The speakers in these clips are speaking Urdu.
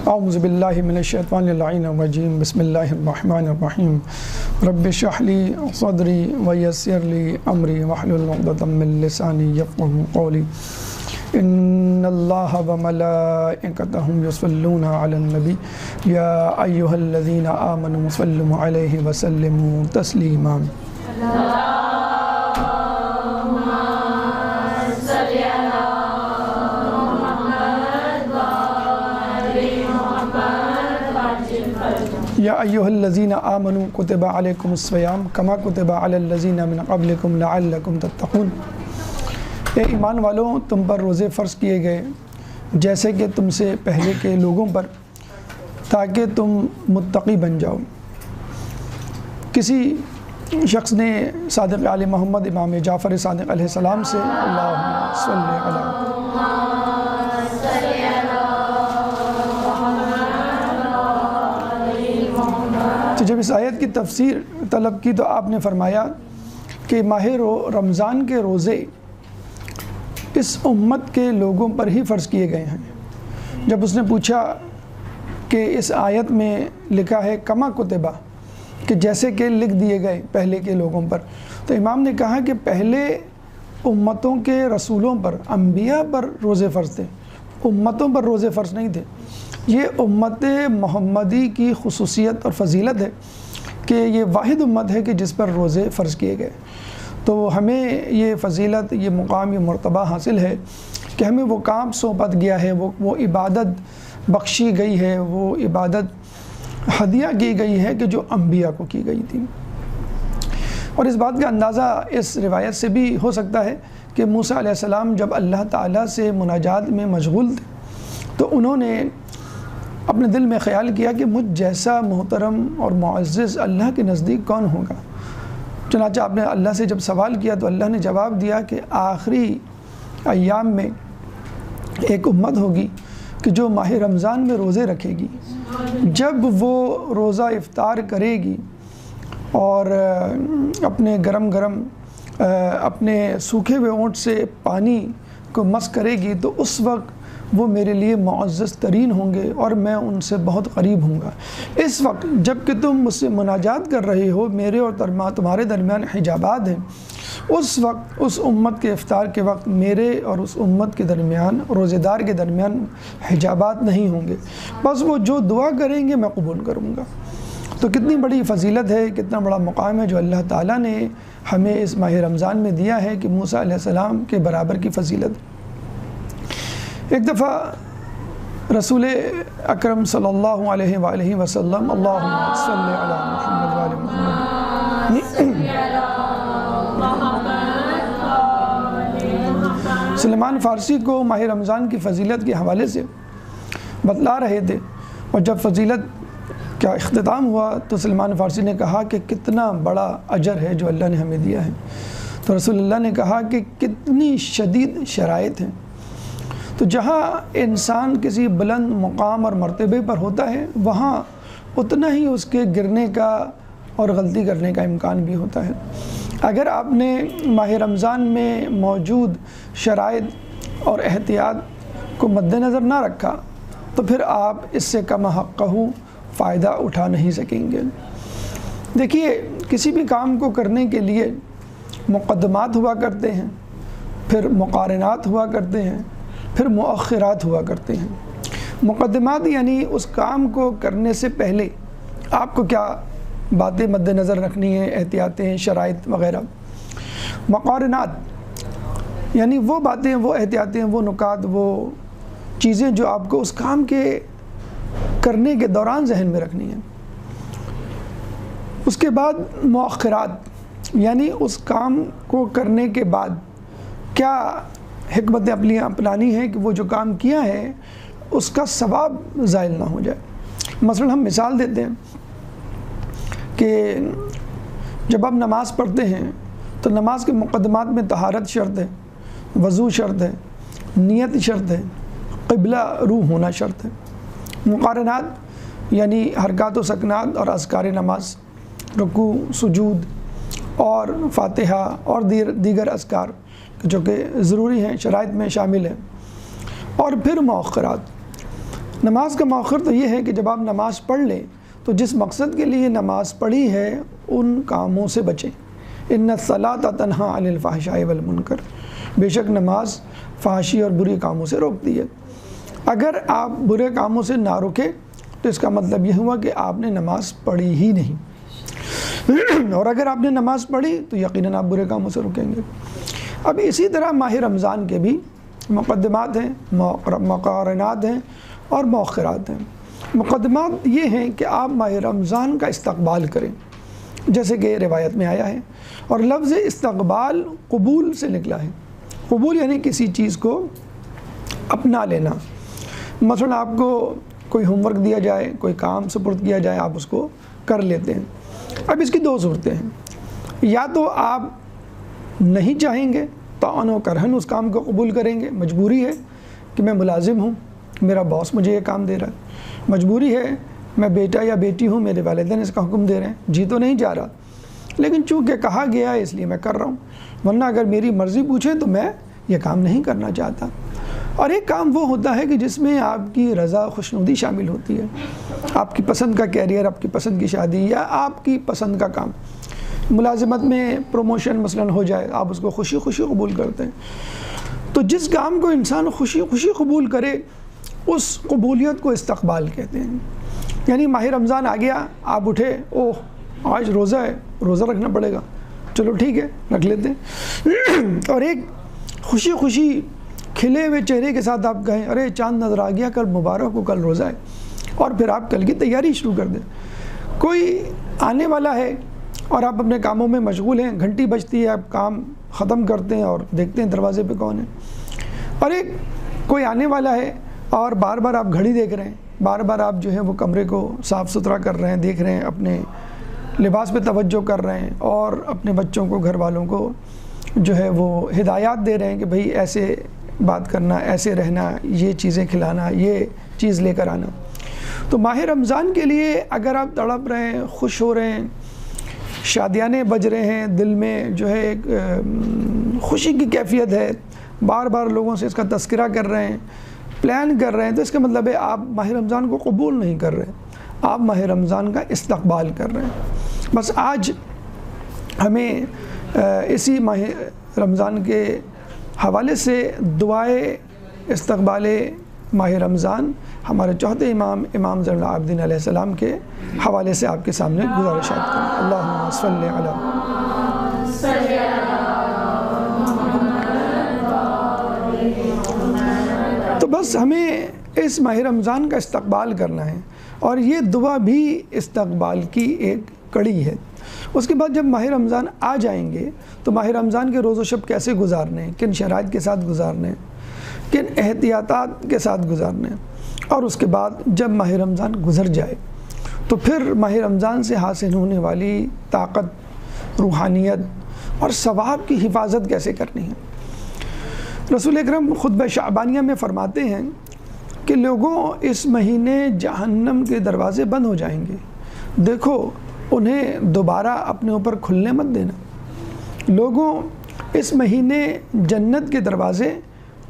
اعوذ باللہ من الشیطان اللعین الرجیم بسم اللہ الرحمن الرحیم رب اشرح لی صدری ویسر لی امری واحلل عقدۃ من لسانی یفقہوا قولی ان اللہ وملائکتہ یصلون علی النبی یا ایھا الذین آمنوا صلوا علیہ وسلموا تسلیما۔ یا ایھا الذین آمنوا کتب علیکم الصیام کما کتب علی الذین من قبلکم لعلکم تتقون۔ اے ایمان والوں، تم پر روزے فرض کیے گئے جیسے کہ تم سے پہلے کے لوگوں پر، تاکہ تم متقی بن جاؤ۔ کسی شخص نے صادق آل محمد امام جعفر صادق علیہ السلام سے اللہم صلی علی تو جب اس آیت کی تفسیر طلب کی تو آپ نے فرمایا کہ ماہ رمضان کے روزے اس امت کے لوگوں پر ہی فرض کیے گئے ہیں۔ جب اس نے پوچھا کہ اس آیت میں لکھا ہے کما کتبہ، کہ جیسے کہ لکھ دیے گئے پہلے کے لوگوں پر، تو امام نے کہا کہ پہلے امتوں کے رسولوں پر، انبیاء پر روزے فرض تھے، امتوں پر روزے فرض نہیں تھے۔ یہ امت محمدی کی خصوصیت اور فضیلت ہے کہ یہ واحد امت ہے کہ جس پر روزے فرض کیے گئے۔ تو ہمیں یہ فضیلت، یہ مقام، یہ مرتبہ حاصل ہے کہ ہمیں وہ کام سونپا گیا ہے، وہ عبادت بخشی گئی ہے، وہ عبادت ہدیہ کی گئی ہے کہ جو انبیاء کو کی گئی تھی۔ اور اس بات کا اندازہ اس روایت سے بھی ہو سکتا ہے کہ موسیٰ علیہ السلام جب اللہ تعالیٰ سے مناجات میں مشغول تھے تو انہوں نے اپنے دل میں خیال کیا کہ مجھ جیسا محترم اور معزز اللہ کے نزدیک کون ہوگا۔ چنانچہ آپ نے اللہ سے جب سوال کیا تو اللہ نے جواب دیا کہ آخری ایام میں ایک امت ہوگی کہ جو ماہ رمضان میں روزے رکھے گی۔ جب وہ روزہ افطار کرے گی اور اپنے گرم گرم اپنے سوکھے ہوئے اونٹ سے پانی کو مس کرے گی تو اس وقت وہ میرے لیے معزز ترین ہوں گے اور میں ان سے بہت قریب ہوں گا۔ اس وقت جب کہ تم مجھ سے مناجات کر رہے ہو، میرے اور تمہارے درمیان حجابات ہیں، اس وقت اس امت کے افطار کے وقت میرے اور اس امت کے درمیان، روزے دار کے درمیان حجابات نہیں ہوں گے، بس وہ جو دعا کریں گے میں قبول کروں گا۔ تو کتنی بڑی فضیلت ہے، کتنا بڑا مقام ہے جو اللہ تعالیٰ نے ہمیں اس ماہ رمضان میں دیا ہے کہ موسیٰ علیہ السلام کے برابر کی فضیلت۔ ایک دفعہ رسول اکرم صلی اللہ علیہ وآلہ وسلم اللہم صلی علی محمد وآل محمد سلیمان فارسی کو ماہ رمضان کی فضیلت کے حوالے سے بتلا رہے تھے، اور جب فضیلت کا اختتام ہوا تو سلیمان فارسی نے کہا کہ کتنا بڑا اجر ہے جو اللہ نے ہمیں دیا ہے۔ تو رسول اللہ نے کہا کہ کتنی شدید شرائط ہیں۔ تو جہاں انسان کسی بلند مقام اور مرتبے پر ہوتا ہے وہاں اتنا ہی اس کے گرنے کا اور غلطی کرنے کا امکان بھی ہوتا ہے۔ اگر آپ نے ماہ رمضان میں موجود شرائط اور احتیاط کو مد نظر نہ رکھا تو پھر آپ اس سے کم حقہ فائدہ اٹھا نہیں سکیں گے۔ دیکھیے، کسی بھی کام کو کرنے کے لیے مقدمات ہوا کرتے ہیں، پھر مقارنات ہوا کرتے ہیں، پھر مؤخرات ہوا کرتے ہیں۔ مقدمات یعنی اس کام کو کرنے سے پہلے آپ کو کیا باتیں مد نظر رکھنی ہیں، احتیاطیں، شرائط وغیرہ۔ مقارنات یعنی وہ باتیں، وہ احتیاطیں، وہ نکات، وہ چیزیں جو آپ کو اس کام کے کرنے کے دوران ذہن میں رکھنی ہیں۔ اس کے بعد مؤخرات یعنی اس کام کو کرنے کے بعد کیا حکمت اپنانی ہے کہ وہ جو کام کیا ہے اس کا ثواب زائل نہ ہو جائے۔ مثلا ہم مثال دیتے ہیں کہ جب آپ نماز پڑھتے ہیں تو نماز کے مقدمات میں طہارت شرط ہے، وضو شرط ہے، نیت شرط ہے، قبلہ روح ہونا شرط ہے۔ مقارنات یعنی حرکات و سکنات اور اذکار نماز، رکوع، سجود اور فاتحہ اور دیگر اذکار جو کہ ضروری ہیں، شرائط میں شامل ہیں۔ اور پھر مؤخرات، نماز کا مؤخر تو یہ ہے کہ جب آپ نماز پڑھ لیں تو جس مقصد کے لیے نماز پڑھی ہے ان کاموں سے بچیں۔ ان الصلاۃ تنہی عن الفحشاء والمنکر، بے شک نماز فحاشی اور برے کاموں سے روکتی ہے۔ اگر آپ برے کاموں سے نہ روکیں تو اس کا مطلب یہ ہوا کہ آپ نے نماز پڑھی ہی نہیں، اور اگر آپ نے نماز پڑھی تو یقیناً آپ برے کاموں سے رکیں گے۔ اب اسی طرح ماہ رمضان کے بھی مقدمات ہیں، مقارنات ہیں اور مؤخرات ہیں۔ مقدمات یہ ہیں کہ آپ ماہ رمضان کا استقبال کریں، جیسے کہ روایت میں آیا ہے، اور لفظ استقبال قبول سے نکلا ہے۔ قبول یعنی کسی چیز کو اپنا لینا۔ مثلا آپ کو کوئی ہوم ورک دیا جائے، کوئی کام سپرد کیا جائے، آپ اس کو کر لیتے ہیں۔ اب اس کی دو صورتیں ہیں، یا تو آپ نہیں چاہیں گے طعن و کرہن اس کام کو قبول کریں گے، مجبوری ہے کہ میں ملازم ہوں، میرا باس مجھے یہ کام دے رہا ہے، مجبوری ہے میں بیٹا یا بیٹی ہوں، میرے والدین اس کا حکم دے رہے ہیں، جی تو نہیں جا رہا لیکن چونکہ کہا گیا ہے اس لیے میں کر رہا ہوں، ورنہ اگر میری مرضی پوچھیں تو میں یہ کام نہیں کرنا چاہتا۔ اور ایک کام وہ ہوتا ہے کہ جس میں آپ کی رضا خوشنودی شامل ہوتی ہے، آپ کی پسند کا کیریئر، آپ کی پسند کی شادی یا آپ کی پسند کا کام۔ ملازمت میں پروموشن مثلاً ہو جائے، آپ اس کو خوشی خوشی قبول کرتے ہیں۔ تو جس کام کو انسان خوشی خوشی قبول کرے اس قبولیت کو استقبال کہتے ہیں۔ یعنی ماہ رمضان آ گیا، آپ اٹھے، اوہ آج روزہ ہے، روزہ رکھنا پڑے گا، چلو ٹھیک ہے رکھ لیتے ہیں۔ اور ایک خوشی خوشی کھلے ہوئے چہرے کے ساتھ آپ کہیں ارے چاند نظر آ گیا، کل مبارک ہو، کل روزہ ہے، اور پھر آپ کل کی تیاری شروع کر دیں۔ کوئی آنے والا ہے اور آپ اپنے کاموں میں مشغول ہیں، گھنٹی بجتی ہے، آپ کام ختم کرتے ہیں اور دیکھتے ہیں دروازے پہ کون ہے۔ اور ایک کوئی آنے والا ہے اور بار بار آپ گھڑی دیکھ رہے ہیں، بار بار آپ جو ہے وہ کمرے کو صاف ستھرا کر رہے ہیں، دیکھ رہے ہیں، اپنے لباس پہ توجہ کر رہے ہیں، اور اپنے بچوں کو، گھر والوں کو جو ہے وہ ہدایات دے رہے ہیں کہ بھئی ایسے بات کرنا، ایسے رہنا، یہ چیزیں کھلانا، یہ چیز لے کر آنا۔ تو ماہ رمضان کے لیے اگر آپ تڑپ رہے ہیں، خوش ہو رہے ہیں، شادیانے بج رہے ہیں، دل میں جو ہے ایک خوشی کی کیفیت ہے، بار بار لوگوں سے اس کا تذکرہ کر رہے ہیں، پلان کر رہے ہیں، تو اس کا مطلب ہے آپ ماہ رمضان کو قبول نہیں کر رہے، آپ ماہ رمضان کا استقبال کر رہے ہیں۔ بس آج ہمیں اسی ماہ رمضان کے حوالے سے دعائے استقبال ماہ رمضان ہمارے چوتھے امام زین العابدین علیہ السلام کے حوالے سے آپ کے سامنے گزارشات کریں۔ اللہم صلی علی تو بس ہمیں اس ماہ رمضان کا استقبال کرنا ہے، اور یہ دعا بھی استقبال کی ایک کڑی ہے۔ اس کے بعد جب ماہ رمضان آ جائیں گے تو ماہ رمضان کے روز و شب کیسے گزارنے ہیں، کن شرائط کے ساتھ گزارنے ہیں، کن احتیاطات کے ساتھ گزارنے ہیں، اور اس کے بعد جب ماہ رمضان گزر جائے تو پھر ماہ رمضان سے حاصل ہونے والی طاقت، روحانیت اور ثواب کی حفاظت کیسے کرنی ہے۔ رسول اکرم خطبہ شعبانیہ میں فرماتے ہیں کہ لوگوں اس مہینے جہنم کے دروازے بند ہو جائیں گے، دیکھو انہیں دوبارہ اپنے اوپر کھلنے مت دینا۔ لوگوں اس مہینے جنت کے دروازے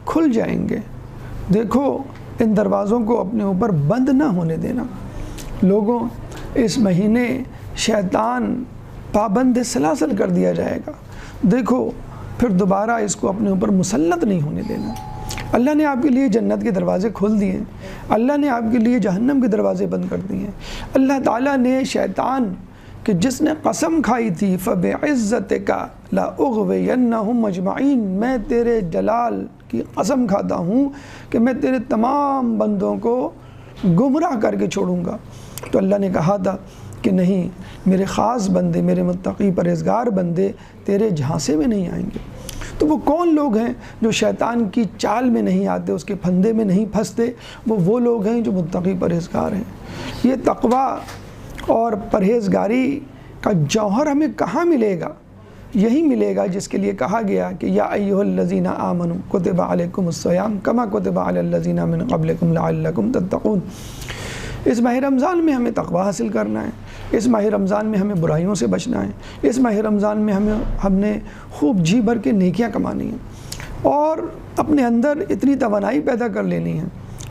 کھل جائیں گے، دیکھو ان دروازوں کو اپنے اوپر بند نہ ہونے دینا۔ لوگوں اس مہینے شیطان پابند سلاسل کر دیا جائے گا، دیکھو پھر دوبارہ اس کو اپنے اوپر مسلط نہیں ہونے دینا۔ اللہ نے آپ کے لیے جنت کے دروازے کھول دیے، اللہ نے آپ کے لیے جہنم کے دروازے بند کر دیے۔ اللہ تعالیٰ نے شیطان کہ جس نے قسم کھائی تھی فَبِعِزَّتِكَ لَأُغْوِيَنَّهُمْ أَجْمَعِينَ، میں تیرے جلال کی قسم کھاتا ہوں کہ میں تیرے تمام بندوں کو گمراہ کر کے چھوڑوں گا۔ تو اللہ نے کہا تھا کہ نہیں، میرے خاص بندے، میرے متقی پرہیزگار بندے تیرے جھانسے میں نہیں آئیں گے۔ تو وہ کون لوگ ہیں جو شیطان کی چال میں نہیں آتے، اس کے پھندے میں نہیں پھنستے؟ وہ لوگ ہیں جو متقی پرہیزگار ہیں۔ یہ تقویٰ اور پرہیزگاری کا جوہر ہمیں کہاں ملے گا؟ یہی ملے گا جس کے لیے کہا گیا کہ یا ایھا الذین آمنوا کتب علیکم الصیام کما کتب علی الذین من قبلکم لعلکم تتقون۔ اس ماہ رمضان میں ہمیں تقویٰ حاصل کرنا ہے، اس ماہ رمضان میں ہمیں برائیوں سے بچنا ہے، اس ماہ رمضان میں ہم نے خوب جی بھر کے نیکیاں کمانی ہیں، اور اپنے اندر اتنی توانائی پیدا کر لینی ہے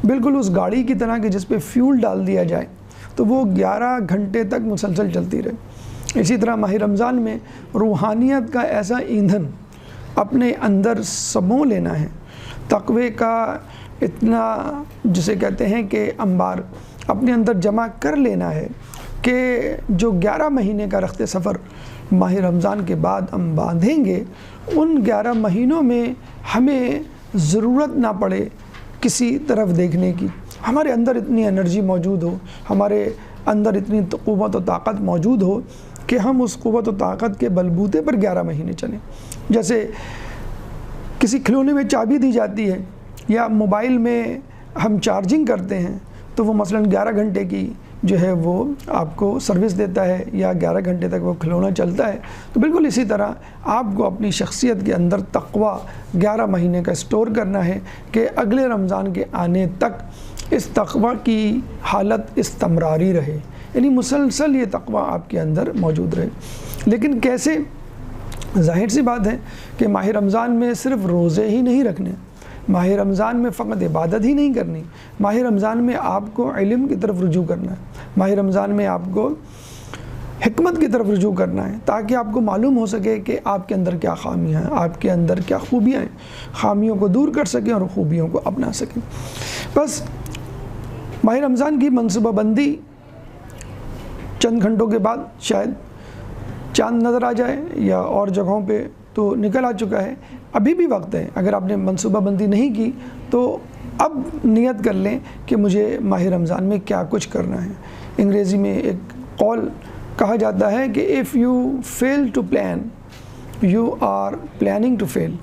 بالکل اس گاڑی کی طرح کہ جس پہ فیول ڈال دیا جائے تو وہ 11 گھنٹے تک مسلسل چلتی رہے۔ اسی طرح ماہ رمضان میں روحانیت کا ایسا ایندھن اپنے اندر سمو لینا ہے، تقوی کا اتنا جسے کہتے ہیں کہ انبار اپنے اندر جمع کر لینا ہے کہ جو 11 مہینے کا رخت سفر ماہ رمضان کے بعد ہم باندھیں گے، ان 11 مہینوں میں ہمیں ضرورت نہ پڑے کسی طرف دیکھنے کی، ہمارے اندر اتنی انرجی موجود ہو، ہمارے اندر اتنی قوت و طاقت موجود ہو کہ ہم اس قوت و طاقت کے بلبوتے پر 11 مہینے چلیں۔ جیسے کسی کھلونے میں چابی دی جاتی ہے یا موبائل میں ہم چارجنگ کرتے ہیں تو وہ مثلاً 11 گھنٹے کی جو ہے وہ آپ کو سروس دیتا ہے یا 11 گھنٹے تک وہ کھلونا چلتا ہے، تو بالکل اسی طرح آپ کو اپنی شخصیت کے اندر تقوی 11 مہینے کا اسٹور کرنا ہے کہ اگلے رمضان کے آنے تک اس تقوی کی حالت استمراری رہے، یعنی مسلسل یہ تقوی آپ کے اندر موجود رہے۔ لیکن کیسے؟ ظاہر سی بات ہے کہ ماہ رمضان میں صرف روزے ہی نہیں رکھنے، ماہ رمضان میں فقط عبادت ہی نہیں کرنی، ماہ رمضان میں آپ کو علم کی طرف رجوع کرنا ہے، ماہ رمضان میں آپ کو حکمت کی طرف رجوع کرنا ہے، تاکہ آپ کو معلوم ہو سکے کہ آپ کے اندر کیا خامیاں ہیں، آپ کے اندر کیا خوبیاں ہیں، خامیوں کو دور کر سکیں اور خوبیوں کو اپنا سکیں۔ بس ماہ رمضان کی منصوبہ بندی چند گھنٹوں کے بعد شاید چاند نظر آ جائے یا اور جگہوں پہ تو نکل آ چکا ہے، ابھی بھی وقت ہے۔ اگر آپ نے منصوبہ بندی نہیں کی تو اب نیت کر لیں کہ مجھے ماہ رمضان میں کیا کچھ کرنا ہے۔ انگریزی میں ایک قول کہا جاتا ہے کہ if you fail to plan you are planning to fail۔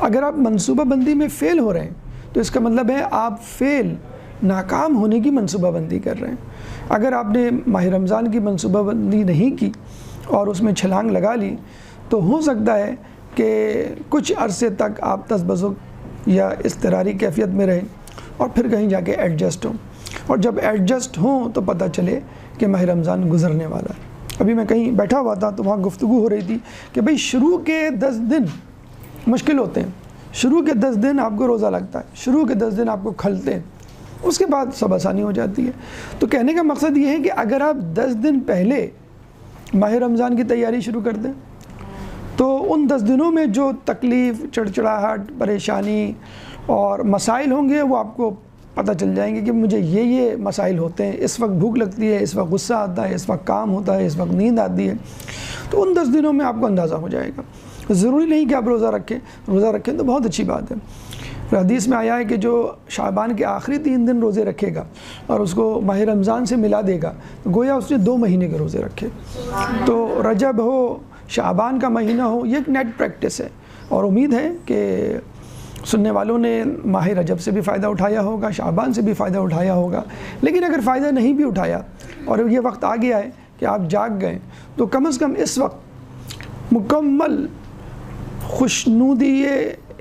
اگر آپ منصوبہ بندی میں فیل ہو رہے ہیں تو اس کا مطلب ہے آپ ناکام ہونے کی منصوبہ بندی کر رہے ہیں۔ اگر آپ نے ماہ رمضان کی منصوبہ بندی نہیں کی اور اس میں چھلانگ لگا لی تو ہو سکتا ہے کہ کچھ عرصے تک آپ تذبذب یا اضطراری کیفیت میں رہیں اور پھر کہیں جا کے ایڈجسٹ ہوں، اور جب ایڈجسٹ ہوں تو پتہ چلے کہ ماہ رمضان گزرنے والا ہے۔ ابھی میں کہیں بیٹھا ہوا تھا تو وہاں گفتگو ہو رہی تھی کہ بھئی شروع کے 10 دن مشکل ہوتے ہیں، شروع کے 10 دن آپ کو روزہ لگتا ہے، شروع کے 10 دن آپ کو کھلتے ہیں، اس کے بعد سب آسانی ہو جاتی ہے۔ تو کہنے کا مقصد یہ ہے کہ اگر آپ 10 دن پہلے ماہ رمضان کی تیاری شروع کر دیں تو ان 10 دنوں میں جو تکلیف، چڑچڑاہٹ، پریشانی اور مسائل ہوں گے وہ آپ کو پتہ چل جائیں گے کہ مجھے یہ مسائل ہوتے ہیں، اس وقت بھوک لگتی ہے، اس وقت غصہ آتا ہے، اس وقت کام ہوتا ہے، اس وقت نیند آتی ہے۔ تو ان 10 دنوں میں آپ کو اندازہ ہو جائے گا۔ ضروری نہیں کہ آپ روزہ رکھیں تو بہت اچھی بات ہے۔ حدیث میں آیا ہے کہ جو شعبان کے آخری 3 دن روزے رکھے گا اور اس کو ماہ رمضان سے ملا دے گا گویا اس نے 2 مہینے کے روزے رکھے۔ تو رجب ہو، شعبان کا مہینہ ہو، یہ ایک نیٹ پریکٹس ہے، اور امید ہے کہ سننے والوں نے ماہ رجب سے بھی فائدہ اٹھایا ہوگا، شعبان سے بھی فائدہ اٹھایا ہوگا۔ لیکن اگر فائدہ نہیں بھی اٹھایا اور یہ وقت آ گیا ہے کہ آپ جاگ گئے تو کم از کم اس وقت مکمل خوشنودی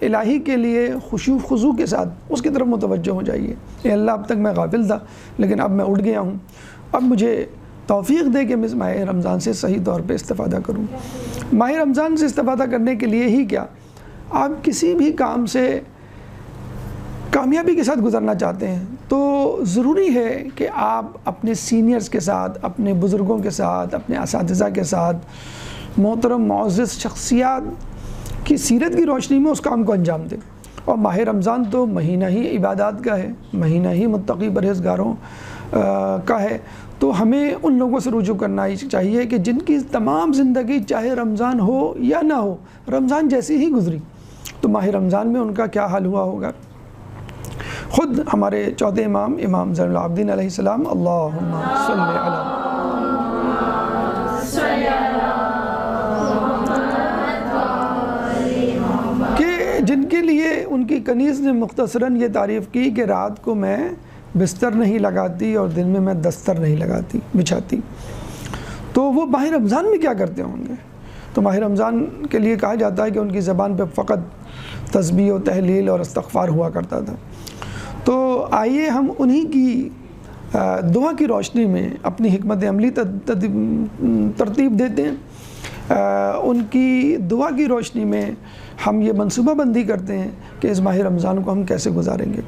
الہی کے لیے خشوع خضوع کے ساتھ اس کی طرف متوجہ ہو جائیے۔ اے اللہ، اب تک میں غافل تھا لیکن اب میں اٹھ گیا ہوں، اب مجھے توفیق دے کہ میں ماہ رمضان سے صحیح طور پہ استفادہ کروں۔ ماہ رمضان سے استفادہ کرنے کے لیے ہی کیا، آپ کسی بھی کام سے کامیابی کے ساتھ گزرنا چاہتے ہیں تو ضروری ہے کہ آپ اپنے سینئرز کے ساتھ، اپنے بزرگوں کے ساتھ، اپنے اساتذہ کے ساتھ، محترم معزز شخصیات کی سیرت کی روشنی میں اس کام کو انجام دیں۔ اور ماہ رمضان تو مہینہ ہی عبادات کا ہے، مہینہ ہی متقی پرہیزگاروں کا ہے، تو ہمیں ان لوگوں سے رجوع کرنا چاہیے کہ جن کی تمام زندگی چاہے رمضان ہو یا نہ ہو، رمضان جیسی ہی گزری، تو ماہ رمضان میں ان کا کیا حال ہوا ہوگا۔ خود ہمارے چوتھے امام زین العابدین علیہ السلام، اللہم صلی علی جن کے لیے ان کی کنیز نے مختصراً یہ تعریف کی کہ رات کو میں بستر نہیں لگاتی اور دن میں دستر نہیں بچھاتی، تو وہ ماہ رمضان میں کیا کرتے ہوں گے؟ تو ماہ رمضان کے لیے کہا جاتا ہے کہ ان کی زبان پہ فقط تسبیح و تحلیل اور استغفار ہوا کرتا تھا۔ تو آئیے ہم انہی کی دعا کی روشنی میں اپنی حکمت عملی ترتیب دیتے ہیں، ان کی دعا کی روشنی میں ہم یہ منصوبہ بندی کرتے ہیں کہ اس ماہ رمضان کو ہم کیسے گزاریں گے۔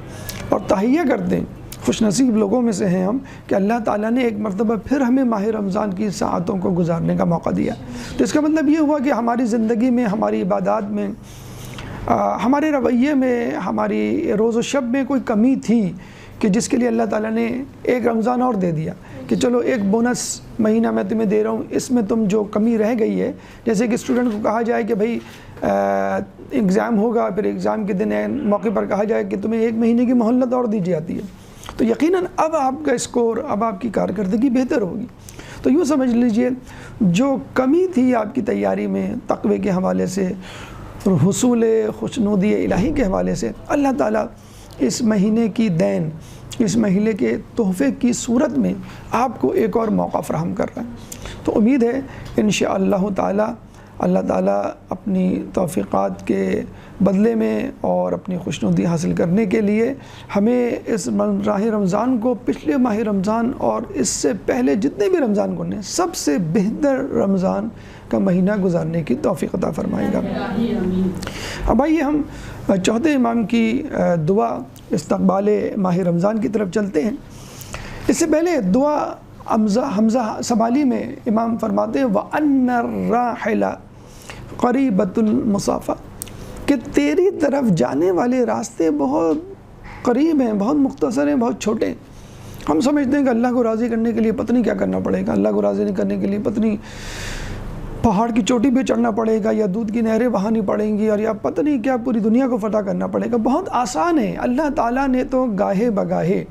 اور تہیہ کرتے ہیں۔ خوش نصیب لوگوں میں سے ہیں ہم کہ اللہ تعالیٰ نے ایک مرتبہ پھر ہمیں ماہ رمضان کی ساعتوں کو گزارنے کا موقع دیا۔ تو اس کا مطلب یہ ہوا کہ ہماری زندگی میں، ہماری عبادات میں، ہمارے رویے میں، ہماری روز و شب میں کوئی کمی تھی کہ جس کے لیے اللہ تعالیٰ نے ایک رمضان اور دے دیا کہ چلو ایک بونس مہینہ میں تمہیں دے رہا ہوں، اس میں تم جو کمی رہ گئی ہے، جیسے کہ اسٹوڈنٹ کو کہا جائے کہ بھائی ایگزام ہوگا، پھر ایگزام کے دن موقع پر کہا جائے کہ تمہیں 1 مہینے کی مہلت اور دی جاتی ہے، تو یقیناً اب آپ کا اسکور، اب آپ کی کارکردگی بہتر ہوگی۔ تو یوں سمجھ لیجئے جو کمی تھی آپ کی تیاری میں تقوی کے حوالے سے، حصول خوشنودی الہی کے حوالے سے، اللہ تعالیٰ اس مہینے کی دین، اس مہینے کے تحفے کی صورت میں آپ کو ایک اور موقع فراہم کر رہا ہے۔ تو امید ہے انشاءاللہ تعالیٰ اللہ تعالیٰ اپنی توفیقات کے بدلے میں اور اپنی خوشنودی حاصل کرنے کے لیے ہمیں اس ماہ رمضان کو پچھلے ماہ رمضان اور اس سے پہلے جتنے بھی رمضان گزرے سب سے بہتر رمضان کا مہینہ گزارنے کی توفیق عطا فرمائے گا۔ اب آئیے ہم چوتھے امام کی دعا استقبال ماہ رمضان کی طرف چلتے ہیں۔ اس سے پہلے دعا حمزہ سبالی میں امام فرماتے ہیں وَأَنَّ الرَّاحِلَ قَرِيبَةُ الْمُصَافَةِ کہ تیری طرف جانے والے راستے بہت قریب ہیں، بہت مختصر ہیں، بہت چھوٹے ہیں۔ ہم سمجھتے ہیں کہ اللہ کو راضی کرنے کے لیے پتہ نہیں کیا کرنا پڑے گا، اللہ کو راضی نہیں کرنے کے لیے پتہ نہیں پہاڑ کی چوٹی پہ چڑھنا پڑے گا، یا دودھ کی نہریں بہانی پڑیں گی، اور یا پتہ نہیں کیا پوری دنیا کو فتح کرنا پڑے گا۔ بہت آسان ہے۔ اللہ تعالیٰ نے تو گاہے بگاہے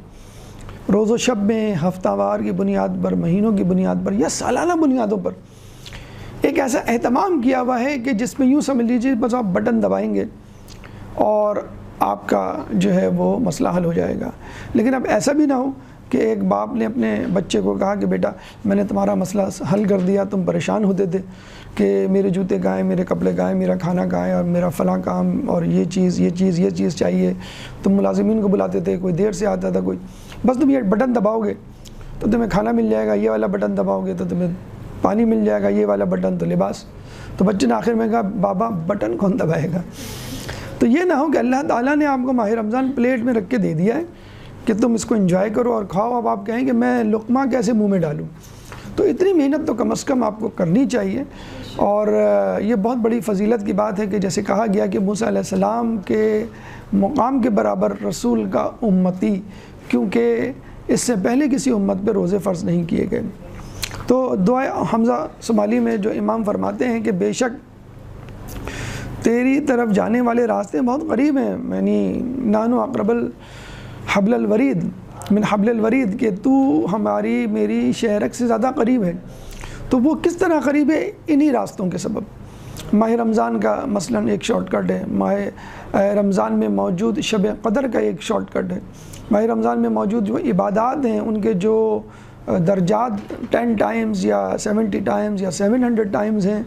روز و شب میں، ہفتہ وار کی بنیاد پر، مہینوں کی بنیاد پر، یا سالانہ بنیادوں پر ایک ایسا اہتمام کیا ہوا ہے کہ جس میں یوں سمجھ لیجیے بس آپ بٹن دبائیں گے اور آپ کا جو ہے وہ مسئلہ حل ہو جائے گا۔ لیکن اب ایسا بھی نہ ہو کہ ایک باپ نے اپنے بچے کو کہا کہ بیٹا میں نے تمہارا مسئلہ حل کر دیا، تم پریشان ہوتے تھے کہ میرے جوتے کہاں ہیں، میرے کپڑے کہاں ہیں، میرا کھانا کہاں ہے، اور میرا فلاں کام، اور یہ چیز چاہیے۔ تم ملازمین کو بلاتے تھے، کوئی دیر سے آتا تھا، کوئی بس تم یہ بٹن دباؤ گے تو تمہیں کھانا مل جائے گا، یہ والا بٹن دباؤ گے تو تمہیں پانی مل جائے گا، یہ والا بٹن تو لباس۔ تو بچے نے آخر میں کہا بابا بٹن کون دبائے گا؟ تو یہ نہ ہو کہ اللہ تعالیٰ نے آپ کو ماہ رمضان پلیٹ میں رکھ کے دے دیا ہے کہ تم اس کو انجوائے کرو اور کھاؤ، اب آپ کہیں کہ میں لقمہ کیسے منہ میں ڈالوں؟ تو اتنی محنت تو کم از کم آپ کو کرنی چاہیے۔ اور یہ بہت بڑی فضیلت کی بات ہے کہ جیسے کہا گیا کہ موسیٰ علیہ السلام کے مقام کے برابر رسول کا امتی، کیونکہ اس سے پہلے کسی امت پہ روزے فرض نہیں کیے گئے۔ تو دعائے حمزہ سمالی میں جو امام فرماتے ہیں کہ بے شک تیری طرف جانے والے راستے بہت قریب ہیں، یعنی نانو اقرب حبل الورید من حبل الورید، کہ تو ہماری میری شہرک سے زیادہ قریب ہے۔ تو وہ کس طرح قریب ہے؟ انہی راستوں کے سبب۔ ماہ رمضان کا مثلاً ایک شارٹ کٹ ہے، ماہ رمضان میں موجود شب قدر کا ایک شارٹ کٹ ہے، ماہ رمضان میں موجود جو عبادات ہیں ان کے جو درجات 10 ٹائمز یا 70 ٹائمز یا 700 ٹائمز ہیں،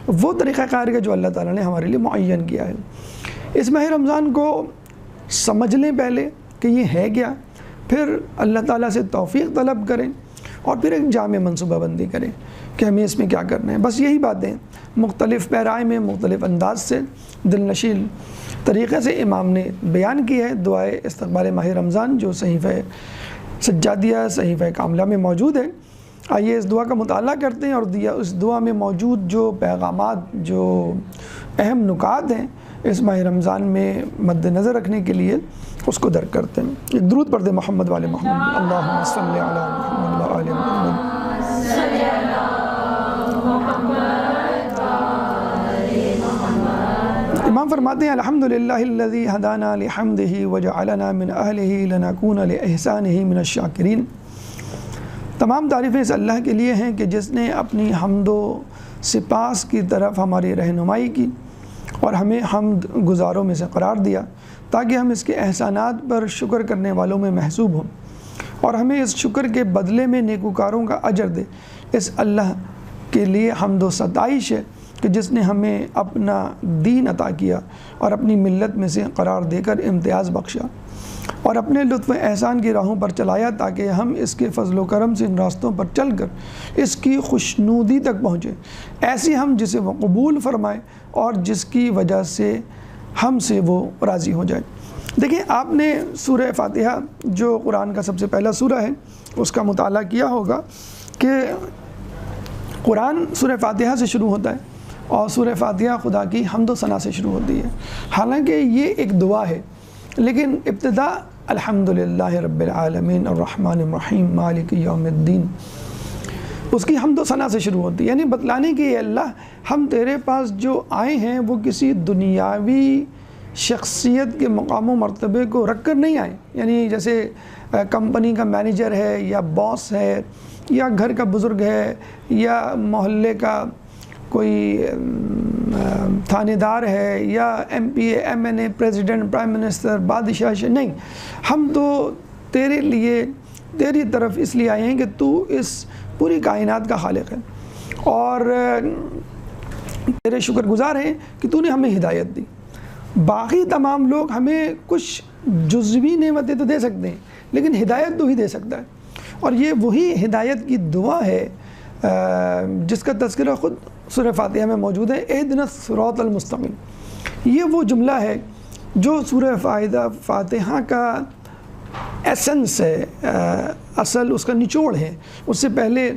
وہ طریقہ کار کا جو اللہ تعالیٰ نے ہمارے لیے معین کیا ہے۔ اس ماہ رمضان کو سمجھ لیں پہلے کہ یہ ہے کیا، پھر اللہ تعالیٰ سے توفیق طلب کریں، اور پھر ایک جامع منصوبہ بندی کریں کہ ہمیں اس میں کیا کرنا ہے۔ بس یہی باتیں مختلف پیرائے میں مختلف انداز سے دل نشین طریقے سے امام نے بیان کی ہے۔ دعائے استقبال ماہ رمضان جو صحیفہ سجادیہ صحیفہ کاملہ میں موجود ہے، آئیے اس دعا کا مطالعہ کرتے ہیں اور اس دعا میں موجود جو پیغامات، جو اہم نکات ہیں اس ماہ رمضان میں مد نظر رکھنے کے لیے اس کو درک کرتے ہیں۔ ایک درود پڑھ دیں محمد والے محمد، اللہم صلی علی محمد و آل محمد۔ امام فرماتے ہیں الحمدللہ الذی ہدانا لحمدہ وجعلنا من اہلہ لنکون لإحسانہ من الشاکرین۔ تمام تعریفیں اس اللہ کے لیے ہیں کہ جس نے اپنی حمد و سپاس کی طرف ہماری رہنمائی کی اور ہمیں حمد گزاروں میں سے قرار دیا تاکہ ہم اس کے احسانات پر شکر کرنے والوں میں محسوب ہوں، اور ہمیں اس شکر کے بدلے میں نیکوکاروں کا اجر دے۔ اس اللہ کے لیے حمد و ستائش ہے کہ جس نے ہمیں اپنا دین عطا کیا اور اپنی ملت میں سے قرار دے کر امتیاز بخشا، اور اپنے لطف احسان کی راہوں پر چلایا تاکہ ہم اس کے فضل و کرم سے ان راستوں پر چل کر اس کی خوشنودی تک پہنچیں، ایسی ہم جسے وہ قبول فرمائے اور جس کی وجہ سے ہم سے وہ راضی ہو جائے۔ دیکھیں آپ نے سورہ فاتحہ جو قرآن کا سب سے پہلا سورہ ہے اس کا مطالعہ کیا ہوگا کہ قرآن سورہ فاتحہ سے شروع ہوتا ہے اور سورہ فاتحہ خدا کی حمد و ثنا سے شروع ہوتی ہے. حالانکہ یہ ایک دعا ہے لیکن ابتدا الحمدللہ رب العالمین الرحمن الرحیم مالک یوم الدین اس کی حمد و ثنا سے شروع ہوتی ہے، یعنی بتلانے کہ اے اللہ ہم تیرے پاس جو آئے ہیں وہ کسی دنیاوی شخصیت کے مقام و مرتبے کو رکھ کر نہیں آئے، یعنی جیسے کمپنی کا مینیجر ہے یا باس ہے یا گھر کا بزرگ ہے یا محلے کا کوئی تھانے دار ہے یا M P A M N A president prime minister بادشاہ، نہیں، ہم تو تیرے لیے تیری طرف اس لیے آئے ہیں کہ تو اس پوری کائنات کا خالق ہے اور تیرے شکر گزار ہیں کہ تو نے ہمیں ہدایت دی. باقی تمام لوگ ہمیں کچھ جزوی نعمتیں تو دے سکتے ہیں لیکن ہدایت تو ہی دے سکتا ہے، اور یہ وہی ہدایت کی دعا ہے جس کا تذکرہ خود سورہ فاتحہ میں موجود ہے، اہدنا الصراط المستقیم. یہ وہ جملہ ہے جو سورہ فاتحہ کا ایسنس ہے، اصل اس کا نچوڑ ہے. اس سے پہلے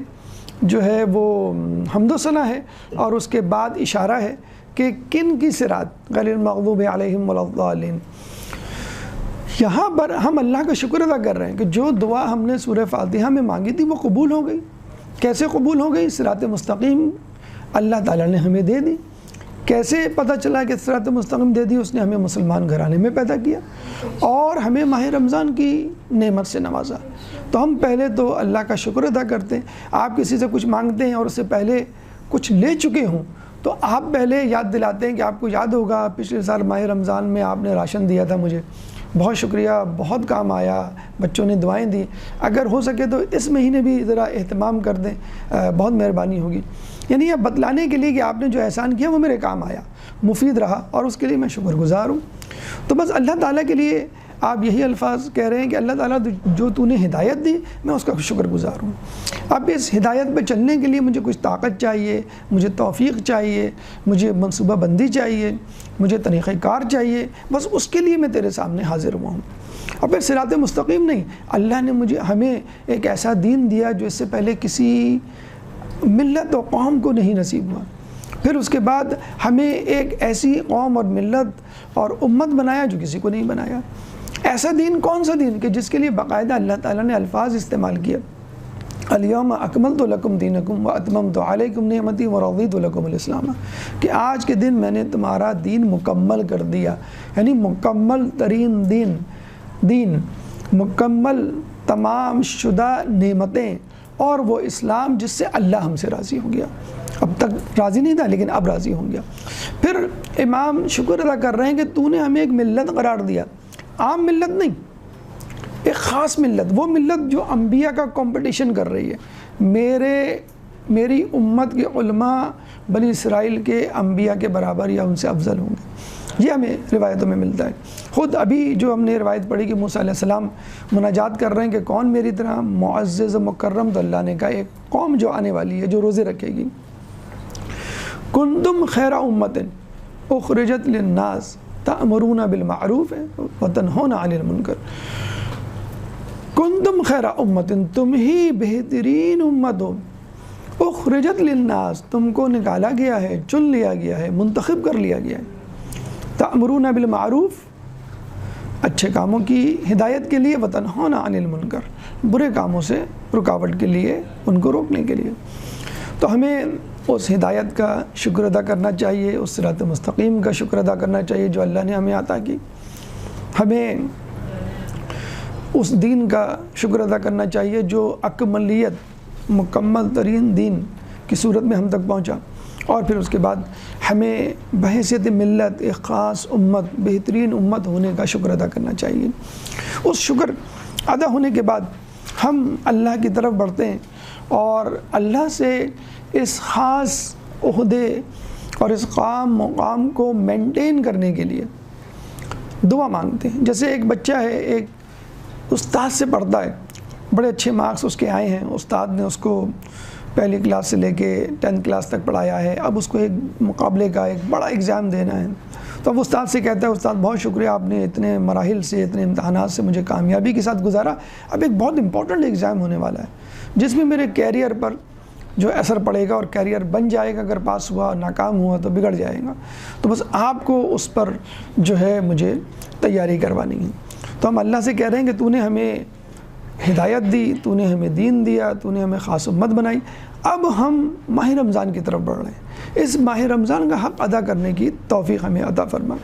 جو ہے وہ حمد و ثنا ہے اور اس کے بعد اشارہ ہے کہ کن کی صراط غیر المغضوب علیہم ولا الضالین. یہاں پر ہم اللہ کا شکر ادا کر رہے ہیں کہ جو دعا ہم نے سورہ فاتحہ میں مانگی تھی وہ قبول ہو گئی. کیسے قبول ہو گئی؟ صراط مستقیم اللہ تعالیٰ نے ہمیں دے دی. کیسے پتہ چلا کہ صراط مستقیم دے دی؟ اس نے ہمیں مسلمان گھرانے میں پیدا کیا اور ہمیں ماہ رمضان کی نعمت سے نوازا. تو ہم پہلے تو اللہ کا شکر ادا کرتے ہیں. آپ کسی سے کچھ مانگتے ہیں اور اس سے پہلے کچھ لے چکے ہوں تو آپ پہلے یاد دلاتے ہیں کہ آپ کو یاد ہوگا پچھلے سال ماہ رمضان میں آپ نے راشن دیا تھا مجھے، بہت شکریہ، بہت کام آیا، بچوں نے دعائیں دی، اگر ہو سکے تو اس مہینے بھی ذرا اہتمام کر دیں، بہت مہربانی ہوگی. یعنی یہ بتلانے کے لیے کہ آپ نے جو احسان کیا وہ میرے کام آیا، مفید رہا اور اس کے لیے میں شکر گزار ہوں. تو بس اللہ تعالیٰ کے لیے آپ یہی الفاظ کہہ رہے ہیں کہ اللہ تعالیٰ جو تو نے ہدایت دی میں اس کا شکر گزار ہوں. اب اس ہدایت پہ چلنے کے لیے مجھے کچھ طاقت چاہیے، مجھے توفیق چاہیے، مجھے منصوبہ بندی چاہیے، مجھے طریقہ کار چاہیے. بس اس کے لیے میں تیرے سامنے حاضر ہوا ہوں. اور پھر صراط مستقیم نہیں، اللہ نے ہمیں ایک ایسا دین دیا جو اس سے پہلے کسی ملت و قوم کو نہیں نصیب ہوا. پھر اس کے بعد ہمیں ایک ایسی قوم اور ملت اور امت بنایا جو کسی کو نہیں بنایا. ایسا دین کون سا دین کہ جس کے لیے باقاعدہ اللہ تعالیٰ نے الفاظ استعمال کیا، الیوم اکملت لکم دینکم واتممت علیکم نعمتی ورضیت لکم الاسلام، کہ آج کے دن میں نے تمہارا دین مکمل کر دیا. یعنی مکمل ترین دین مکمل تمام شدہ نعمتیں اور وہ اسلام جس سے اللہ ہم سے راضی ہو گیا. اب تک راضی نہیں تھا لیکن اب راضی ہو گیا. پھر امام شکر ادا کر رہے ہیں کہ تو نے ہمیں ایک ملت قرار دیا، عام ملت نہیں، ایک خاص ملت، وہ ملت جو انبیاء کا کمپٹیشن کر رہی ہے. میری امت کے علماء بنی اسرائیل کے انبیاء کے برابر یا ان سے افضل ہوں گے. یہ ہمیں روایتوں میں ملتا ہے. خود ابھی جو ہم نے روایت پڑھی کہ موسیٰ علیہ السلام مناجات کر رہے ہیں کہ کون میری طرح معزز و مکرم، تو اللہ نے کہا ایک قوم جو آنے والی ہے جو روزے رکھے گی. کنتم خیر امت اخرجت للناس تأمرون بالمعروف وتنہون عن المنکر. کنتم خیر امت، تم ہی بہترین امت ہو، اخرجت للناس، تم کو نکالا گیا ہے، چن لیا گیا ہے، منتخب کر لیا گیا ہے. تأمرون بالمعروف، اچھے کاموں کی ہدایت کے لیے، وتنہون عن المنکر، برے کاموں سے رکاوٹ کے لیے، ان کو روکنے کے لیے. تو ہمیں اس ہدایت کا شکر ادا کرنا چاہیے، اس صراط مستقیم کا شکر ادا کرنا چاہیے جو اللہ نے ہمیں عطا کی. ہمیں اس دین کا شکر ادا کرنا چاہیے جو اکملیت، مکمل ترین دین کی صورت میں ہم تک پہنچا. اور پھر اس کے بعد ہمیں بحیثیت ملت ایک خاص امت، بہترین امت ہونے کا شکر ادا کرنا چاہیے. اس شکر ادا ہونے کے بعد ہم اللہ کی طرف بڑھتے ہیں اور اللہ سے اس خاص عہدے اور اس مقام کو مینٹین کرنے کے لیے دعا مانگتے ہیں. جیسے ایک بچہ ہے، ایک استاد سے پڑھتا ہے، بڑے اچھے مارکس اس کے آئے ہیں، استاد نے اس کو پہلی کلاس سے لے کے 10th کلاس تک پڑھایا ہے، اب اس کو ایک مقابلے کا ایک بڑا ایگزام دینا ہے، تو اب استاد سے کہتا ہے استاد بہت شکریہ، آپ نے اتنے مراحل سے اتنے امتحانات سے مجھے کامیابی کے ساتھ گزارا، اب ایک بہت امپورٹنٹ ایگزام ہونے والا ہے جس میں میرے کیریئر پر جو اثر پڑے گا اور کیریئر بن جائے گا، اگر پاس ہوا ناکام ہوا تو بگڑ جائے گا، تو بس آپ کو اس پر جو ہے مجھے تیاری کروانی ہے۔ تو ہم اللہ سے کہہ رہے ہیں کہ تو نے ہمیں ہدایت دی، تو نے ہمیں دین دیا، تو نے ہمیں خاص امت بنائی، اب ہم ماہ رمضان کی طرف بڑھ رہے ہیں، اس ماہ رمضان کا حق ادا کرنے کی توفیق ہمیں عطا فرما۔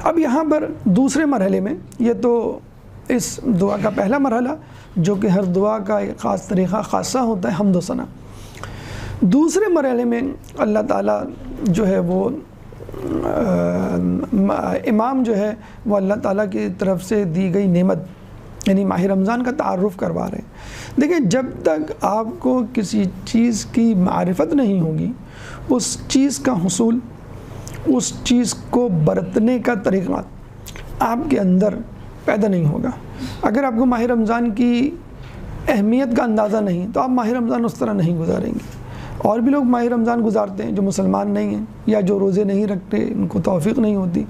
اب یہاں پر دوسرے مرحلے میں، یہ تو اس دعا کا پہلا مرحلہ جو کہ ہر دعا کا ایک خاص طریقہ خاصہ ہوتا ہے، حمد و ثنا۔ دوسرے مرحلے میں اللہ تعالیٰ جو ہے وہ امام جو ہے وہ اللہ تعالیٰ کی طرف سے دی گئی نعمت یعنی ماہ رمضان کا تعارف کروا رہے ہیں۔ دیکھیں، جب تک آپ کو کسی چیز کی معرفت نہیں ہوگی، اس چیز کا حصول، اس چیز کو برتنے کا طریقہ آپ کے اندر پیدا نہیں ہوگا۔ اگر آپ کو ماہ رمضان کی اہمیت کا اندازہ نہیں تو آپ ماہ رمضان اس طرح نہیں گزاریں گے۔ اور بھی لوگ ماہ رمضان گزارتے ہیں جو مسلمان نہیں ہیں یا جو روزے نہیں رکھتے، ان کو توفیق نہیں ہوتی،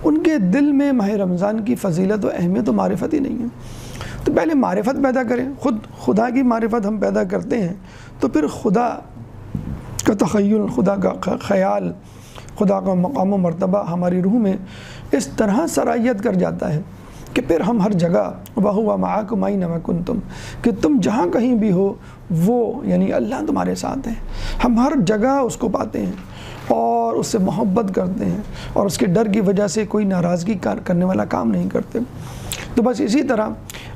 ان کے دل میں ماہ رمضان کی فضیلت و اہمیت و معرفت ہی نہیں ہے۔ تو پہلے معرفت پیدا کریں، خود خدا کی معرفت ہم پیدا کرتے ہیں تو پھر خدا کا تخیل، خدا کا خیال، خدا کا مقام و مرتبہ ہماری روح میں اس طرح سرایت کر جاتا ہے کہ پھر ہم ہر جگہ وَهُوَ مَعَكُمْ أَيْنَمَا كُنْتُمْ کہ تم جہاں کہیں بھی ہو وہ یعنی اللہ تمہارے ساتھ ہے۔ ہم ہر جگہ اس کو پاتے ہیں اور اس سے محبت کرتے ہیں اور اس کے ڈر کی وجہ سے کوئی ناراضگی کرنے والا کام نہیں کرتے۔ تو بس اسی طرح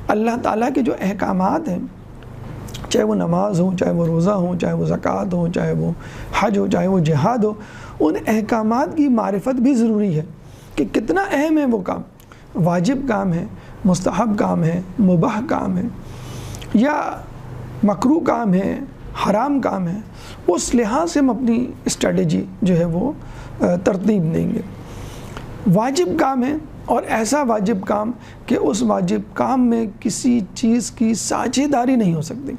اللہ تعالیٰ کے جو احکامات ہیں، چاہے وہ نماز ہو، چاہے وہ روزہ ہو، چاہے وہ زکوٰۃ ہو، چاہے وہ حج ہو، چاہے وہ جہاد ہو، ان احکامات کی معرفت بھی ضروری ہے کہ کتنا اہم ہے وہ کام، واجب کام ہے، مستحب کام ہے، مباح کام ہے یا مکروہ کام ہے، حرام کام ہے۔ اس لحاظ سے ہم اپنی اسٹریٹجی جو ہے وہ ترتیب دیں گے۔ واجب کام ہے اور ایسا واجب کام کہ اس واجب کام میں کسی چیز کی ساجھیداری نہیں ہو سکتی،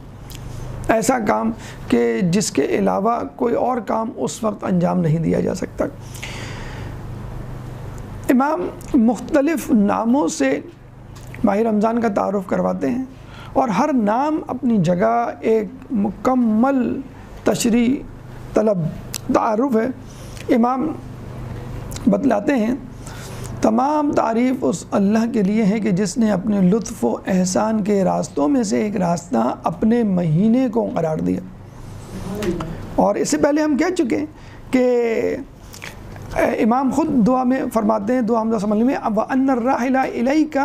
ایسا کام کہ جس کے علاوہ کوئی اور کام اس وقت انجام نہیں دیا جا سکتا۔ امام مختلف ناموں سے ماہ رمضان کا تعارف کرواتے ہیں اور ہر نام اپنی جگہ ایک مکمل تشریح طلب تعارف ہے۔ امام بتلاتے ہیں تمام تعریف اس اللہ کے لیے ہے کہ جس نے اپنے لطف و احسان کے راستوں میں سے ایک راستہ اپنے مہینے کو قرار دیا۔ اور اس سے پہلے ہم کہہ چکے کہ امام خود دعا میں فرماتے ہیں، دعا حمد و ثنا میں وَأَنَّ الرَّاحِلَ إِلَيْكَ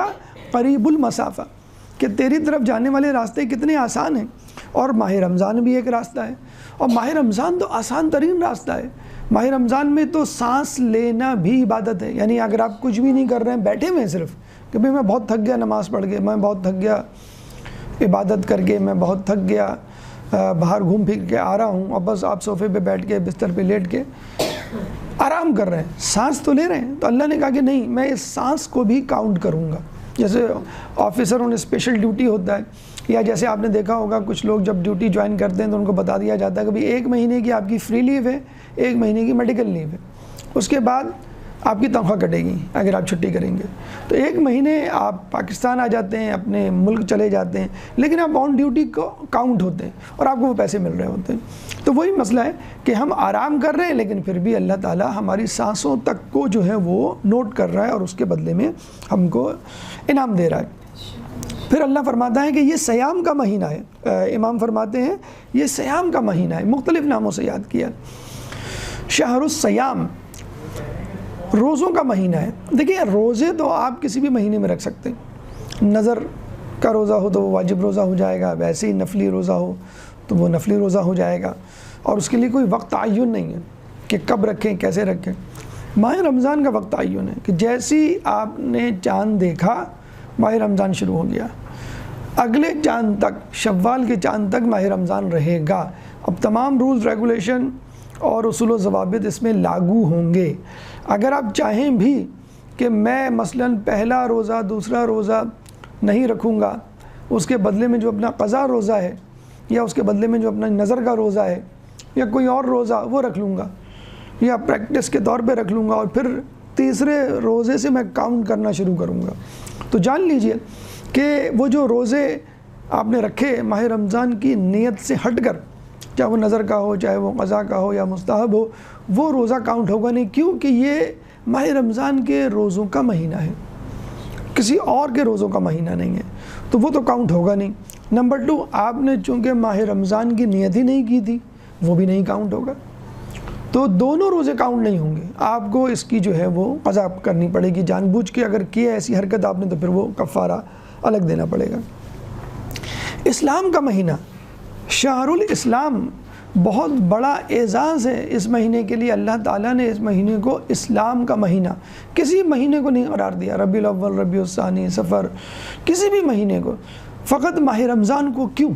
قَرِيبُ الْمَسَافَةِ کہ تیری طرف جانے والے راستے کتنے آسان ہیں، اور ماہ رمضان بھی ایک راستہ ہے، اور ماہ رمضان تو آسان ترین راستہ ہے۔ ماہ رمضان میں تو سانس لینا بھی عبادت ہے، یعنی اگر آپ کچھ بھی نہیں کر رہے ہیں، بیٹھے ہوئے ہیں صرف کہ بھئی میں بہت تھک گیا نماز پڑھ کے، میں بہت تھک گیا عبادت کر کے، میں بہت تھک گیا باہر گھوم پھر کے آ رہا ہوں، اور بس آپ صوفے پہ بیٹھ کے بستر پہ لیٹ کے آرام کر رہے ہیں، سانس تو لے رہے ہیں، تو اللہ نے کہا کہ نہیں، میں اس سانس کو بھی کاؤنٹ کروں گا۔ جیسے آفیسروں نے اسپیشل ڈیوٹی ہوتا ہے، یا جیسے آپ نے دیکھا ہوگا کچھ لوگ جب ڈیوٹی جوائن کرتے ہیں تو ان کو بتا دیا جاتا ہے کہ 1 مہینے کی آپ کی فری لیو ہے، 1 مہینے کی میڈیکل لیو ہے، اس کے بعد آپ کی تنخواہ کٹے گی اگر آپ چھٹی کریں گے۔ تو 1 مہینے آپ پاکستان آ جاتے ہیں، اپنے ملک چلے جاتے ہیں، لیکن آپ آن ڈیوٹی کو کاؤنٹ ہوتے ہیں اور آپ کو وہ پیسے مل رہے ہوتے ہیں۔ تو وہی مسئلہ ہے کہ ہم آرام کر رہے ہیں لیکن پھر بھی اللہ تعالیٰ ہماری سانسوں تک کو جو ہے وہ نوٹ کر رہا ہے اور اس کے بدلے میں ہم کو انعام دے رہا ہے۔ پھر اللہ فرماتا ہے کہ یہ صیام کا مہینہ ہے، امام فرماتے ہیں یہ صیام کا مہینہ ہے، مختلف ناموں سے یاد کیا، شہر الصیام، روزوں کا مہینہ ہے۔ دیکھیں روزے تو آپ کسی بھی مہینے میں رکھ سکتے ہیں، نظر کا روزہ ہو تو وہ واجب روزہ ہو جائے گا، ویسے ہی نفلی روزہ ہو تو وہ نفلی روزہ ہو جائے گا، اور اس کے لیے کوئی وقت تعین نہیں ہے کہ کب رکھیں کیسے رکھیں۔ ماہ رمضان کا وقت تعین ہے کہ جیسی آپ نے چاند دیکھا ماہ رمضان شروع ہو گیا، اگلے چاند تک، شوال کے چاند تک ماہ رمضان رہے گا۔ اب تمام رولز ریگولیشن اور اصول و ضوابط اس میں لاگو ہوں گے۔ اگر آپ چاہیں بھی کہ میں مثلا پہلا روزہ دوسرا روزہ نہیں رکھوں گا، اس کے بدلے میں جو اپنا قضا روزہ ہے یا اس کے بدلے میں جو اپنا نظر کا روزہ ہے یا کوئی اور روزہ وہ رکھ لوں گا، یا پریکٹس کے طور پہ رکھ لوں گا، اور پھر تیسرے روزے سے میں کاؤنٹ کرنا شروع کروں گا۔ تو جان لیجئے کہ وہ جو روزے آپ نے رکھے ماہ رمضان کی نیت سے ہٹ کر، چاہے وہ نظر کا ہو، چاہے وہ قضا کا ہو یا مستحب ہو، وہ روزہ کاؤنٹ ہوگا نہیں، کیونکہ یہ ماہ رمضان کے روزوں کا مہینہ ہے، کسی اور کے روزوں کا مہینہ نہیں ہے، تو وہ تو کاؤنٹ ہوگا نہیں۔ نمبر 2، آپ نے چونکہ ماہ رمضان کی نیت ہی نہیں کی تھی، وہ بھی نہیں کاؤنٹ ہوگا، تو دونوں روزے کاؤنٹ نہیں ہوں گے۔ آپ کو اس کی جو ہے وہ قضا کرنی پڑے گی، جان بوجھ کے اگر کیا ایسی حرکت آپ نے تو پھر وہ کفارہ الگ دینا پڑے گا۔ اسلام کا مہینہ، شہر الاسلام، بہت بڑا اعزاز ہے اس مہینے کے لیے۔ اللہ تعالیٰ نے اس مہینے کو اسلام کا مہینہ، کسی مہینے کو نہیں قرار دیا، ربیع الاول، ربیع الثانی، صفر، کسی بھی مہینے کو، فقط ماہ رمضان کو۔ کیوں؟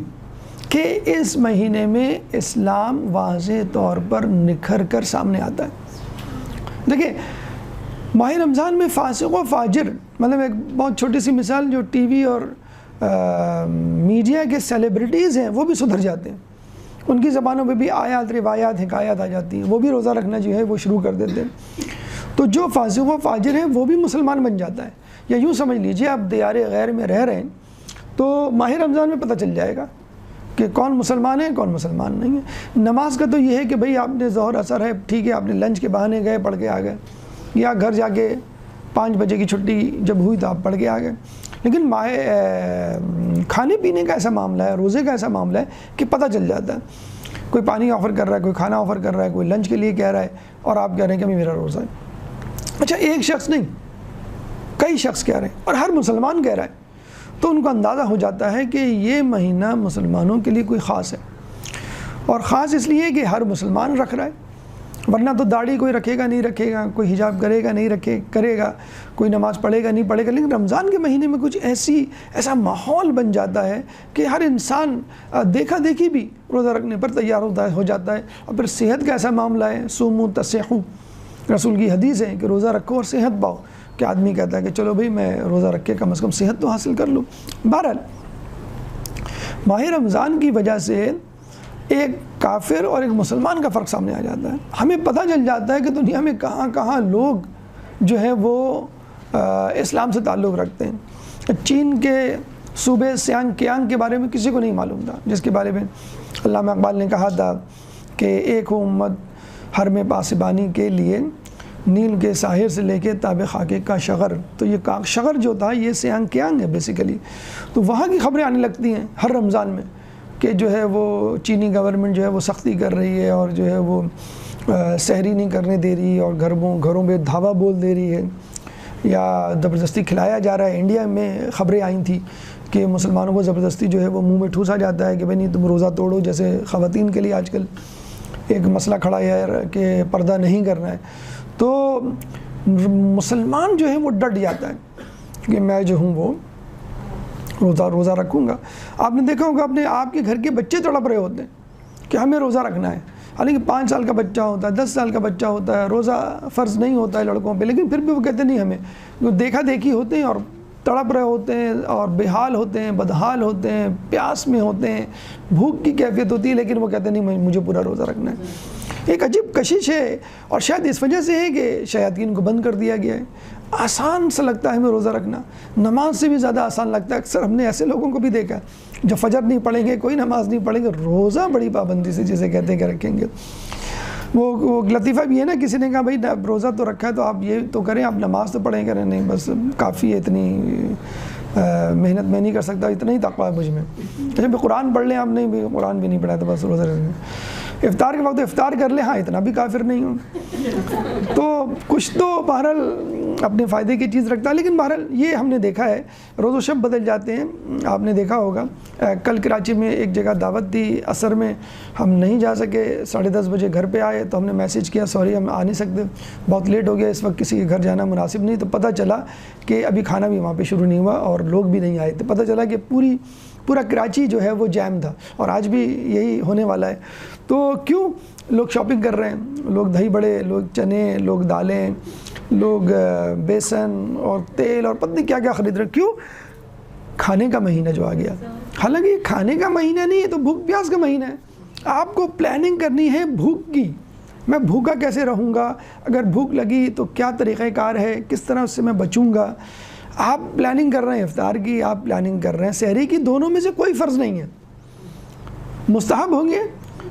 کہ اس مہینے میں اسلام واضح طور پر نکھر کر سامنے آتا ہے۔ دیکھیں، ماہ رمضان میں فاسق و فاجر، مطلب ایک بہت چھوٹی سی مثال، جو ٹی وی اور میڈیا کے سیلیبریٹیز ہیں وہ بھی سدھر جاتے ہیں، ان کی زبانوں پہ بھی آیات، روایات، حکایات آ جاتی ہیں، وہ بھی روزہ رکھنا جو ہے وہ شروع کر دیتے ہیں۔ تو جو فاسق و فاجر ہیں وہ بھی مسلمان بن جاتا ہے۔ یا یوں سمجھ لیجئے آپ دیار غیر میں رہ رہے ہیں تو ماہ رمضان میں پتہ چل جائے گا کہ کون مسلمان ہے کون مسلمان نہیں ہے۔ نماز کا تو یہ ہے کہ بھئی آپ نے ظہر اثر ہے، ٹھیک ہے، آپ نے لنچ کے بہانے گئے پڑھ کے آ گئے، یا گھر جا کے 5 بجے کی چھٹی جب ہوئی تو آپ پڑھ کے آ گئے۔ لیکن کھانے پینے کا ایسا معاملہ ہے، روزے کا ایسا معاملہ ہے کہ پتہ چل جاتا ہے، کوئی پانی آفر کر رہا ہے، کوئی کھانا آفر کر رہا ہے، کوئی لنچ کے لیے کہہ رہا ہے، اور آپ کہہ رہے ہیں کہ ابھی میرا روزہ ہے۔ اچھا، ایک شخص نہیں، کئی شخص کہہ رہے ہیں، اور ہر مسلمان کہہ رہا ہے، تو ان کو اندازہ ہو جاتا ہے کہ یہ مہینہ مسلمانوں کے لیے کوئی خاص ہے، اور خاص اس لیے کہ ہر مسلمان رکھ رہا ہے، ورنہ تو داڑھی کوئی رکھے گا نہیں رکھے گا، کوئی حجاب کرے گا نہیں کرے گا، کوئی نماز پڑھے گا نہیں پڑھے گا۔ لیکن رمضان کے مہینے میں کچھ ایسا ماحول بن جاتا ہے کہ ہر انسان دیکھا دیکھی بھی روزہ رکھنے پر تیار ہو جاتا ہے۔ اور پھر صحت کا ایسا معاملہ ہے، صوموا تصحوا، رسول کی حدیث ہے کہ روزہ رکھو اور صحت پاؤ، کہ آدمی کہتا ہے کہ چلو بھئی میں روزہ رکھ کے کم از کم صحت تو حاصل کر لوں۔ بہرحال ماہ رمضان کی وجہ سے ایک کافر اور ایک مسلمان کا فرق سامنے آ جاتا ہے۔ ہمیں پتہ چل جاتا ہے کہ دنیا میں کہاں کہاں لوگ جو ہے وہ اسلام سے تعلق رکھتے ہیں۔ چین کے صوبے سیانگ کیانگ کے بارے میں کسی کو نہیں معلوم تھا، جس کے بارے میں علامہ اقبال نے کہا تھا کہ ایک ہو امت حرم پاسبانی کے لیے، نیل کے ساحر سے لے کے تاب خاکے کا شغر۔ تو یہ شغر جو تھا یہ سیانگ کیانگ ہے بیسیکلی، تو وہاں کی خبریں آنے لگتی ہیں ہر رمضان میں کہ جو ہے وہ چینی گورنمنٹ جو ہے وہ سختی کر رہی ہے، اور جو ہے وہ سحری نہیں کرنے دے رہی، اور گھروں میں دھاوا بول دے رہی ہے، یا زبردستی کھلایا جا رہا ہے۔ انڈیا میں خبریں آئی تھیں کہ مسلمانوں کو زبردستی جو ہے وہ منہ میں ٹھوسا جاتا ہے کہ بھئی نہیں تم روزہ توڑو، جیسے خواتین کے لیے آج کل ایک مسئلہ کھڑا ہے کہ پردہ نہیں کرنا ہے۔ تو مسلمان جو ہے وہ ڈٹ جاتا ہے کہ میں جو ہوں وہ روزہ رکھوں گا۔ آپ نے دیکھا ہوگا اپنے آپ کے گھر کے بچے تڑپ رہے ہوتے ہیں کہ ہمیں روزہ رکھنا ہے، حالانکہ 5 سال کا بچہ ہوتا ہے، 10 سال کا بچہ ہوتا ہے، روزہ فرض نہیں ہوتا ہے لڑکوں پہ، لیکن پھر بھی وہ کہتے نہیں ہمیں، وہ دیکھا دیکھی ہوتے ہیں اور تڑپ رہے ہوتے ہیں اور بے حال ہوتے ہیں، بدحال ہوتے ہیں، پیاس میں ہوتے ہیں، بھوک کی کیفیت ہوتی ہے، لیکن وہ کہتے نہیں مجھے پورا روزہ رکھنا ہے۔ ایک عجیب کشش ہے، اور شاید اس وجہ سے ہے کہ شیاطین کو بند کر دیا گیا ہے۔ آسان سا لگتا ہے ہمیں روزہ رکھنا، نماز سے بھی زیادہ آسان لگتا ہے۔ اکثر ہم نے ایسے لوگوں کو بھی دیکھا جو فجر نہیں پڑھیں گے، کوئی نماز نہیں پڑھیں گے، روزہ بڑی پابندی سے جسے کہتے ہیں کہ رکھیں گے۔ وہ لطیفہ بھی ہے نا، کسی نے کہا بھائی روزہ تو رکھا ہے تو آپ یہ تو کریں، آپ نماز تو پڑھیں کریں، نہیں بس کافی ہے، اتنی محنت میں نہیں کر سکتا، اتنا ہی تقویٰ ہے مجھ میں۔ اچھا بھی قرآن پڑھ لیں آپ، نہیں بھی قرآن بھی نہیں پڑھا تو بس روزہ رکھیں۔ افطار کے وقت افطار کر لیں، ہاں اتنا بھی کافر نہیں ہوں۔ تو کچھ تو بہرحال اپنے فائدے کی چیز رکھتا ہے، لیکن بہرحال یہ ہم نے دیکھا ہے روز و شب بدل جاتے ہیں۔ آپ نے دیکھا ہوگا کل کراچی میں ایک جگہ دعوت تھی، عصر میں ہم نہیں جا سکے، 10:30 بجے گھر پہ آئے تو ہم نے میسیج کیا سوری ہم آ نہیں سکتے، بہت لیٹ ہو گیا، اس وقت کسی کے گھر جانا مناسب نہیں۔ تو پتہ چلا کہ ابھی کھانا بھی وہاں پہ شروع نہیں ہوا اور لوگ بھی نہیں آئے، تو پتہ چلا کہ پورا کراچی جو ہے وہ جیم تھا، اور آج بھی یہی ہونے والا ہے۔ تو کیوں لوگ شاپنگ کر رہے ہیں، لوگ دہی بڑے، لوگ چنے، لوگ دالیں، لوگ بیسن اور تیل اور پتہ نہیں کیا کیا خرید رہے ہیں، کیوں؟ کھانے کا مہینہ جو آ گیا۔ حالانکہ یہ کھانے کا مہینہ نہیں ہے، تو بھوک پیاس کا مہینہ ہے. آپ کو پلاننگ کرنی ہے بھوک کی. میں بھوکا کیسے رہوں گا، اگر بھوک لگی تو کیا طریقہ کار ہے، کس طرح اس سے میں بچوں گا. آپ پلاننگ کر رہے ہیں افطار کی، آپ پلاننگ کر رہے ہیں سحری کی، دونوں میں سے کوئی فرض نہیں ہے. مستحب ہوں گے،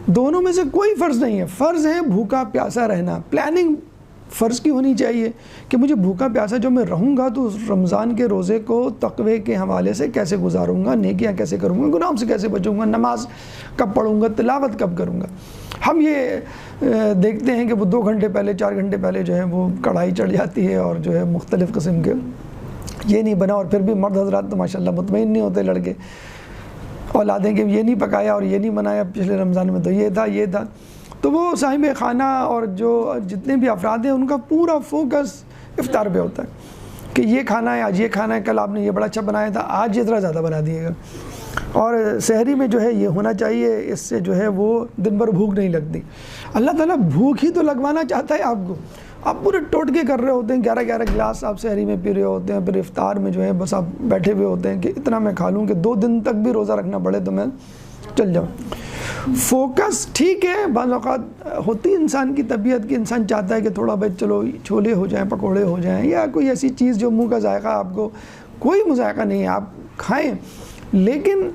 دونوں میں سے کوئی فرض نہیں ہے. فرض ہے بھوکا پیاسا رہنا. پلاننگ فرض کی ہونی چاہیے کہ مجھے بھوکا پیاسا جو میں رہوں گا تو رمضان کے روزے کو تقوی کے حوالے سے کیسے گزاروں گا، نیکیاں کیسے کروں گا، گناہوں سے کیسے بچوں گا، نماز کب پڑھوں گا، تلاوت کب کروں گا. ہم یہ دیکھتے ہیں کہ وہ 2 گھنٹے پہلے 4 گھنٹے پہلے جو ہے وہ کڑھائی چڑھ جاتی ہے اور جو ہے مختلف قسم کے یہ نہیں بنا. اور پھر بھی مرد حضرات تو ماشاءاللہ مطمئن نہیں ہوتے، لڑکے اولادیں کہ یہ نہیں پکایا اور یہ نہیں بنایا، پچھلے رمضان میں تو یہ تھا. تو وہ صاحب خانہ اور جو جتنے بھی افراد ہیں ان کا پورا فوکس افطار پہ ہوتا ہے کہ یہ کھانا ہے، آج یہ کھانا ہے، کل آپ نے یہ بڑا اچھا بنایا تھا، آج یہ ذرا زیادہ بنا دیے گا. اور سحری میں جو ہے یہ ہونا چاہیے، اس سے جو ہے وہ دن بھر بھوک نہیں لگتی. اللہ تعالیٰ بھوک ہی تو لگوانا چاہتا ہے آپ کو. آپ پورے ٹوٹکے کر رہے ہوتے ہیں، 11 گلاس آپ سحری میں پی رہے ہوتے ہیں، پھر افطار میں جو ہے بس آپ بیٹھے ہوئے ہوتے ہیں کہ اتنا میں کھا لوں کہ 2 دن تک بھی روزہ رکھنا پڑے تو میں چل جاؤں. فوکس ٹھیک ہے، بعض اوقات ہوتی انسان کی طبیعت کہ انسان چاہتا ہے کہ تھوڑا بہت چلو چھولے ہو جائیں، پکوڑے ہو جائیں، یا کوئی ایسی چیز جو منہ کا ذائقہ آپ کو کوئی مذائقہ نہیں ہے آپ کھائیں. لیکن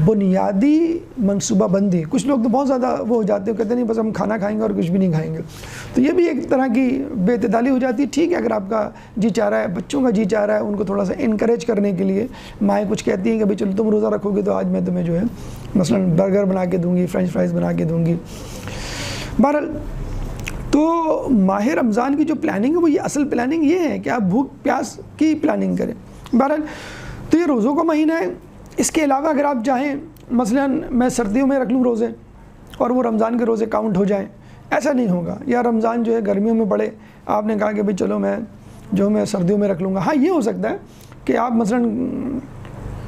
بنیادی منصوبہ بندی، کچھ لوگ تو بہت زیادہ وہ ہو جاتے ہیں، کہتے نہیں بس ہم کھانا کھائیں گے اور کچھ بھی نہیں کھائیں گے. تو یہ بھی ایک طرح کی بے اعتدالی ہو جاتی ہے. ٹھیک ہے اگر آپ کا جی چاہ رہا ہے، بچوں کا جی چاہ رہا ہے، ان کو تھوڑا سا انکریج کرنے کے لیے مائیں کچھ کہتی ہیں کہ بھئی چلو تم روزہ رکھو گے تو آج میں تمہیں جو ہے مثلا برگر بنا کے دوں گی، فرینچ فرائز بنا کے دوں گی. بہرحال تو ماہ رمضان کی جو پلاننگ ہے وہ یہ اصل پلاننگ یہ ہے کہ آپ بھوک پیاس کی پلاننگ کریں. بہرحال تو یہ روزوں کا مہینہ ہے. اس کے علاوہ اگر آپ چاہیں مثلا میں سردیوں میں رکھ لوں روزے اور وہ رمضان کے روزے کاؤنٹ ہو جائیں، ایسا نہیں ہوگا. یا رمضان جو ہے گرمیوں میں پڑے، آپ نے کہا کہ بھئی چلو میں سردیوں میں رکھ لوں گا. ہاں یہ ہو سکتا ہے کہ آپ مثلا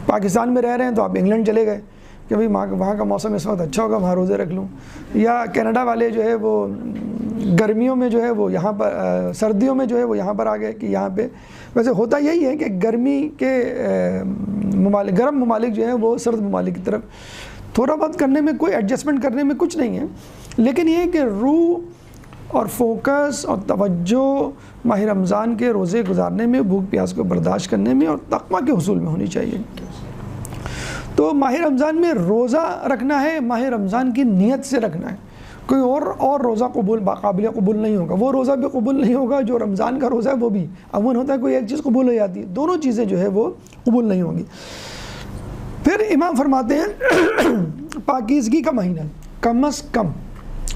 پاکستان میں رہ رہے ہیں تو آپ انگلینڈ چلے گئے کہ بھئی وہاں کا موسم اس وقت اچھا ہوگا، وہاں روزے رکھ لوں. یا کینیڈا والے جو ہے وہ گرمیوں میں جو ہے وہ یہاں پر، سردیوں میں جو ہے وہ یہاں پر آ گئے کہ یہاں پہ. ویسے ہوتا یہی ہے کہ گرمی کے ممالک، گرم ممالک جو ہیں وہ سرد ممالک کی طرف تھوڑا بہت کرنے میں، کوئی ایڈجسٹمنٹ کرنے میں کچھ نہیں ہے. لیکن یہ کہ روح اور فوکس اور توجہ ماہ رمضان کے روزے گزارنے میں، بھوک پیاس کو برداشت کرنے میں اور تقویٰ کے حصول میں ہونی چاہیے. تو ماہ رمضان میں روزہ رکھنا ہے، ماہ رمضان کی نیت سے رکھنا ہے. کوئی اور روزہ قابل قبول نہیں ہوگا. وہ روزہ بھی قبول نہیں ہوگا جو رمضان کا روزہ ہے، وہ بھی عموماً ہوتا ہے کوئی ایک چیز قبول ہو جاتی ہے، دونوں چیزیں جو ہے وہ قبول نہیں ہوں گی. پھر امام فرماتے ہیں پاکیزگی کا مہینہ، کم از کم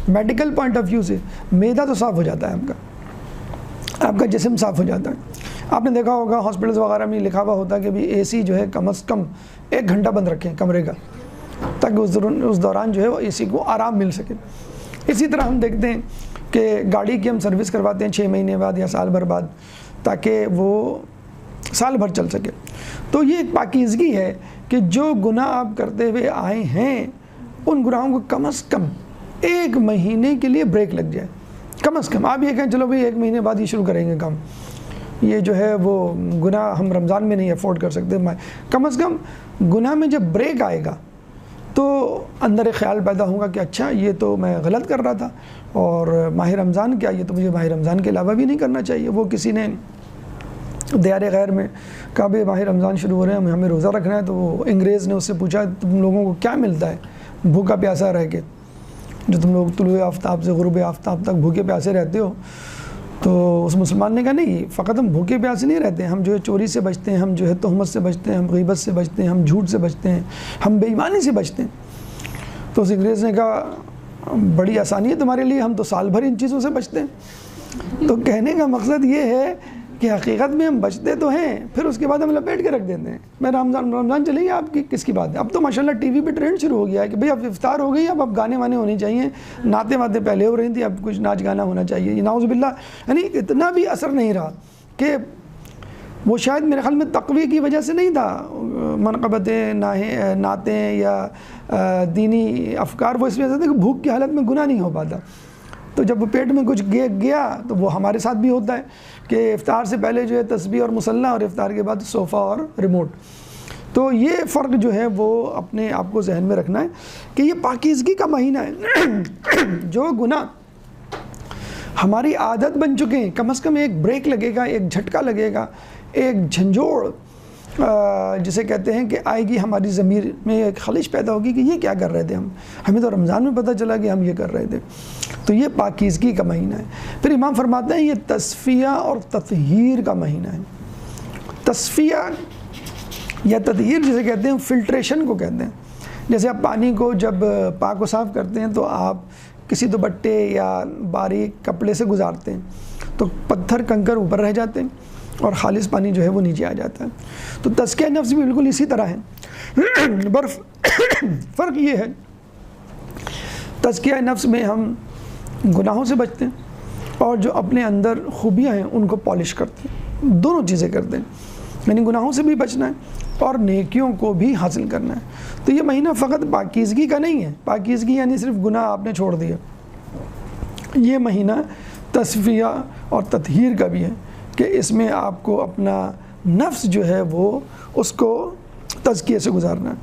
میڈیکل پوائنٹ آف ویو سے معدہ تو صاف ہو جاتا ہے، آپ کا جسم صاف ہو جاتا ہے. آپ نے دیکھا ہوگا ہاسپٹلز وغیرہ میں لکھا ہوا ہوتا ہے کہ بھی اے سی جو ہے کم از کم 1 گھنٹہ بند رکھیں کمرے کا، تاکہ اس دوران جو ہے وہ اے سی کو آرام مل سکے. اسی طرح ہم دیکھتے ہیں کہ گاڑی کی ہم سروس کرواتے ہیں 6 مہینے بعد یا سال بھر بعد، تاکہ وہ سال بھر چل سکے. تو یہ ایک پاکیزگی ہے کہ جو گناہ آپ کرتے ہوئے آئے ہیں ان گناہوں کو کم از کم 1 مہینے کے لیے بریک لگ جائے. کم از کم آپ یہ کہیں چلو بھئی 1 مہینے بعد ہی شروع کریں گے کام، یہ جو ہے وہ گناہ ہم رمضان میں نہیں افورڈ کر سکتے. کم از کم گناہ میں جب بریک آئے گا تو اندر ایک خیال پیدا ہوگا کہ اچھا یہ تو میں غلط کر رہا تھا، اور ماہ رمضان کیا، یہ تو مجھے ماہ رمضان کے علاوہ بھی نہیں کرنا چاہیے. وہ کسی نے دیار غیر میں کہا بھئی ماہ رمضان شروع ہو رہے ہیں، ہمیں روزہ رکھنا ہے. تو وہ انگریز نے اس سے پوچھا تم لوگوں کو کیا ملتا ہے بھوکا پیاسا رہ کے، جو تم لوگ طلوع آفتاب سے غروب آفتاب تک بھوکے پیاسے رہتے ہو؟ تو اس مسلمان نے کہا نہیں، فقط ہم بھوکے پیاسے نہیں رہتے ہیں، ہم جو ہے چوری سے بچتے ہیں، ہم جو ہے تہمت سے بچتے ہیں، ہم غیبت سے بچتے ہیں، ہم جھوٹ سے بچتے ہیں، ہم بے ایمانی سے بچتے ہیں. تو اس انگریز نے کہا بڑی آسانی ہے تمہارے لیے، ہم تو سال بھر ان چیزوں سے بچتے ہیں. تو کہنے کا مقصد یہ ہے کہ حقیقت میں ہم بچتے تو ہیں، پھر اس کے بعد ہم لپیٹ کے رکھ دیتے ہیں. میں رمضان چلیں گے، آپ کی کس کی بات ہے؟ اب تو ماشاءاللہ ٹی وی پہ ٹرینڈ شروع ہو گیا ہے کہ بھئی اب افطار ہو گئی، اب گانے وانے ہونے چاہیے، نعتیں واتیں پہلے ہو رہی تھیں، اب کچھ ناچ گانا ہونا چاہیے. یہ نعوذ باللہ، یعنی اتنا بھی اثر نہیں رہا کہ وہ شاید میرے خیال میں تقوی کی وجہ سے نہیں تھا، منقبتیں، نعتیں یا دینی افکار، وہ اس وجہ سے تھے کہ بھوک کی حالت میں گناہ نہیں ہو پاتا. تو جب وہ پیٹ میں کچھ گیا تو وہ ہمارے ساتھ بھی ہوتا ہے کہ افطار سے پہلے جو ہے تسبیح اور مصلی، اور افطار کے بعد صوفہ اور ریموٹ. تو یہ فرق جو ہے وہ اپنے آپ کو ذہن میں رکھنا ہے کہ یہ پاکیزگی کا مہینہ ہے. جو گناہ ہماری عادت بن چکے ہیں، کم از کم ایک بریک لگے گا، ایک جھٹکا لگے گا، ایک جھنجھوڑ جسے کہتے ہیں کہ آئے گی، ہماری ضمیر میں ایک خلش پیدا ہوگی کہ یہ کیا کر رہے تھے ہمیں تو رمضان میں پتہ چلا کہ ہم یہ کر رہے تھے. تو یہ پاکیزگی کا مہینہ ہے. پھر امام فرماتے ہیں یہ تصفیہ اور تطہیر کا مہینہ ہے. تصفیہ یا تطہیر جسے کہتے ہیں فلٹریشن کو کہتے ہیں. جیسے آپ پانی کو جب پاک و صاف کرتے ہیں تو آپ کسی دوپٹے یا باریک کپڑے سے گزارتے ہیں تو پتھر کنکر اوپر رہ جاتے ہیں اور خالص پانی جو ہے وہ نیچے آ جاتا ہے. تو تزکیہ نفس بھی بالکل اسی طرح ہے. فرق یہ ہے تزکیہ نفس میں ہم گناہوں سے بچتے ہیں اور جو اپنے اندر خوبیاں ہیں ان کو پالش کرتے ہیں. دونوں چیزیں کرتے ہیں، یعنی گناہوں سے بھی بچنا ہے اور نیکیوں کو بھی حاصل کرنا ہے. تو یہ مہینہ فقط پاکیزگی کا نہیں ہے، پاکیزگی یعنی صرف گناہ آپ نے چھوڑ دیا. یہ مہینہ تصفیہ اور تطہیر کا بھی ہے کہ اس میں آپ کو اپنا نفس جو ہے وہ اس کو تزکیے سے گزارنا ہے.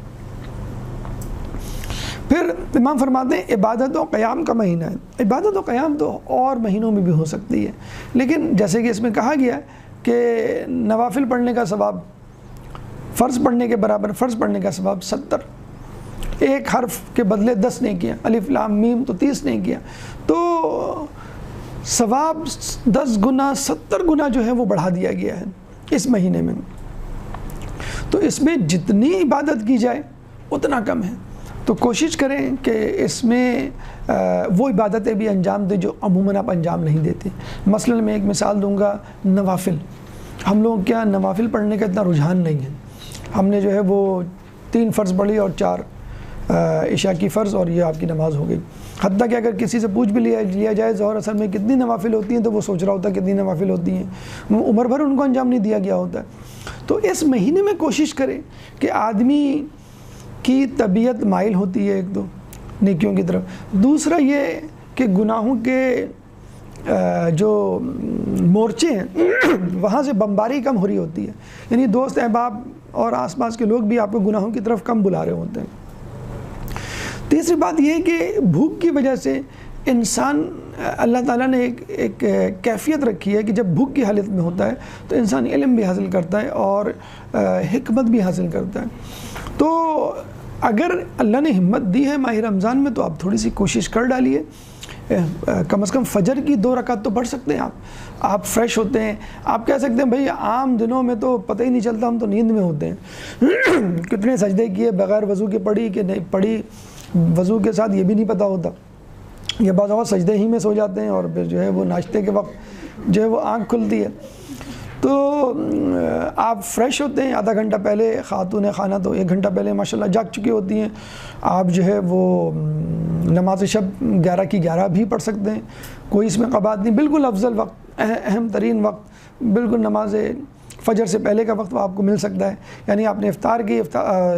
پھر امام فرماتے ہیں عبادت و قیام کا مہینہ ہے. عبادت و قیام تو اور مہینوں میں بھی ہو سکتی ہے، لیکن جیسے کہ اس میں کہا گیا کہ نوافل پڑھنے کا ثواب فرض پڑھنے کے برابر، فرض پڑھنے کا ثواب 70، ایک حرف کے بدلے 10 نے کیا، الف لام میم تو 30 نے کیا، تو ثواب 10 گنا 70 گنا جو ہے وہ بڑھا دیا گیا ہے اس مہینے میں. تو اس میں جتنی عبادت کی جائے اتنا کم ہے. تو کوشش کریں کہ اس میں وہ عبادتیں بھی انجام دیں جو عموماً آپ انجام نہیں دیتے. مثلا میں ایک مثال دوں گا، نوافل. ہم لوگ کیا نوافل پڑھنے کا اتنا رجحان نہیں ہے. ہم نے جو ہے وہ 3 فرض پڑھی اور 4 عشاء کی فرض اور یہ آپ کی نماز ہو گئی. حتیٰ کہ اگر کسی سے پوچھ بھی لیا جائے ظہر اثر میں کتنی نوافل ہوتی ہیں تو وہ سوچ رہا ہوتا ہے کتنی نوافل ہوتی ہیں، عمر بھر ان کو انجام نہیں دیا گیا ہوتا ہے. تو اس مہینے میں کوشش کریں کہ آدمی کی طبیعت مائل ہوتی ہے ایک تو نیکیوں کی طرف، دوسرا یہ کہ گناہوں کے جو مورچے ہیں وہاں سے بمباری کم ہو رہی ہوتی ہے، یعنی دوست احباب اور آس پاس کے لوگ بھی آپ کو گناہوں کی طرف کم بلا رہے ہوتے ہیں. تیسری بات یہ ہے کہ بھوک کی وجہ سے انسان، اللہ تعالیٰ نے ایک کیفیت رکھی ہے کہ جب بھوک کی حالت میں ہوتا ہے تو انسان علم بھی حاصل کرتا ہے اور حکمت بھی حاصل کرتا ہے. تو اگر اللہ نے ہمت دی ہے ماہ رمضان میں تو آپ تھوڑی سی کوشش کر ڈالیے، کم از کم فجر کی 2 رکعت تو پڑھ سکتے ہیں آپ فریش ہوتے ہیں. آپ کہہ سکتے ہیں بھئی عام دنوں میں تو پتہ ہی نہیں چلتا، ہم تو نیند میں ہوتے ہیں. کتنے سجدے کیے بغیر وضو کے پڑھی کہ نہیں پڑھی، وضو کے ساتھ یہ بھی نہیں پتہ ہوتا، یہ بعض اوقات سجدے ہی میں سو جاتے ہیں اور پھر جو ہے وہ ناشتے کے وقت جو ہے وہ آنکھ کھلتی ہے. تو آپ فریش ہوتے ہیں، آدھا گھنٹہ پہلے خاتون خانہ تو 1 گھنٹہ پہلے ماشاءاللہ جاگ چکی ہوتی ہیں. آپ جو ہے وہ نماز شب 11 کی 11 بھی پڑھ سکتے ہیں، کوئی اس میں قباحت نہیں. بالکل افضل وقت، اہم ترین وقت بالکل نماز فجر سے پہلے کا وقت وہ آپ کو مل سکتا ہے. یعنی آپ نے افطار کی،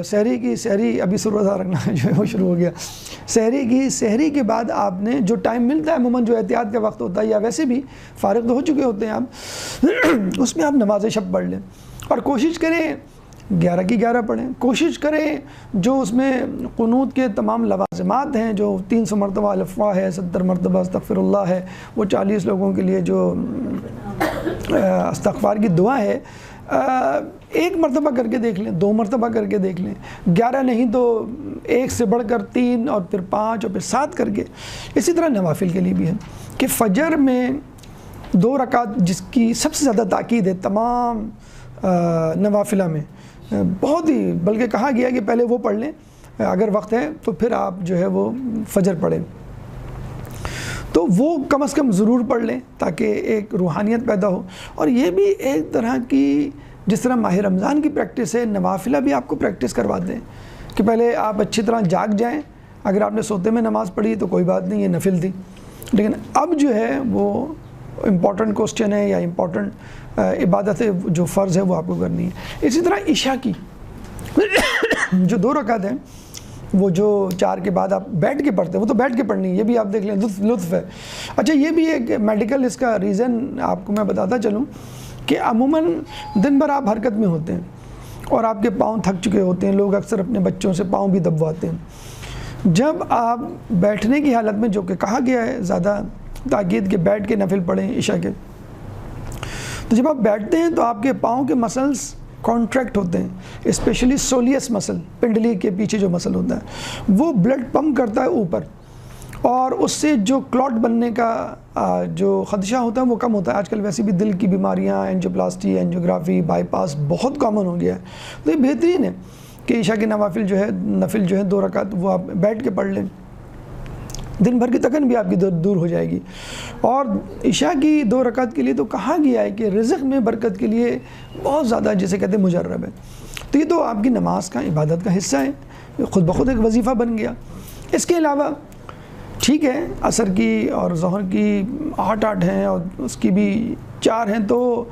سحری ابھی روزہ رکھنا جو ہے وہ شروع ہو گیا، سحری کے بعد آپ نے جو ٹائم ملتا ہے عموماً جو احتیاط کا وقت ہوتا ہے یا ویسے بھی فارغ تو ہو چکے ہوتے ہیں آپ، اس میں آپ نماز شب پڑھ لیں اور کوشش کریں 11 کی 11 پڑھیں. کوشش کریں جو اس میں قنوت کے تمام لوازمات ہیں، جو 300 مرتبہ الفوا ہے، 70 مرتبہ استغفر اللہ ہے، وہ 40 لوگوں کے لیے جو استغفار کی دعا ہے، 1 مرتبہ کر کے دیکھ لیں، 2 مرتبہ کر کے دیکھ لیں. 11 نہیں تو 1 سے بڑھ کر 3 اور پھر 5 اور پھر 7 کر کے. اسی طرح نوافل کے لیے بھی ہے کہ فجر میں 2 رکعت جس کی سب سے زیادہ تاکید ہے تمام نوافلہ میں، بہت ہی، بلکہ کہا گیا کہ پہلے وہ پڑھ لیں اگر وقت ہے تو پھر آپ جو ہے وہ فجر پڑھیں. تو وہ کم از کم ضرور پڑھ لیں تاکہ ایک روحانیت پیدا ہو. اور یہ بھی ایک طرح کی، جس طرح ماہ رمضان کی پریکٹس ہے، نوافلہ بھی آپ کو پریکٹس کروا دیں کہ پہلے آپ اچھی طرح جاگ جائیں. اگر آپ نے سوتے میں نماز پڑھی تو کوئی بات نہیں، یہ نفل تھی، لیکن اب جو ہے وہ امپورٹنٹ کوسچن ہے یا امپورٹنٹ عبادت ہے جو فرض ہے وہ آپ کو کرنی ہے. اسی طرح عشاء کی جو 2 رکعت ہیں وہ جو 4 کے بعد آپ بیٹھ کے پڑھتے ہیں، وہ تو بیٹھ کے پڑھنی ہے، یہ بھی آپ دیکھ لیں لطف ہے. اچھا یہ بھی ایک میڈیکل اس کا ریزن آپ کو میں بتاتا چلوں کہ عموماً دن بھر آپ حرکت میں ہوتے ہیں اور آپ کے پاؤں تھک چکے ہوتے ہیں. لوگ اکثر اپنے بچوں سے پاؤں بھی دبواتے ہیں. جب آپ بیٹھنے کی حالت میں، جو کہ کہا گیا ہے زیادہ تاکید کہ بیٹھ کے نفل پڑھیں عشاء کے، تو جب آپ بیٹھتے ہیں تو آپ کے پاؤں کے مسلس کانٹریکٹ ہوتے ہیں، اسپیشلی سولیس مسل، پنڈلی کے پیچھے جو مسل ہوتا ہے وہ بلڈ پمپ کرتا ہے اوپر، اور اس سے جو کلاٹ بننے کا جو خدشہ ہوتا ہے وہ کم ہوتا ہے. آج کل ویسے بھی دل کی بیماریاں، اینجیوپلاسٹی، اینجیوگرافی، بائی پاس بہت کامن ہو گیا ہے. تو یہ بہترین ہے کہ عشاء کے نوافل جو ہے، نفل جو ہے 2 رکعت وہ آپ بیٹھ کے پڑھ لیں. دن بھر کی تکن بھی آپ کی دور ہو جائے گی. اور عشاء کی 2 رکعت کے لیے تو کہا گیا ہے کہ رزق میں برکت کے لیے بہت زیادہ، جسے کہتے ہیں، مجرب ہے. تو یہ تو آپ کی نماز کا، عبادت کا حصہ ہے، یہ خود بخود ایک وظیفہ بن گیا. اس کے علاوہ ٹھیک ہے عصر کی اور ظہر کی 8 ہیں اور اس کی بھی 4 ہیں، تو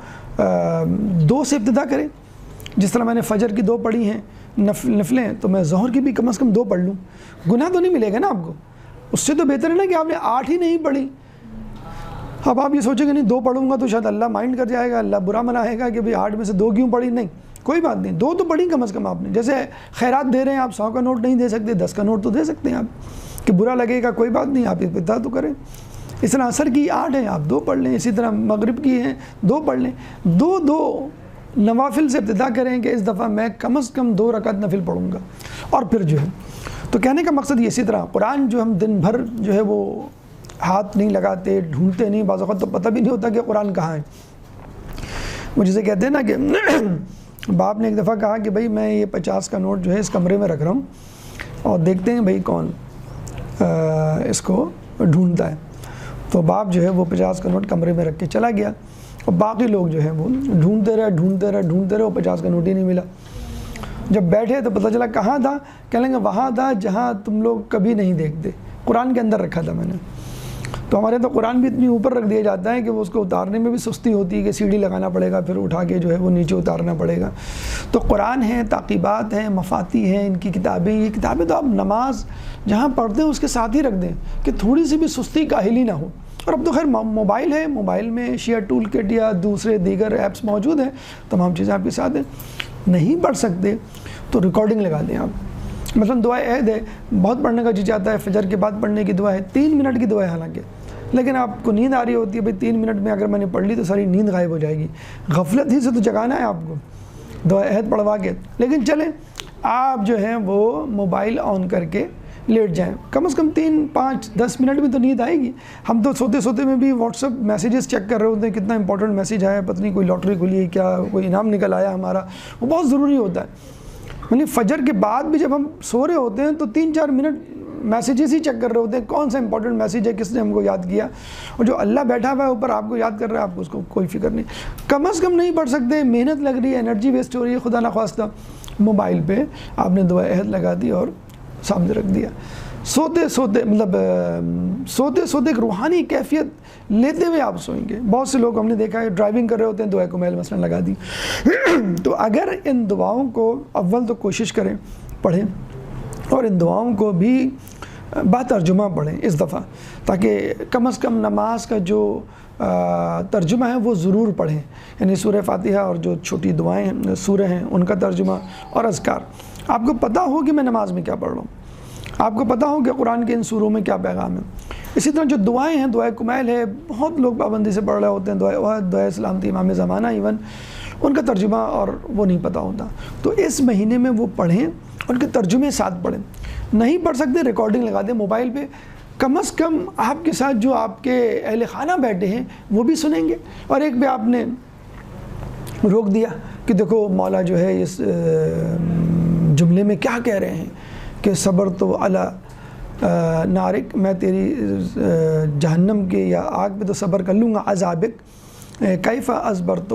2 سے ابتدا کریں. جس طرح میں نے فجر کی 2 پڑھی ہیں نفلیں، تو میں ظہر کی بھی کم از کم 2 پڑھ لوں. گناہ تو نہیں ملے گا نا آپ کو. اس سے تو بہتر ہے نا کہ آپ نے 8 ہی نہیں پڑھی. اب آپ یہ سوچیں گے نہیں 2 پڑھوں گا تو شاید اللہ مائنڈ کر جائے گا، اللہ برا منائے گا کہ بھئی 8 میں سے 2 کیوں پڑھی. نہیں، کوئی بات نہیں، 2 تو پڑھی کم از کم آپ نے. جیسے خیرات دے رہے ہیں آپ، 100 کا نوٹ نہیں دے سکتے، 10 کا نوٹ تو دے سکتے ہیں آپ، کہ برا لگے گا کوئی بات نہیں، آپ ابتدا تو کریں. اس طرح عصر کی 8 ہیں، آپ 2 پڑھ لیں. اسی طرح مغرب کی ہیں 2 پڑھ لیں. 2 نوافل سے ابتدا کریں کہ اس دفعہ میں کم از کم 2 رکعت نفل پڑھوں گا. اور پھر جو ہے، تو کہنے کا مقصد یہ، اسی طرح قرآن جو ہم دن بھر جو ہے وہ ہاتھ نہیں لگاتے، ڈھونڈتے نہیں، بعض اوقات تو پتہ بھی نہیں ہوتا کہ قرآن کہاں ہے. وہ جسے کہتے ہیں نا کہ باپ نے ایک دفعہ کہا کہ بھائی میں یہ 50 کا نوٹ جو ہے اس کمرے میں رکھ رہا ہوں اور دیکھتے ہیں بھائی کون اس کو ڈھونڈتا ہے. تو باپ جو ہے وہ 50 کا نوٹ کمرے میں رکھ کے چلا گیا، اور باقی لوگ جو ہیں وہ ڈھونڈتے رہے، وہ 50 کا نوٹ ہی نہیں ملا. جب بیٹھے تو پتہ چلا کہاں تھا. کہیں گے وہاں تھا جہاں تم لوگ کبھی نہیں دیکھتے، قرآن کے اندر رکھا تھا میں نے. تو ہمارے تو قرآن بھی اتنی اوپر رکھ دیا جاتا ہے کہ وہ اس کو اتارنے میں بھی سستی ہوتی ہے، کہ سیڑھی لگانا پڑے گا، پھر اٹھا کے جو ہے وہ نیچے اتارنا پڑے گا. تو قرآن ہیں، تعقیبات ہیں، مفاتی ہیں، ان کی کتابیں. یہ کتابیں تو آپ نماز جہاں پڑھتے ہیں اس کے ساتھ ہی رکھ دیں کہ تھوڑی سی بھی سستی کاہلی نہ ہو. اور اب تو خیر موبائل ہے، موبائل میں شیئر ٹول کٹ یا دوسرے دیگر ایپس موجود ہیں، تمام چیزیں آپ کے ساتھ ہیں. نہیں پڑھ سکتے تو ریکارڈنگ لگا دیں آپ. مثلا دعائے عہد ہے، بہت پڑھنے کا جی چاہتا ہے، فجر کے بعد پڑھنے کی دعا ہے، 3 منٹ کی دعا ہے حالانکہ، لیکن آپ کو نیند آ رہی ہوتی ہے، بھئی 3 منٹ میں اگر میں نے پڑھ لی تو ساری نیند غائب ہو جائے گی. غفلت ہی سے تو جگانا ہے آپ کو دعائے عہد پڑھوا کے. لیکن چلیں آپ جو ہیں وہ موبائل آن کر کے لیٹ جائیں، کم از کم 3، 5، 10 منٹ میں تو نیند آئے گی. ہم تو سوتے سوتے میں بھی واٹس ایپ میسیجز چیک کر رہے ہوتے ہیں، کتنا امپورٹنٹ میسیج آیا ہے، پتہ نہیں کوئی لاٹری کھلی ہے کیا، کوئی انعام نکل آیا ہمارا، وہ بہت ضروری ہوتا ہے. یعنی فجر کے بعد بھی جب ہم سو رہے ہوتے ہیں تو 3-4 منٹ میسیجز ہی چیک کر رہے ہوتے ہیں، کون سا امپورٹنٹ میسیج ہے، کس نے ہم کو یاد کیا. اور جو اللہ بیٹھا ہوا ہے اوپر آپ کو یاد کر رہا ہے، آپ کو اس کو کوئی فکر نہیں. کم از کم نہیں پڑھ سکتے، محنت لگ رہی ہے، انرجی ویسٹ ہو رہی ہے، خدا نخواستہ موبائل پہ آپ نے دعا عہد لگا دی اور سامنے رکھ دیا. سوتے سوتے ایک روحانی کیفیت لیتے ہوئے آپ سوئیں گے. بہت سے لوگ ہم نے دیکھا ہے ڈرائیونگ کر رہے ہوتے ہیں، دعائے کمیل مثلا لگا دی. تو اگر ان دعاؤں کو اول تو کوشش کریں پڑھیں، اور ان دعاؤں کو بھی باترجمہ پڑھیں اس دفعہ، تاکہ کم از کم نماز کا جو ترجمہ ہے وہ ضرور پڑھیں. یعنی سورہ فاتحہ اور جو چھوٹی دعائیں ہیں، سورہ ہیں، ان کا ترجمہ اور اذکار. آپ کو پتہ ہو کہ میں نماز میں کیا پڑھ رہا ہوں، آپ کو پتہ ہو کہ قرآن کے ان سوروں میں کیا پیغام ہے. اسی طرح جو دعائیں ہیں، دعائے کمیل ہے، بہت لوگ پابندی سے پڑھ رہے ہوتے ہیں، دعائے عہد، دعائے سلامتی امام زمانہ، ایون ان کا ترجمہ اور وہ نہیں پتہ ہوتا. تو اس مہینے میں وہ پڑھیں، ان کے ترجمے ساتھ پڑھیں. نہیں پڑھ سکتے ریکارڈنگ لگا دیں موبائل پہ، کم از کم آپ کے ساتھ جو آپ کے اہل خانہ بیٹھے ہیں وہ بھی سنیں گے. اور ایک پہ آپ نے روک دیا کہ دیکھو مولا جو ہے اس جملے میں کیا کہہ رہے ہیں کہ صبر تو علی نارک، میں تیری جہنم کے یا آگ پہ تو صبر کر لوں گا، عذابک کیف اصبرت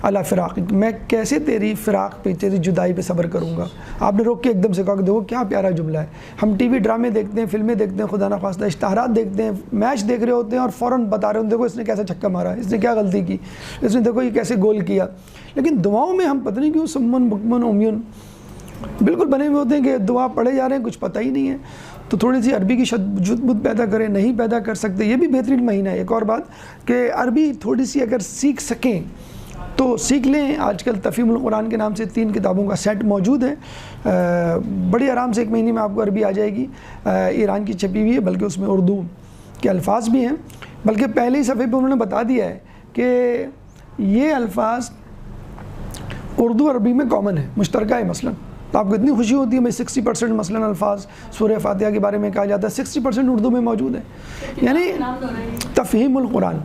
علی فراقک، میں کیسے تیری فراق پہ، تیری جدائی پہ صبر کروں گا. آپ نے روک کے ایک دم سے کہا کہ دیکھو کیا پیارا جملہ ہے. ہم ٹی وی ڈرامے دیکھتے ہیں، فلمیں دیکھتے ہیں، خدا نخواستہ اشتہارات دیکھتے ہیں، میچ دیکھ رہے ہوتے ہیں اور فوراً بتا رہے ہیں دیکھو اس نے کیسا چھکا مارا، اس نے کیا غلطی کی، اس نے دیکھو یہ کیسے گول کیا. لیکن دعاؤں میں ہم پتہ نہیں کیوں سمن بکمن امیون بالکل بنے ہوئے ہوتے ہیں کہ دعا پڑھے جا رہے ہیں، کچھ پتہ ہی نہیں ہے. تو تھوڑی سی عربی کی شدت پیدا کریں. نہیں پیدا کر سکتے، یہ بھی بہترین مہینہ ہے. ایک اور بات کہ عربی تھوڑی سی اگر سیکھ سکیں تو سیکھ لیں. آج کل تفہیم القرآن کے نام سے 3 کتابوں کا سیٹ موجود ہے. بڑی آرام سے 1 مہینے میں آپ کو عربی آ جائے گی. ایران کی چھپی ہوئی ہے، بلکہ اس میں اردو کے الفاظ بھی ہیں. بلکہ پہلے ہی صفحے پہ انہوں نے بتا دیا ہے کہ یہ الفاظ اردو عربی میں کامن ہے، مشترکہ ہے. مثلا تو آپ کو اتنی خوشی ہوتی ہے میں 60% مثلا الفاظ سورہ فاتحہ کے بارے میں کہا جاتا ہے 60% اردو میں موجود ہے. یعنی تفہیم القرآن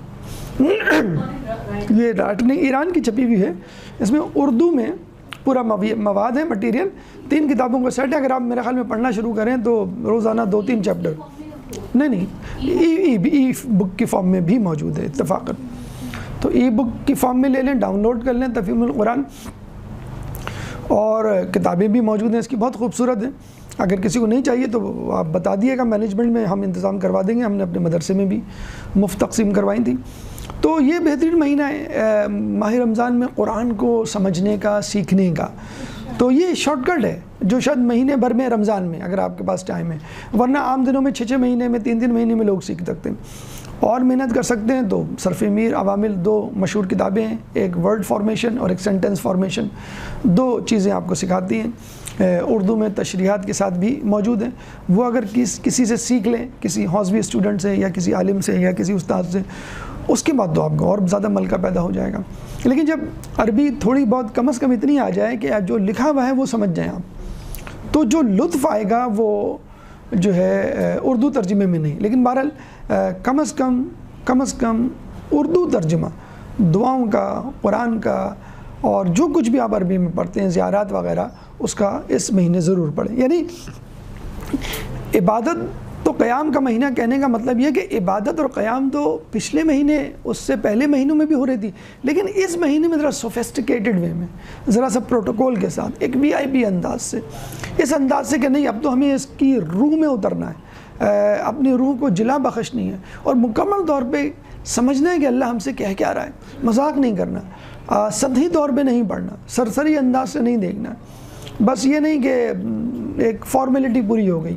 یہ رائٹنگ ایران کی چھپی ہوئی ہے. اس میں اردو میں پورا مواد ہے، مٹیریل. 3 کتابوں کا سیٹ ہے. اگر آپ میرے خیال میں پڑھنا شروع کریں تو روزانہ 2-3 چیپٹر نہیں ای بک کی فارم میں بھی موجود ہے اتفاقاً. تو ای بک کی فارم میں لے لیں، ڈاؤن لوڈ کر لیں تفہیم القرآن. اور کتابیں بھی موجود ہیں اس کی، بہت خوبصورت ہیں. اگر کسی کو نہیں چاہیے تو آپ بتا دیے گا، مینجمنٹ میں ہم انتظام کروا دیں گے. ہم نے اپنے مدرسے میں بھی مفت تقسیم کروائی تھی. تو یہ بہترین مہینہ ہے ماہ رمضان میں قرآن کو سمجھنے کا، سیکھنے کا. تو یہ شارٹ کٹ ہے جو شاید مہینے بھر میں رمضان میں اگر آپ کے پاس ٹائم ہے، ورنہ عام دنوں میں 6 مہینے میں 3 مہینے میں لوگ سیکھ سکتے ہیں. اور محنت کر سکتے ہیں تو صرف میر عوامل 2 مشہور کتابیں ہیں. ایک ورڈ فارمیشن اور ایک سینٹنس فارمیشن. 2 چیزیں آپ کو سکھاتی ہیں. اردو میں تشریحات کے ساتھ بھی موجود ہیں. وہ اگر کسی سے سیکھ لیں، کسی حوصوی اسٹوڈنٹ سے یا کسی عالم سے یا کسی استاد سے، اس کے بعد تو آپ کو اور زیادہ ملکہ پیدا ہو جائے گا. لیکن جب عربی تھوڑی بہت کم از کم اتنی آ جائے کہ جو لکھا ہوا ہے وہ سمجھ جائیں آپ، تو جو لطف آئے گا وہ جو ہے اردو ترجمے میں نہیں. لیکن بہرحال کم از کم اردو ترجمہ دعاؤں کا، قرآن کا، اور جو کچھ بھی آپ عربی میں پڑھتے ہیں، زیارات وغیرہ، اس کا اس مہینے ضرور پڑھیں. یعنی عبادت تو قیام کا مہینہ کہنے کا مطلب یہ کہ عبادت اور قیام تو پچھلے مہینے اس سے پہلے مہینوں میں بھی ہو رہی تھی، لیکن اس مہینے میں ذرا سوفیسٹیکیٹڈ وے میں، ذرا سا پروٹوکول کے ساتھ، ایک VIP انداز سے، اس انداز سے کہ نہیں اب تو ہمیں اس کی روح میں اترنا ہے، اپنی روح کو جلا بخشنی ہے اور مکمل طور پہ سمجھنا ہے کہ اللہ ہم سے کہہ رہا ہے. مذاق نہیں کرنا، سطحی طور پہ نہیں پڑھنا، سرسری انداز سے نہیں دیکھنا. بس یہ نہیں کہ ایک فارمیلٹی پوری ہو گئی،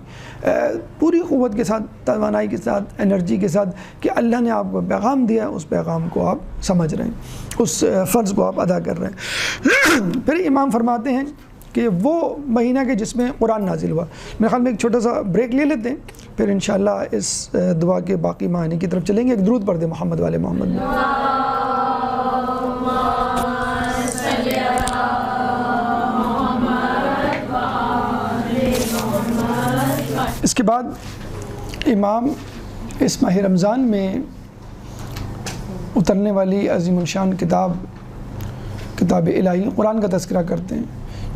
پوری قوت کے ساتھ، توانائی کے ساتھ، انرجی کے ساتھ کہ اللہ نے آپ کو پیغام دیا، اس پیغام کو آپ سمجھ رہے ہیں، اس فرض کو آپ ادا کر رہے ہیں. پھر امام فرماتے ہیں کہ وہ مہینہ کے جس میں قرآن نازل ہوا. میرے خیال میں ایک چھوٹا سا بریک لے لیتے ہیں، پھر انشاءاللہ اس دعا کے باقی معنی کی طرف چلیں گے. ایک درود پڑھ دیں محمد والے محمد میں. اس کے بعد امام اس ماہ رمضان میں اترنے والی عظیم الشان کتاب الہی قرآن کا تذکرہ کرتے ہیں.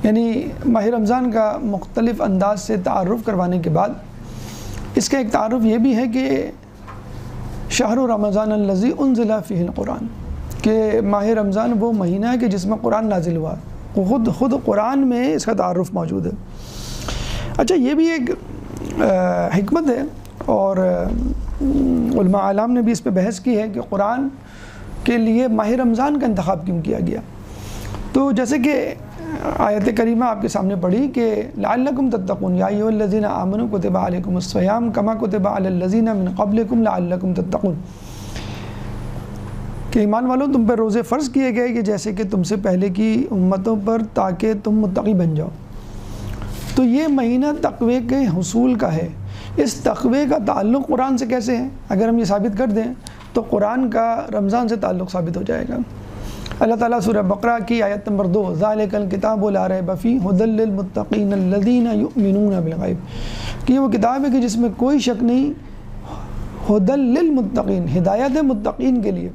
یعنی ماہ رمضان کا مختلف انداز سے تعارف کروانے کے بعد اس کا ایک تعارف یہ بھی ہے کہ شہر رمضان الذی انزل فیہ القرآن، کہ ماہ رمضان وہ مہینہ ہے کہ جس میں قرآن نازل ہوا. خود قرآن میں اس کا تعارف موجود ہے. اچھا، یہ بھی ایک حکمت ہے اور علماء اعلام نے بھی اس پہ بحث کی ہے کہ قرآن کے لیے ماہ رمضان کا انتخاب کیوں کیا گیا. تو جیسے کہ آیت کریمہ آپ کے سامنے پڑھی کہ لعلکم تتقون یا ایھا الذین آمنوا کتب علیکم الصیام کما کتب علی الذین من قبلکم لعلکم تتقون، کہ ایمان والوں تم پر روزے فرض کیے گئے کہ جیسے کہ تم سے پہلے کی امتوں پر، تاکہ تم متقی بن جاؤ. تو یہ مہینہ تقوی کے حصول کا ہے. اس تقوی کا تعلق قرآن سے کیسے ہے؟ اگر ہم یہ ثابت کر دیں تو قرآن کا رمضان سے تعلق ثابت ہو جائے گا. اللہ تعالیٰ سورہ بقرہ کی آیت نمبر 2 ذالک الکتاب لا ریب فیہ ھدی للمتقین الذین یؤمنون بالغیب، کہ یہ وہ کتاب ہے کہ جس میں کوئی شک نہیں، ھدی للمتقین، ہدایت ہے متقین کے لیے.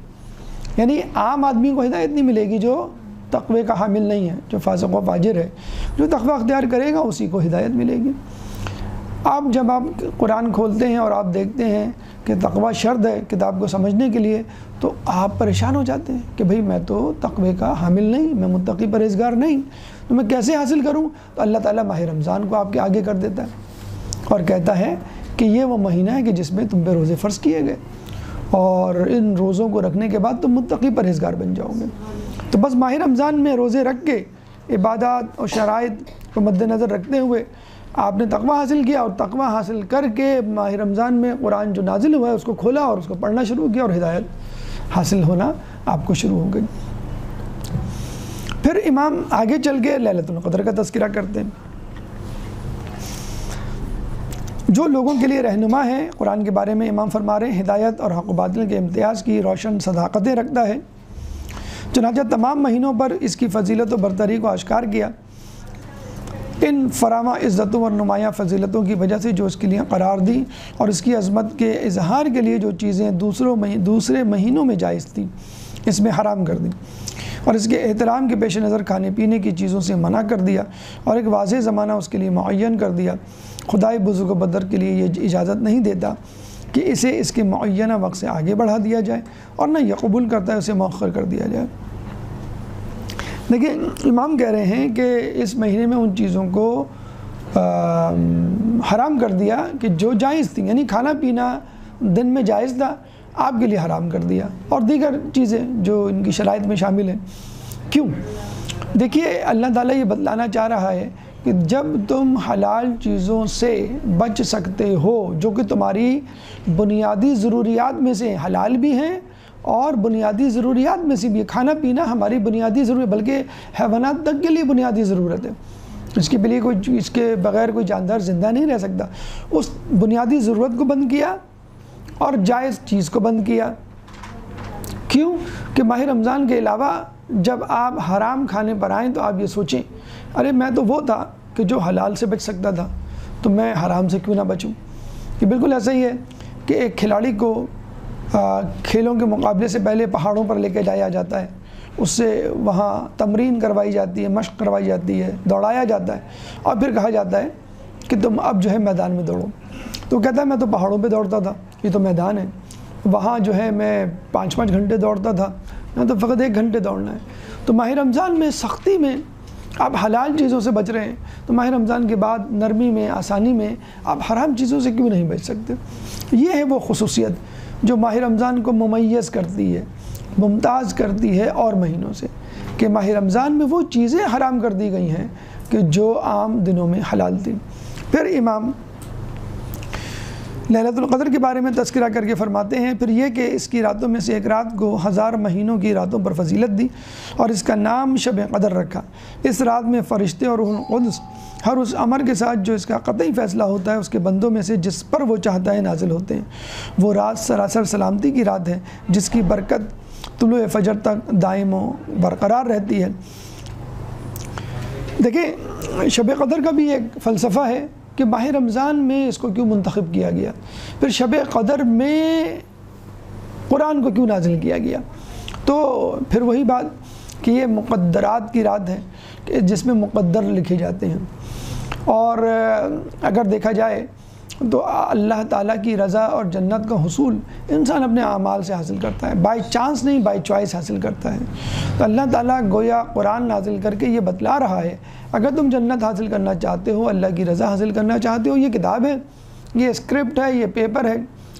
یعنی عام آدمی کو ہدایت نہیں ملے گی جو تقوی کا حامل نہیں ہے، جو فاسق و فاجر ہے. جو تقوی اختیار کرے گا اسی کو ہدایت ملے گی. جب آپ قرآن کھولتے ہیں اور آپ دیکھتے ہیں کہ تقوی شرط ہے کتاب کو سمجھنے کے لیے، تو آپ پریشان ہو جاتے ہیں کہ بھئی میں تو تقوی کا حامل نہیں، میں متقی پرہیزگار نہیں، تو میں کیسے حاصل کروں؟ تو اللہ تعالیٰ ماہ رمضان کو آپ کے آگے کر دیتا ہے اور کہتا ہے کہ یہ وہ مہینہ ہے کہ جس میں تم پہ روزے فرض کیے گئے، اور ان روزوں کو رکھنے کے بعد تم متقی پرہیزگار بن جاؤ گے. تو بس ماہ رمضان میں روزے رکھ کے عبادات اور شرائط کو مد نظر رکھتے ہوئے آپ نے تقوی حاصل کیا، اور تقوی حاصل کر کے ماہ رمضان میں قرآن جو نازل ہوا ہے اس کو کھولا اور اس کو پڑھنا شروع کیا، اور ہدایت حاصل ہونا آپ کو شروع ہو گئی. پھر امام آگے چل کے لیلۃ القدر کا تذکرہ کرتے ہیں، جو لوگوں کے لیے رہنما ہے۔ قرآن کے بارے میں امام فرما رہے ہیں ہدایت اور حق و باطل کے امتیاز کی روشن صداقتیں رکھتا ہے، چنانچہ تمام مہینوں پر اس کی فضیلت و برتری کو اشکار کیا، ان فراواں عزتوں اور نمایاں فضیلتوں کی وجہ سے جو اس کے لیے قرار دی، اور اس کی عظمت کے اظہار کے لیے جو چیزیں دوسرے مہینوں میں جائز تھیں اس میں حرام کر دی، اور اس کے احترام کے پیش نظر کھانے پینے کی چیزوں سے منع کر دیا، اور ایک واضح زمانہ اس کے لیے معین کر دیا۔ خدائے بزرگ و بدر کے لیے یہ اجازت نہیں دیتا کہ اسے اس کے معینہ وقت سے آگے بڑھا دیا جائے، اور نہ یہ قبول کرتا ہے اسے مؤخر کر دیا جائے۔ دیکھیں امام کہہ رہے ہیں کہ اس مہینے میں ان چیزوں کو حرام کر دیا کہ جو جائز تھی، یعنی کھانا پینا دن میں جائز تھا آپ کے لیے حرام کر دیا، اور دیگر چیزیں جو ان کی شرائط میں شامل ہیں۔ کیوں؟ دیکھیے اللہ تعالیٰ یہ بتلانا چاہ رہا ہے کہ جب تم حلال چیزوں سے بچ سکتے ہو جو کہ تمہاری بنیادی ضروریات میں سے حلال بھی ہیں اور بنیادی ضروریات میں سے بھی، کھانا پینا ہماری بنیادی ضرورت بلکہ حیوانات تک کے لیے بنیادی ضرورت ہے، اس کے بغیر کوئی جاندار زندہ نہیں رہ سکتا۔ اس بنیادی ضرورت کو بند کیا اور جائز چیز کو بند کیا۔ کیوں؟ کہ ماہ رمضان کے علاوہ جب آپ حرام کھانے پر آئیں تو آپ یہ سوچیں، ارے میں تو وہ تھا کہ جو حلال سے بچ سکتا تھا، تو میں حرام سے کیوں نہ بچوں؟ کہ بالکل ایسا ہی ہے کہ ایک کھلاڑی کو کھیلوں کے مقابلے سے پہلے پہاڑوں پر لے کے جایا جاتا ہے، اس سے وہاں تمرین کروائی جاتی ہے، مشق کروائی جاتی ہے، دوڑایا جاتا ہے، اور پھر کہا جاتا ہے کہ تم اب جو ہے میدان میں دوڑو۔ تو کہتا ہے میں تو پہاڑوں پہ دوڑتا تھا، یہ تو میدان ہے، وہاں جو ہے میں 5 گھنٹے دوڑتا تھا، میں تو فقط 1 گھنٹے دوڑنا ہے۔ تو ماہ رمضان میں سختی میں آپ حلال چیزوں سے بچ رہے ہیں، تو ماہ رمضان کے بعد نرمی میں، آسانی میں آپ حرام چیزوں سے کیوں نہیں بچ سکتے؟ یہ ہے وہ خصوصیت جو ماہ رمضان کو ممیز کرتی ہے، ممتاز کرتی ہے اور مہینوں سے، کہ ماہ رمضان میں وہ چیزیں حرام کر دی گئی ہیں کہ جو عام دنوں میں حلال تھیں۔ پھر امام لیلۃ القدر کے بارے میں تذکرہ کر کے فرماتے ہیں، پھر یہ کہ اس کی راتوں میں سے ایک رات کو 1000 مہینوں کی راتوں پر فضیلت دی، اور اس کا نام شب قدر رکھا۔ اس رات میں فرشتے اور روح القدس ہر اس امر کے ساتھ جو اس کا قطعی فیصلہ ہوتا ہے اس کے بندوں میں سے جس پر وہ چاہتا ہے نازل ہوتے ہیں۔ وہ رات سراسر سلامتی کی رات ہے جس کی برکت طلوع فجر تک دائم و برقرار رہتی ہے۔ دیکھیں شب قدر کا بھی ایک فلسفہ ہے کہ ماہ رمضان میں اس کو کیوں منتخب کیا گیا، پھر شب قدر میں قرآن کو کیوں نازل کیا گیا۔ تو پھر وہی بات کہ یہ مقدرات کی رات ہے کہ جس میں مقدر لکھے جاتے ہیں، اور اگر دیکھا جائے تو اللہ تعالیٰ کی رضا اور جنت کا حصول انسان اپنے اعمال سے حاصل کرتا ہے، بائی چانس نہیں، بائی چوائس حاصل کرتا ہے۔ تو اللہ تعالیٰ گویا قرآن نازل کر کے یہ بتلا رہا ہے اگر تم جنت حاصل کرنا چاہتے ہو، اللہ کی رضا حاصل کرنا چاہتے ہو، یہ کتاب ہے، یہ اسکرپٹ ہے، یہ پیپر ہے،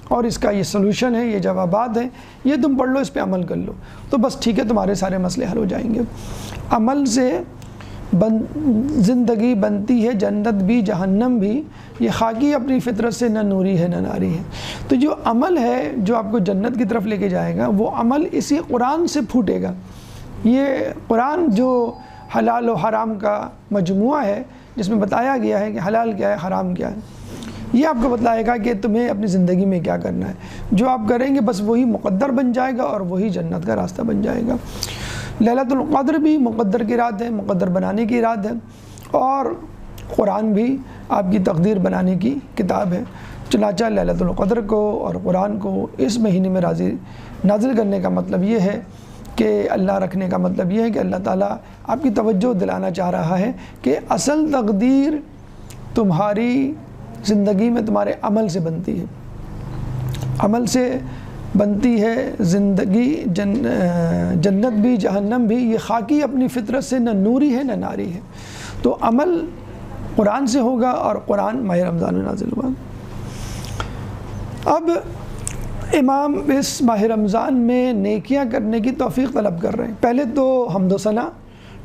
اور اس کا یہ سلوشن ہے، یہ جوابات ہیں، یہ تم پڑھ لو، اس پہ عمل کر لو، تو بس ٹھیک ہے، تمہارے سارے مسئلے حل ہو جائیں گے۔ عمل سے زندگی بنتی ہے، جنت بھی جہنم بھی، یہ خاکی اپنی فطرت سے نہ نوری ہے نہ ناری ہے۔ تو جو عمل ہے جو آپ کو جنت کی طرف لے کے جائے گا، وہ عمل اسی قرآن سے پھوٹے گا۔ یہ قرآن جو حلال و حرام کا مجموعہ ہے، جس میں بتایا گیا ہے کہ حلال کیا ہے، حرام کیا ہے، یہ آپ کو بتلائے گا کہ تمہیں اپنی زندگی میں کیا کرنا ہے۔ جو آپ کریں گے بس وہی مقدر بن جائے گا اور وہی جنت کا راستہ بن جائے گا۔ لیلۃ القدر بھی مقدر کی رات ہے، مقدر بنانے کی رات ہے، اور قرآن بھی آپ کی تقدیر بنانے کی کتاب ہے۔ چنانچہ لیلۃ القدر کو اور قرآن کو اس مہینے میں نازل کرنے کا مطلب یہ ہے کہ اللہ رکھنے کا مطلب یہ ہے کہ اللہ تعالیٰ آپ کی توجہ دلانا چاہ رہا ہے کہ اصل تقدیر تمہاری زندگی میں تمہارے عمل سے بنتی ہے، عمل سے بنتی ہے زندگی، جنت بھی جہنم بھی، یہ خاکی اپنی فطرت سے نہ نوری ہے نہ ناری ہے۔ تو عمل قرآن سے ہوگا، اور قرآن ماہ رمضان میں نازل ہوا۔ اب امام اس ماہ رمضان میں نیکیاں کرنے کی توفیق طلب کر رہے ہیں۔ پہلے تو حمد و ثنا،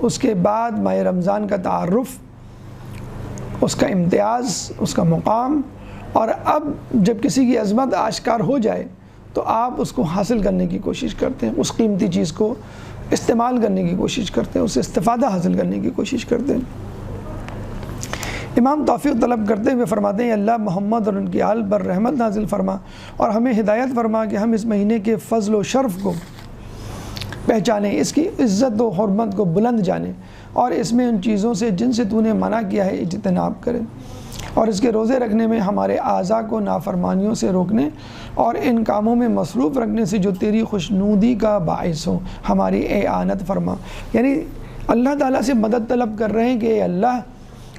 اس کے بعد ماہ رمضان کا تعارف، اس کا امتیاز، اس کا مقام، اور اب جب کسی کی عظمت آشکار ہو جائے تو آپ اس کو حاصل کرنے کی کوشش کرتے ہیں، اس قیمتی چیز کو استعمال کرنے کی کوشش کرتے ہیں، اس سے استفادہ حاصل کرنے کی کوشش کرتے ہیں۔ امام توفیق طلب کرتے ہوئے فرماتے ہیں اللہ محمد اور ان کی آل پر رحمت نازل فرما اور ہمیں ہدایت فرما کہ ہم اس مہینے کے فضل و شرف کو پہچانیں، اس کی عزت و حرمت کو بلند جانیں اور اس میں ان چیزوں سے جن سے تو نے منع کیا ہے اجتناب کریں، اور اس کے روزے رکھنے میں ہمارے اعضاء کو نافرمانیوں سے روکنے اور ان کاموں میں مصروف رکھنے سے جو تیری خوشنودی کا باعث ہو ہماری اعانت فرما۔ یعنی اللہ تعالیٰ سے مدد طلب کر رہے ہیں کہ اے اللہ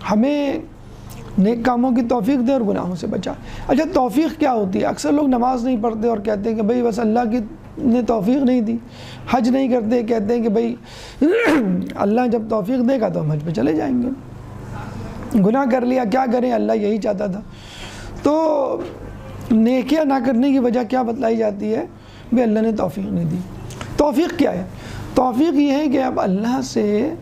ہمیں نیک کاموں کی توفیق دے اور گناہوں سے بچا۔ اچھا توفیق کیا ہوتی ہے؟ اکثر لوگ نماز نہیں پڑھتے اور کہتے ہیں کہ بھئی بس اللہ کی نے توفیق نہیں دی، حج نہیں کرتے، کہتے ہیں کہ بھئی اللہ جب توفیق دے گا تو ہم حج پہ چلے جائیں گے، گناہ کر لیا کیا کریں، اللہ یہی چاہتا تھا۔ تو نیکیاں نہ کرنے کی وجہ کیا بتلائی جاتی ہے؟ بھئی اللہ نے توفیق نہیں دی۔ توفیق کیا ہے؟ توفیق یہ ہے کہ آپ اللہ سے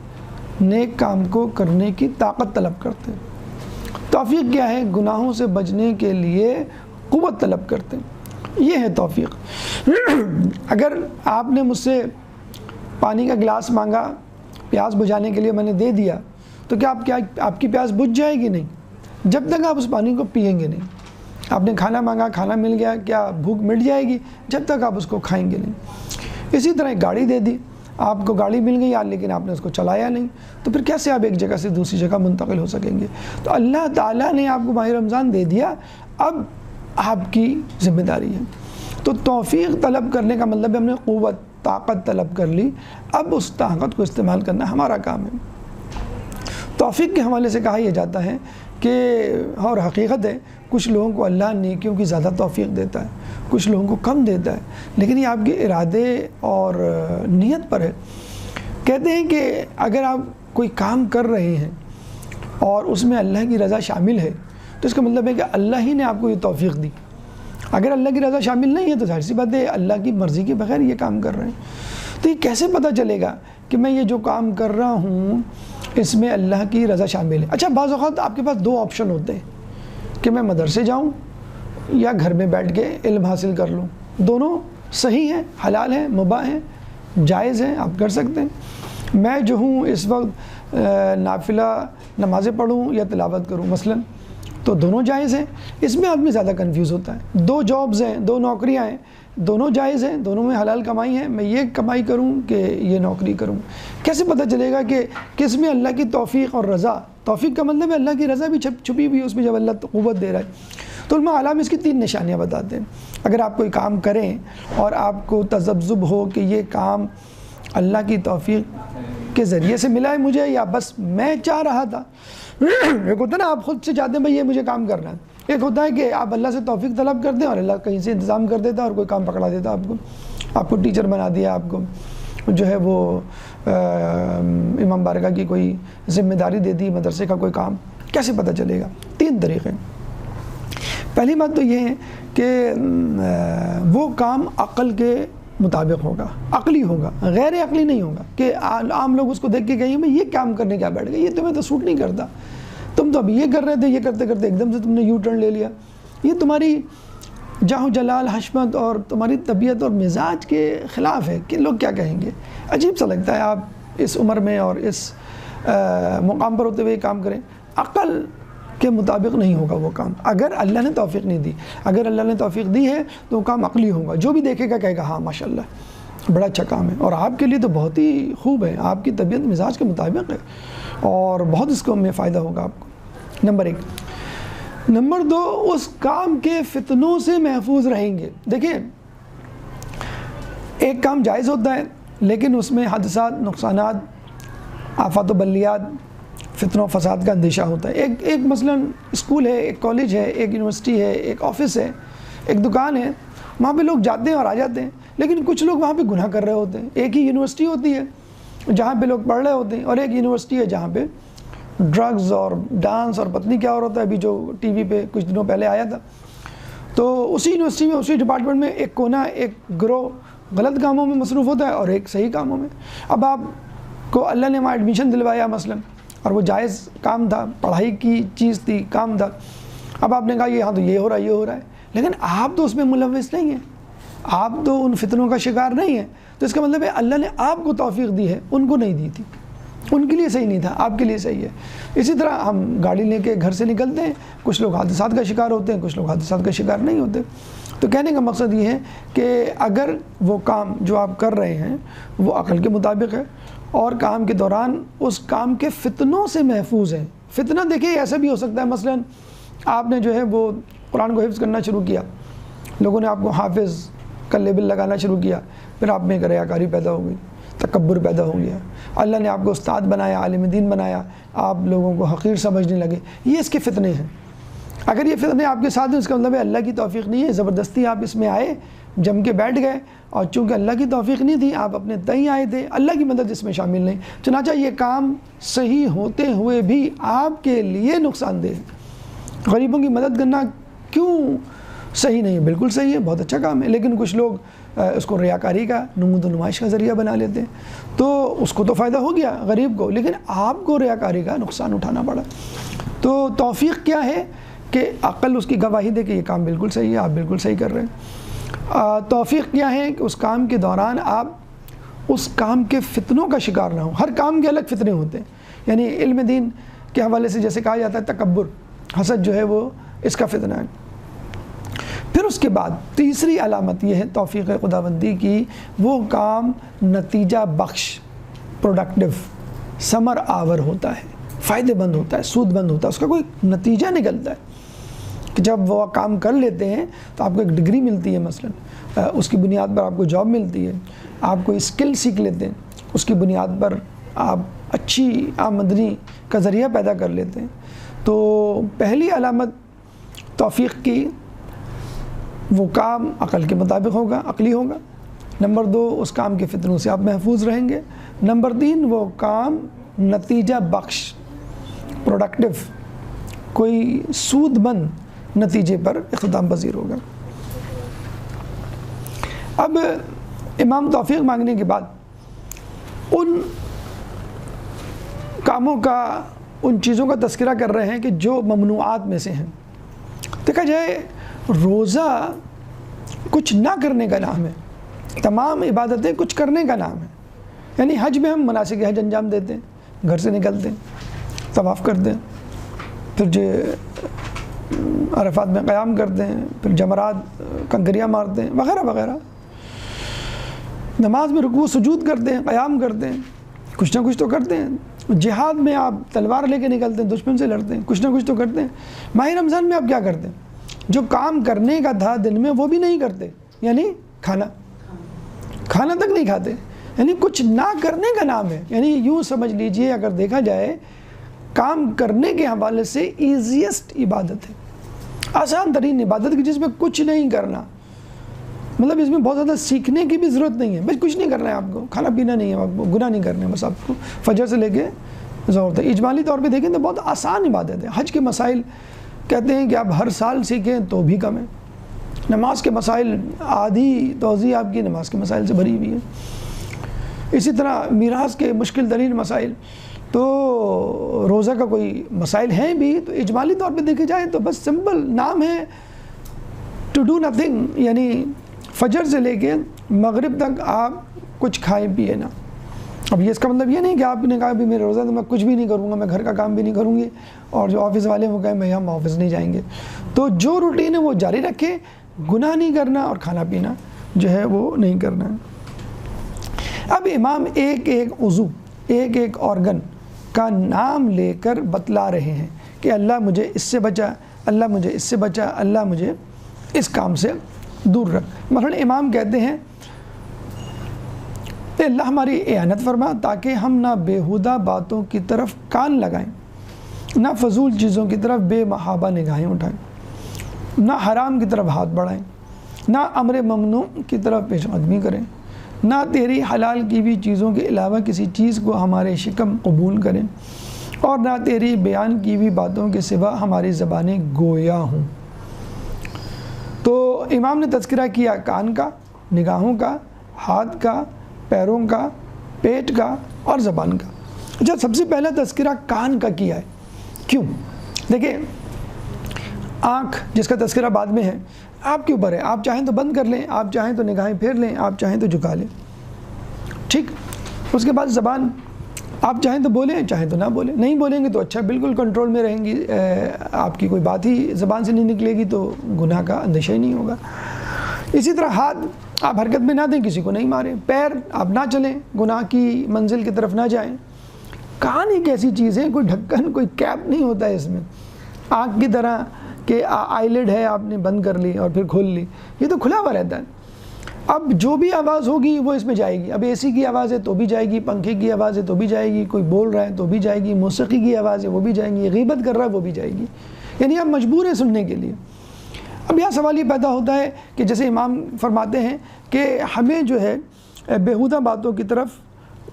نیک کام کو کرنے کی طاقت طلب کرتے ہیں۔ توفیق کیا ہے؟ گناہوں سے بچنے کے لیے قوت طلب کرتے ہیں، یہ ہے توفیق۔ اگر آپ نے مجھ سے پانی کا گلاس مانگا پیاس بجھانے کے لیے، میں نے دے دیا، تو کیا آپ کی پیاس بجھ جائے گی؟ نہیں، جب تک آپ اس پانی کو پئیں گے نہیں۔ آپ نے کھانا مانگا، کھانا مل گیا، کیا بھوک مٹ جائے گی؟ جب تک آپ اس کو کھائیں گے نہیں۔ اسی طرح ایک گاڑی دے دی، آپ کو گاڑی مل گئی لیکن آپ نے اس کو چلایا نہیں، تو پھر کیسے آپ ایک جگہ سے دوسری جگہ منتقل ہو سکیں گے؟ تو اللہ تعالیٰ نے آپ کو ماہ رمضان دے دیا، اب آپ کی ذمہ داری ہے۔ تو توفیق طلب کرنے کا مطلب ہے ہم نے قوت طاقت طلب کر لی، اب اس طاقت کو استعمال کرنا ہمارا کام ہے۔ توفیق کے حوالے سے کہا یہ جاتا ہے کہ اور حقیقت ہے کچھ لوگوں کو اللہ نیکیوں کی زیادہ توفیق دیتا ہے، کچھ لوگوں کو کم دیتا ہے، لیکن یہ آپ کے ارادے اور نیت پر ہے۔ کہتے ہیں کہ اگر آپ کوئی کام کر رہے ہیں اور اس میں اللہ کی رضا شامل ہے تو اس کا مطلب ہے کہ اللہ ہی نے آپ کو یہ توفیق دی۔ اگر اللہ کی رضا شامل نہیں ہے تو ظاہر سی بات ہے اللہ کی مرضی کے بغیر یہ کام کر رہے ہیں۔ تو یہ کیسے پتہ چلے گا کہ میں یہ جو کام کر رہا ہوں اس میں اللہ کی رضا شامل ہے؟ اچھا بعض اوقات آپ کے پاس دو آپشن ہوتے ہیں کہ میں مدرسے جاؤں یا گھر میں بیٹھ کے علم حاصل کر لوں، دونوں صحیح ہیں، حلال ہیں، مباح ہیں، جائز ہیں، آپ کر سکتے ہیں۔ میں جو ہوں اس وقت نافلہ نمازیں پڑھوں یا تلاوت کروں مثلاً، تو دونوں جائز ہیں۔ اس میں آدمی زیادہ کنفیوز ہوتا ہے۔ دو جابز ہیں، دو نوکریاں ہیں، دونوں جائز ہیں، دونوں میں حلال کمائی ہے، میں یہ کمائی کروں کہ یہ نوکری کروں؟ کیسے پتہ چلے گا کہ کس میں اللہ کی توفیق اور رضا؟ توفیق کا مطلب ہے اللہ کی رضا بھی چھپی ہوئی ہے اس میں، جب اللہ قوت دے رہا ہے۔ تو علماء اعلام اس کی 3 نشانیاں بتاتے ہیں۔ اگر آپ کوئی کام کریں اور آپ کو تذبذب ہو کہ یہ کام اللہ کی توفیق کے ذریعے سے ملا ہے مجھے یا بس میں چاہ رہا تھا، ایک ہوتا ہے نا آپ خود سے چاہتے ہیں بھئی یہ مجھے کام کرنا ہے، ایک ہوتا ہے کہ آپ اللہ سے توفیق طلب کرتے ہیں اور اللہ کہیں سے انتظام کر دیتا ہے اور کوئی کام پکڑا دیتا ہے آپ کو ٹیچر بنا دیا، آپ کو جو ہے وہ امام بارگاہ کی کوئی ذمہ داری دے دی، مدرسے کا کوئی کام۔ کیسے پتہ چلے گا؟ 3 طریقے۔ پہلی بات تو یہ ہے کہ وہ کام عقل کے مطابق ہوگا، عقلی ہوگا، غیر عقلی نہیں ہوگا کہ عام لوگ اس کو دیکھ کے کہیں میں یہ کام کرنے کیا بیٹھ گئے، یہ تمہیں تو سوٹ نہیں کرتا، تم تو اب یہ کر رہے تھے، یہ کرتے کرتے ایک دم سے تم نے یو ٹرن لے لیا، یہ تمہاری جاہ جلال حشمت اور تمہاری طبیعت اور مزاج کے خلاف ہے کہ لوگ کیا کہیں گے۔ عجیب سا لگتا ہے آپ اس عمر میں اور اس مقام پر ہوتے ہوئے کام کریں۔ عقل کے مطابق نہیں ہوگا وہ کام، اگر اللہ نے توفیق نہیں دی۔ اگر اللہ نے توفیق دی ہے تو وہ کام عقلی ہوگا، جو بھی دیکھے گا کہے گا ہاں ماشاءاللہ بڑا اچھا کام ہے، اور آپ کے لیے تو بہت ہی خوب ہے، آپ کی طبیعت مزاج کے مطابق ہے اور بہت اس کو میں فائدہ ہوگا آپ کو۔ نمبر 1۔ نمبر 2، اس کام کے فتنوں سے محفوظ رہیں گے۔ دیکھیں ایک کام جائز ہوتا ہے لیکن اس میں حادثات، نقصانات، آفات و بلیات، فتنہ و فساد کا اندیشہ ہوتا ہے۔ ایک مثلاً اسکول ہے، ایک کالج ہے، ایک یونیورسٹی ہے، ایک آفس ہے، ایک دکان ہے، وہاں پہ لوگ جاتے ہیں اور آ جاتے ہیں، لیکن کچھ لوگ وہاں پہ گناہ کر رہے ہوتے ہیں۔ ایک ہی یونیورسٹی ہوتی ہے جہاں پہ لوگ پڑھ رہے ہوتے ہیں، اور ایک یونیورسٹی ہے جہاں پہ ڈرگز اور ڈانس اور پتہ نہیں کیا اور ہوتا ہے، ابھی جو ٹی وی پہ کچھ دنوں پہلے آیا تھا۔ تو اسی یونیورسٹی میں، اسی ڈپارٹمنٹ میں ایک کونا، ایک گروہ غلط کاموں میں مصروف ہوتا ہے اور ایک صحیح کاموں میں۔ اب آپ کو اللہ نے وہاں ایڈمیشن دلوایا مثلاً، اور وہ جائز کام تھا، پڑھائی کی چیز تھی، کام تھا۔ اب آپ نے کہا یہ ہاں تو یہ ہو رہا ہے، یہ ہو رہا ہے، لیکن آپ تو اس میں ملوث نہیں ہیں، آپ تو ان فتنوں کا شکار نہیں ہیں، تو اس کا مطلب ہے اللہ نے آپ کو توفیق دی ہے، ان کو نہیں دی تھی، ان کے لیے صحیح نہیں تھا، آپ کے لیے صحیح ہے۔ اسی طرح ہم گاڑی لے کے گھر سے نکلتے ہیں، کچھ لوگ حادثات کا شکار ہوتے ہیں، کچھ لوگ حادثات کا شکار نہیں ہوتے۔ تو کہنے کا مقصد یہ ہے کہ اگر وہ کام جو آپ کر رہے ہیں وہ عقل کے مطابق ہے اور کام کے دوران اس کام کے فتنوں سے محفوظ ہیں۔ فتنہ دیکھیں ایسا بھی ہو سکتا ہے، مثلا آپ نے جو ہے وہ قرآن کو حفظ کرنا شروع کیا، لوگوں نے آپ کو حافظ کا لیبل لگانا شروع کیا، پھر آپ میں ایک ریاکاری پیدا ہو گئی، تکبر پیدا ہو گیا، اللہ نے آپ کو استاد بنایا، عالم دین بنایا، آپ لوگوں کو حقیر سمجھنے لگے، یہ اس کے فتنے ہیں۔ اگر یہ فتنے آپ کے ساتھ ہیں اس کا مطلب ہے اللہ کی توفیق نہیں ہے، زبردستی آپ اس میں آئے، جم کے بیٹھ گئے، اور چونکہ اللہ کی توفیق نہیں تھی، آپ اپنے تئیں آئے تھے، اللہ کی مدد اس میں شامل نہیں، چنانچہ یہ کام صحیح ہوتے ہوئے بھی آپ کے لیے نقصان دہ ہے۔ غریبوں کی مدد کرنا کیوں صحیح نہیں ہے؟ بالکل صحیح ہے، بہت اچھا کام ہے، لیکن کچھ لوگ اس کو ریاکاری کا، نمود و نمائش کا ذریعہ بنا لیتے ہیں، تو اس کو تو فائدہ ہو گیا غریب کو، لیکن آپ کو ریاکاری کا نقصان اٹھانا پڑا۔ تو توفیق کیا ہے کہ عقل اس کی گواہی دے کہ یہ کام بالکل صحیح ہے، آپ بالکل صحیح کر رہے ہیں۔ توفیق کیا ہے کہ اس کام کے دوران آپ اس کام کے فتنوں کا شکار نہ ہوں۔ ہر کام کے الگ فتنے ہوتے ہیں، یعنی علم دین کے حوالے سے جیسے کہا جاتا ہے تکبر، حسد جو ہے وہ اس کا فتنہ ہے۔ پھر اس کے بعد تیسری علامت یہ ہے توفیق خداوندی کی، وہ کام نتیجہ بخش، پروڈکٹیو، ثمر آور ہوتا ہے، فائدے مند ہوتا ہے، سود مند ہوتا ہے، اس کا کوئی نتیجہ نکلتا ہے کہ جب وہ کام کر لیتے ہیں تو آپ کو ایک ڈگری ملتی ہے، مثلا اس کی بنیاد پر آپ کو جاب ملتی ہے، آپ کوئی اسکل سیکھ لیتے ہیں، اس کی بنیاد پر آپ اچھی آمدنی کا ذریعہ پیدا کر لیتے ہیں۔ تو پہلی علامت توفیق کی، وہ کام عقل کے مطابق ہوگا، عقلی ہوگا۔ نمبر 2، اس کام کے فتنوں سے آپ محفوظ رہیں گے۔ نمبر 3، وہ کام نتیجہ بخش، پروڈکٹیو، کوئی سود مند نتیجے پر اختتام پذیر ہوگا۔ اب امام توفیق مانگنے کے بعد ان کاموں کا، ان چیزوں کا تذکرہ کر رہے ہیں کہ جو ممنوعات میں سے ہیں۔ دیکھا جائے روزہ کچھ نہ کرنے کا نام ہے، تمام عبادتیں کچھ کرنے کا نام ہے۔ یعنی حج میں ہم مناسک حج انجام دیتے ہیں، گھر سے نکلتے ہیں، طواف کرتے ہیں، پھر جو عرفات میں قیام کرتے ہیں، پھر جمرات کنکریاں مارتے ہیں، وغیرہ وغیرہ۔ نماز میں رکوع سجود کرتے ہیں، قیام کرتے ہیں، کچھ نہ کچھ تو کرتے ہیں۔ جہاد میں آپ تلوار لے کے نکلتے ہیں، دشمن سے لڑتے ہیں، کچھ نہ کچھ تو کرتے ہیں۔ ماہ رمضان میں آپ کیا کرتے ہیں؟ جو کام کرنے کا تھا دن میں وہ بھی نہیں کرتے، یعنی کھانا تک نہیں کھاتے، یعنی کچھ نہ کرنے کا نام ہے۔ یعنی یوں سمجھ لیجئے، اگر دیکھا جائے کام کرنے کے حوالے سے ایزیسٹ عبادت ہے، آسان ترین عبادت کی، جس میں کچھ نہیں کرنا، مطلب اس میں بہت زیادہ سیکھنے کی بھی ضرورت نہیں ہے، بس کچھ نہیں کرنا ہے، آپ کو کھانا پینا نہیں ہے، آپ کو گناہ نہیں کرنا ہے، بس آپ کو فجر سے لے کے ظہر تک۔ اجمالی طور پہ دیکھیں تو بہت آسان عبادت ہے۔ حج کے مسائل کہتے ہیں کہ آپ ہر سال سیکھیں تو بھی کم ہے۔ نماز کے مسائل، آدھی توضیح آپ کی نماز کے مسائل سے بھری ہوئی ہے۔ اسی طرح میراث کے مشکل ترین مسائل، تو روزہ کا کوئی مسائل ہیں بھی، تو اجمالی طور پہ دیکھے جائے تو بس سمپل نام ہے ٹو ڈو نتھنگ، یعنی فجر سے لے کے مغرب تک آپ کچھ کھائیں پیے نا۔ اب یہ اس کا مطلب یہ نہیں کہ آپ نے کہا بھی میرے روزہ تو میں کچھ بھی نہیں کروں گا، میں گھر کا کام بھی نہیں کروں گی، اور جو آفس والے وہ کہیں میں ہم آفس نہیں جائیں گے۔ تو جو روٹین ہے وہ جاری رکھیں، گناہ نہیں کرنا اور کھانا پینا جو ہے وہ نہیں کرنا۔ اب امام ایک ایک عضو، ایک ایک آرگن کا نام لے کر بتلا رہے ہیں کہ اللہ مجھے اس سے بچا، اللہ مجھے اس سے بچا، اللہ مجھے اس کام سے دور رکھ۔ مثلا امام کہتے ہیں کہ اللہ ہماری اعانت فرما تاکہ ہم نہ بیہودہ باتوں کی طرف کان لگائیں، نہ فضول چیزوں کی طرف بے محابہ نگاہیں اٹھائیں، نہ حرام کی طرف ہاتھ بڑھائیں، نہ امر ممنوع کی طرف پیش قدمی کریں، نہ تیری حلال کی بھی چیزوں کے علاوہ کسی چیز کو ہمارے شکم قبول کریں، اور نہ تیری بیان کی بھی باتوں کے سوا ہماری زبانیں گویا ہوں۔ تو امام نے تذکرہ کیا کان کا، نگاہوں کا، ہاتھ کا، پیروں کا، پیٹ کا اور زبان کا۔ اچھا، سب سے پہلا تذکرہ کان کا کیا ہے، کیوں؟ دیکھیں آنکھ جس کا تذکرہ بعد میں ہے آپ کے اوپر ہے، آپ چاہیں تو بند کر لیں، آپ چاہیں تو نگاہیں پھیر لیں، آپ چاہیں تو جھکا لیں، ٹھیک۔ اس کے بعد زبان، آپ چاہیں تو بولیں، چاہیں تو نہ بولیں، نہیں بولیں گے تو اچھا، بالکل کنٹرول میں رہیں گی، آپ کی کوئی بات ہی زبان سے نہیں نکلے گی تو گناہ کا اندیشہ ہی نہیں ہوگا۔ اسی طرح ہاتھ آپ حرکت میں نہ دیں، کسی کو نہیں ماریں، پیر آپ نہ چلیں، گناہ کی منزل کی طرف نہ جائیں۔ کان ایک ایسی چیز ہے، کوئی ڈھکن کوئی کیپ نہیں ہوتا ہے اس میں، آنکھ کی طرح کہ آئی لڈ ہے آپ نے بند کر لی اور پھر کھول لی، یہ تو کھلا ہوا رہتا ہے۔ اب جو بھی آواز ہوگی وہ اس میں جائے گی، اب اے سی کی آواز ہے تو بھی جائے گی، پنکھے کی آواز ہے تو بھی جائے گی، کوئی بول رہا ہے تو بھی جائے گی، موسیقی کی آواز ہے وہ بھی جائیں گی، غیبت کر رہا ہے وہ بھی جائے گی، یعنی آپ مجبور ہیں سننے کے لیے۔ اب یہاں سوال یہ پیدا ہوتا ہے کہ جیسے امام فرماتے ہیں کہ ہمیں جو ہے بیہودہ باتوں کی طرف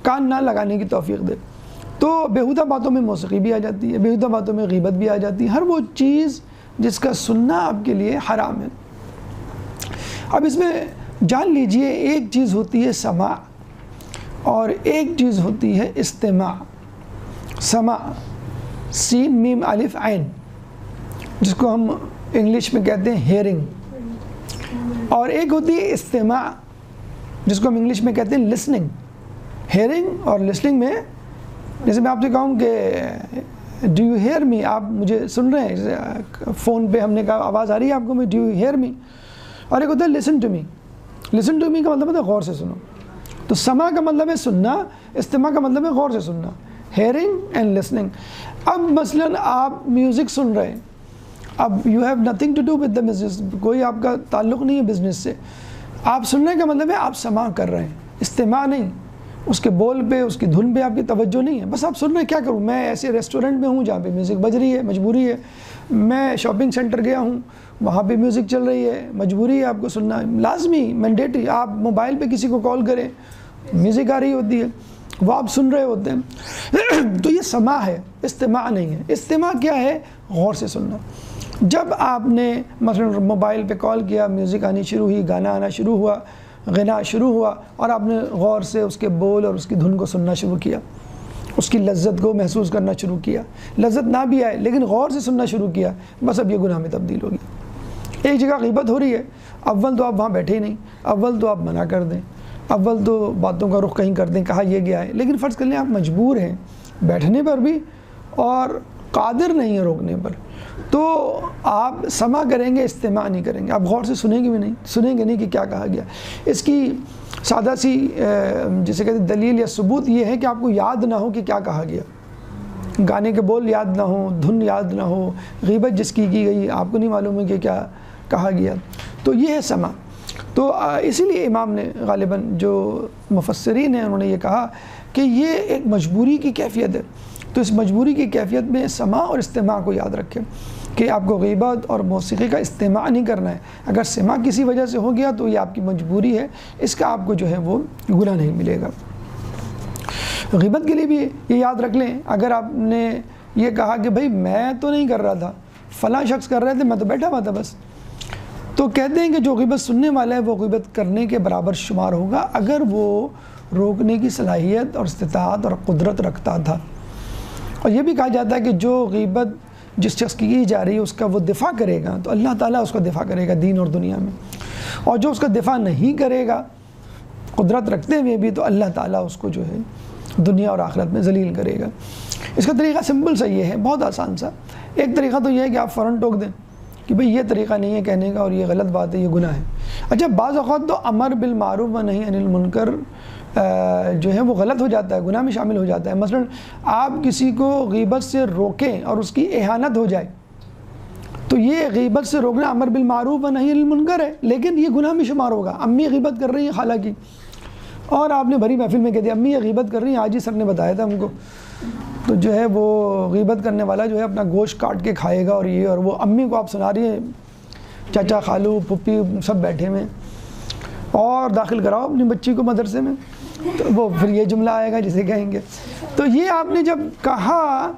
کان نہ لگانے کی توفیق دے، تو بیہودہ باتوں میں موسیقی بھی آ جاتی ہے، بیہودہ باتوں میں غیبت بھی آ جاتی ہے، ہر وہ چیز جس کا سننا آپ کے لیے حرام ہے۔ اب اس میں جان لیجئے ایک چیز ہوتی ہے سماع اور ایک چیز ہوتی ہے استماع۔ سماع سین میم الف عین جس کو ہم انگلش میں کہتے ہیں ہیئرنگ، اور ایک ہوتی ہے استماع جس کو ہم انگلش میں کہتے ہیں لسننگ۔ ہیئرنگ اور لسننگ میں جیسے میں آپ سے کہوں کہ ڈو یو ہیئر می، آپ مجھے سن رہے ہیں، جیسے فون پہ ہم نے کہا آواز آ رہی ہے آپ کو، میں ڈو یو ہیئر می، اور ایک ہوتا ہے listen to me. Listen to me کا مطلب ہے غور سے سنو، تو سماع کا مطلب ہے سننا، استماع کا مطلب ہے غور سے سننا، ہیئرنگ اینڈ لسننگ۔ اب مثلا آپ میوزک سن رہے ہیں، اب you have nothing to do with the business, کوئی آپ کا تعلق نہیں ہے بزنس سے، آپ سننے کا مطلب ہے آپ سماع کر رہے ہیں، استماع نہیں، اس کے بول پہ اس کی دھن پہ آپ کی توجہ نہیں ہے، بس آپ سن رہے ہیں۔ کیا کروں میں ایسے ریسٹورنٹ میں ہوں جہاں پہ میوزک بج رہی ہے، مجبوری ہے، میں شاپنگ سینٹر گیا ہوں وہاں پہ میوزک چل رہی ہے، مجبوری ہے آپ کو سننا، لازمی مینڈیٹری۔ آپ موبائل پہ کسی کو کال کریں میوزک آ رہی ہوتی ہے، وہ آپ سن رہے ہوتے ہیں، تو یہ سماع ہے، استماع نہیں ہے۔ استماع کیا ہے؟ غور سے سننا۔ جب آپ نے مثلا موبائل پہ کال کیا، میوزک آنی شروع ہوئی، گانا آنا شروع ہوا، غنا شروع ہوا، اور آپ نے غور سے اس کے بول اور اس کی دھن کو سننا شروع کیا، اس کی لذت کو محسوس کرنا شروع کیا، لذت نہ بھی آئے لیکن غور سے سننا شروع کیا، بس اب یہ گناہ میں تبدیل ہو گیا۔ ایک جگہ غیبت ہو رہی ہے، اول تو آپ وہاں بیٹھے ہی نہیں، اول تو آپ منع کر دیں، اول تو باتوں کا رخ کہیں کر دیں، کہا یہ گیا ہے، لیکن فرض کر لیں آپ مجبور ہیں بیٹھنے پر بھی اور قادر نہیں ہے روکنے پر، تو آپ سماع کریں گے، استماع نہیں کریں گے، آپ غور سے سنیں گے بھی نہیں، سنیں گے نہیں کہ کیا کہا گیا۔ اس کی سادہ سی جسے کہتے ہیں دلیل یا ثبوت یہ ہے کہ آپ کو یاد نہ ہو کہ کیا کہا گیا، گانے کے بول یاد نہ ہو، دھن یاد نہ ہو، غیبت جس کی گئی آپ کو نہیں معلوم ہے کہ کیا کہا گیا، تو یہ ہے سماع۔ تو اسی لیے امام نے غالباً جو مفسرین ہیں انہوں نے یہ کہا کہ یہ ایک مجبوری کی کیفیت ہے، تو اس مجبوری کی کیفیت میں سماع اور استماع کو یاد رکھیں کہ آپ کو غیبت اور موسیقی کا استماع نہیں کرنا ہے۔ اگر سماع کسی وجہ سے ہو گیا تو یہ آپ کی مجبوری ہے، اس کا آپ کو جو ہے وہ گناہ نہیں ملے گا۔ غیبت کے لیے بھی یہ یاد رکھ لیں، اگر آپ نے یہ کہا کہ بھائی میں تو نہیں کر رہا تھا، فلاں شخص کر رہے تھے، میں تو بیٹھا ہوا تھا بس، تو کہتے ہیں کہ جو غیبت سننے والا ہے وہ غیبت کرنے کے برابر شمار ہوگا اگر وہ روکنے کی صلاحیت اور استطاعت اور قدرت رکھتا تھا۔ اور یہ بھی کہا جاتا ہے کہ جو غیبت جس شخص کی جا رہی ہے اس کا وہ دفاع کرے گا تو اللہ تعالیٰ اس کا دفاع کرے گا دین اور دنیا میں، اور جو اس کا دفاع نہیں کرے گا قدرت رکھتے ہوئے بھی تو اللہ تعالیٰ اس کو جو ہے دنیا اور آخرت میں ذلیل کرے گا۔ اس کا طریقہ سمپل سا یہ ہے، بہت آسان سا۔ ایک طریقہ تو یہ ہے کہ آپ فوراً ٹوک دیں کہ بھئی یہ طریقہ نہیں ہے کہنے کا اور یہ غلط بات ہے، یہ گناہ ہے۔ اچھا بعض اوقات تو امر بالمعروف و نہی عن المنکر جو ہے وہ غلط ہو جاتا ہے، گناہ میں شامل ہو جاتا ہے۔ مثلا آپ کسی کو غیبت سے روکیں اور اس کی اہانت ہو جائے تو یہ غیبت سے روکنا امر بالمعروف و نہی عن المنکر ہے، لیکن یہ گناہ میں شمار ہوگا۔ امی غیبت کر رہی ہیں خالہ کی، اور آپ نے بھری محفل میں کہہ دیا امی یہ غیبت کر رہی ہیں، آج ہی سر نے بتایا تھا ہم کو، تو جو ہے وہ غیبت کرنے والا جو ہے اپنا گوشت کاٹ کے کھائے گا، اور یہ اور وہ امی کو آپ سنا رہی ہیں، چاچا خالو پھپھی سب بیٹھے ہوئے، اور داخل کراؤ اپنی بچی کو مدرسے میں، تو وہ پھر یہ جملہ آئے گا جسے کہیں گے۔ تو یہ آپ نے جب کہا